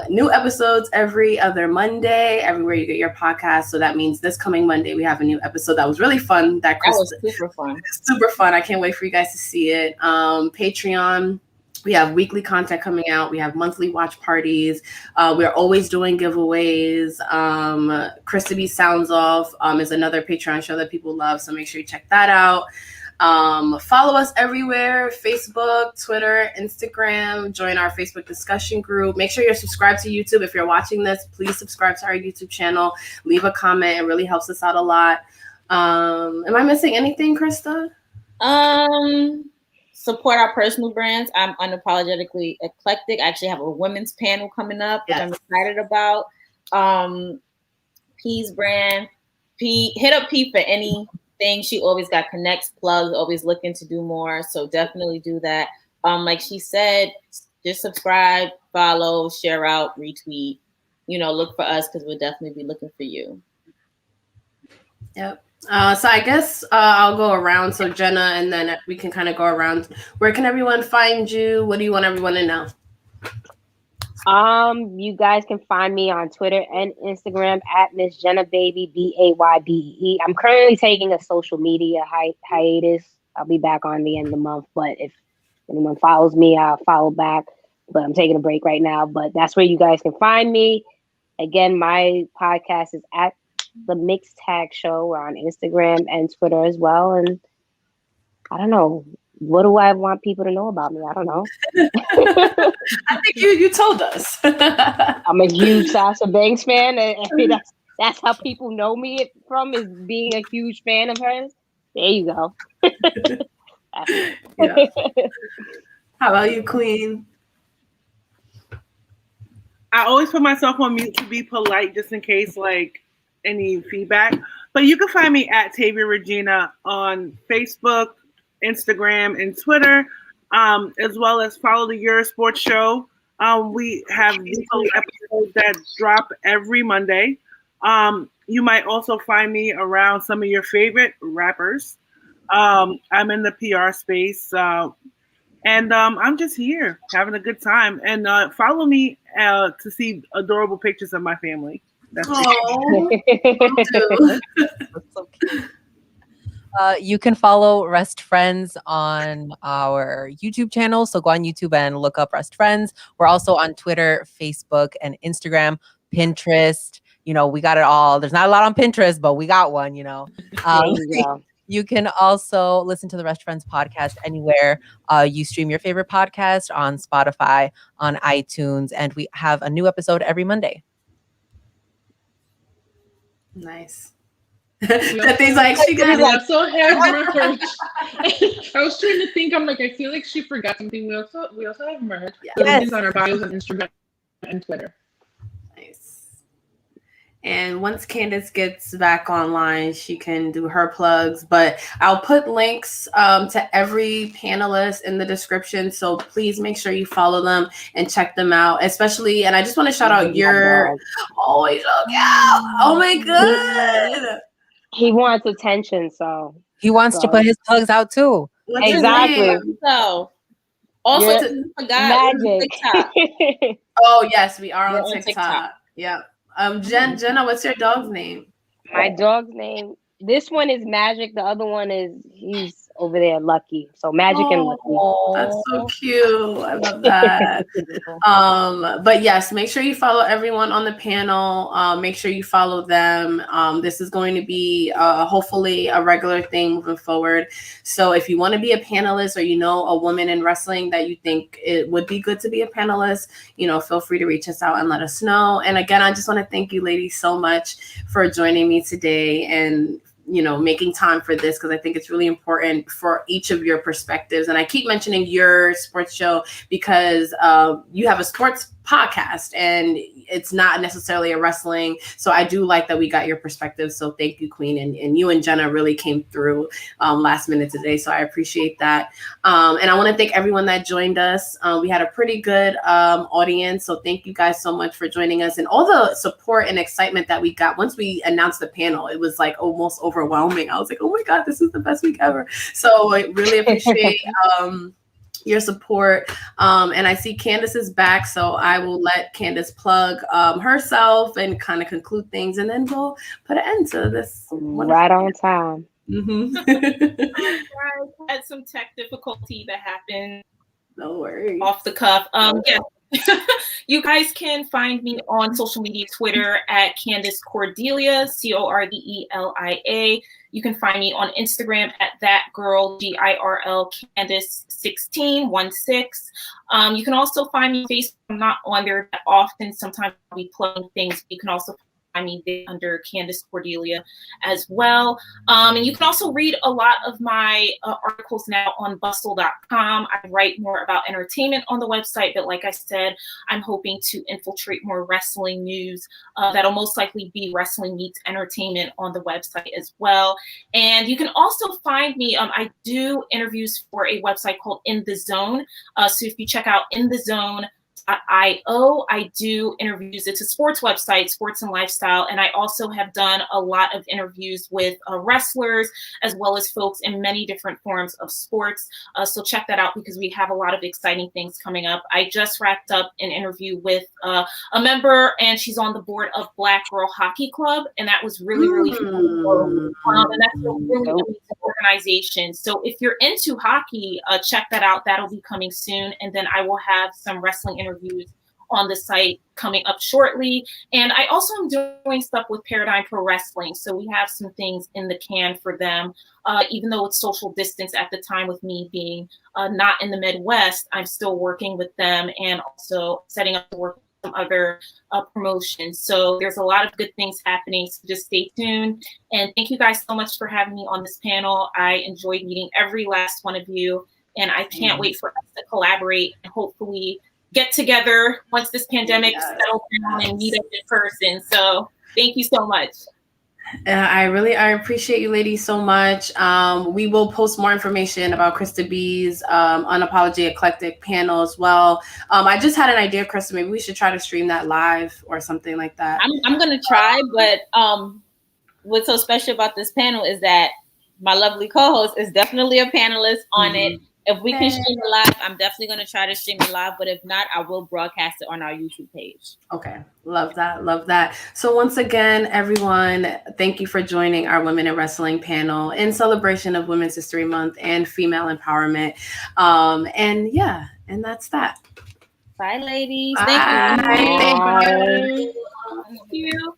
New episodes every other Monday, everywhere you get your podcast. So that means this coming Monday, we have a new episode that was really fun. That was super fun. Super fun. I can't wait for you guys to see it. Patreon. We have weekly content coming out. We have monthly watch parties. We're always doing giveaways. Krista B Sounds Off is another Patreon show that people love. So make sure you check that out. Follow us everywhere: Facebook, Twitter, Instagram. Join our Facebook discussion group. Make sure you're subscribed to YouTube. If you're watching this, please subscribe to our YouTube channel. Leave a comment. It really helps us out a lot. Am I missing anything, Krista? Support our personal brands. I'm unapologetically eclectic. I actually have a women's panel coming up that I'm excited about. P's brand. Hit up P for anything. She always got connects, plugs, always looking to do more. So definitely do that. Like she said, just subscribe, follow, share out, retweet. Look for us because we'll definitely be looking for you. Yep. So I guess I'll go around. So Jenna, and then we can kind of go around. Where can everyone find you? What do you want everyone to know? You guys can find me on Twitter and Instagram at Miss Jenna Baby, BAYBE. I'm currently taking a social media hiatus. I'll be back on the end of the month, but if anyone follows me, I'll follow back. But I'm taking a break right now. But that's where you guys can find me. Again, my podcast is at The Mixed Tag Show. We're on Instagram and Twitter as well. And I don't know. What do I want people to know about me? I don't know. I think you told us. I'm a huge Sasha Banks fan. And that's how people know me from, is being a huge fan of hers. There you go. Yeah. How about you, Queen? I always put myself on mute to be polite just in case any feedback. But you can find me at Tavia Regina on Facebook, Instagram, and Twitter, as well as follow the Yerr Sports Show. We have weekly episodes that drop every Monday. You might also find me around some of your favorite rappers. I'm in the PR space, and I'm just here having a good time. And follow me to see adorable pictures of my family. That's you can follow Wrestfriends on our YouTube channel. So go on YouTube and look up Wrestfriends. We're also on Twitter, Facebook, and Instagram, Pinterest. We got it all. There's not a lot on Pinterest, but we got one, You can also listen to the Wrestfriends podcast anywhere you stream your favorite podcast, on Spotify, on iTunes, and we have a new episode every Monday. Nice. That thing's like, she got also have merch. I was trying to think. I'm like, I feel like she forgot something. We also have merch. Yes. It's on our bios on Instagram and Twitter. Nice. And once Candace gets back online, she can do her plugs. But I'll put links to every panelist in the description. So please make sure you follow them and check them out. Especially, and I just want to shout out Yerr. Oh, he's so cute. Oh my god. He wants attention, so he wants to put his plugs out too. What's exactly. So also magic. Oh yes, we are on TikTok. Yeah. Jenna, what's your dog's name? My dog's name This one is Magic. The other one is he's over there, Lucky. So Magic and Lucky. That's so cute. I love that. But yes, make sure you follow everyone on the panel. Make sure you follow them. This is going to be hopefully a regular thing moving forward. So if you want to be a panelist, or you know a woman in wrestling that you think it would be good to be a panelist, feel free to reach us out and let us know. And again, I just want to thank you ladies so much for joining me today and making time for this, because I think it's really important for each of your perspectives. And I keep mentioning your sports show because you have a sports podcast and it's not necessarily a wrestling. So I do like that we got your perspective. So thank you, Queen. And you and Jenna really came through last minute today. So I appreciate that. And I want to thank everyone that joined us. We had a pretty good audience. So thank you guys so much for joining us, and all the support and excitement that we got once we announced the panel. It was like almost overwhelming. I was like, oh my God, this is the best week ever. So I really appreciate your support. And I see Candace is back, so I will let Candace plug herself and kind of conclude things, and then we'll put an end to this. Right on time. I had some tech difficulty that happened. No worries. Off the cuff. Yeah. You guys can find me on social media, Twitter at Candace Cordelia, Cordelia. You can find me on Instagram at that girl, GIRL Candace 1616. You can also find me on Facebook. I'm not on there that often. Sometimes I'll be plugging things. You can also find me there under Candace Cordelia as well. And you can also read a lot of my articles now on bustle.com. I write more about entertainment on the website, but like I said, I'm hoping to infiltrate more wrestling news. That'll most likely be wrestling meets entertainment on the website as well. And you can also find me, I do interviews for a website called In the Zone. So if you check out In the Zone, I do interviews. It's a sports website, sports and lifestyle. And I also have done a lot of interviews with wrestlers, as well as folks in many different forms of sports. So check that out, because we have a lot of exciting things coming up. I just wrapped up an interview with a member, and she's on the board of Black Girl Hockey Club. And that was really, really fun. And that's a really amazing organization. So if you're into hockey, check that out. That'll be coming soon. And then I will have some wrestling interviews on the site coming up shortly. And I also am doing stuff with Paradigm Pro Wrestling. So we have some things in the can for them. Even though it's social distance at the time, with me being not in the Midwest, I'm still working with them and also setting up to work with some other promotions. So there's a lot of good things happening. So just stay tuned. And thank you guys so much for having me on this panel. I enjoyed meeting every last one of you. And I can't wait for us to collaborate and hopefully get together once this pandemic settles down and meet up in person. So thank you so much. I appreciate you ladies so much. We will post more information about Krista B's Unapologetic Eclectic panel as well. I just had an idea, Krista, maybe we should try to stream that live or something like that. I'm going to try, but what's so special about this panel is that my lovely co-host is definitely a panelist on it. If we can stream it live, I'm definitely going to try to stream it live. But if not, I will broadcast it on our YouTube page. Okay. Love that. Love that. So once again, everyone, thank you for joining our Women in Wrestling panel in celebration of Women's History Month and female empowerment. And that's that. Bye, ladies. Bye. Thank you. Thank you.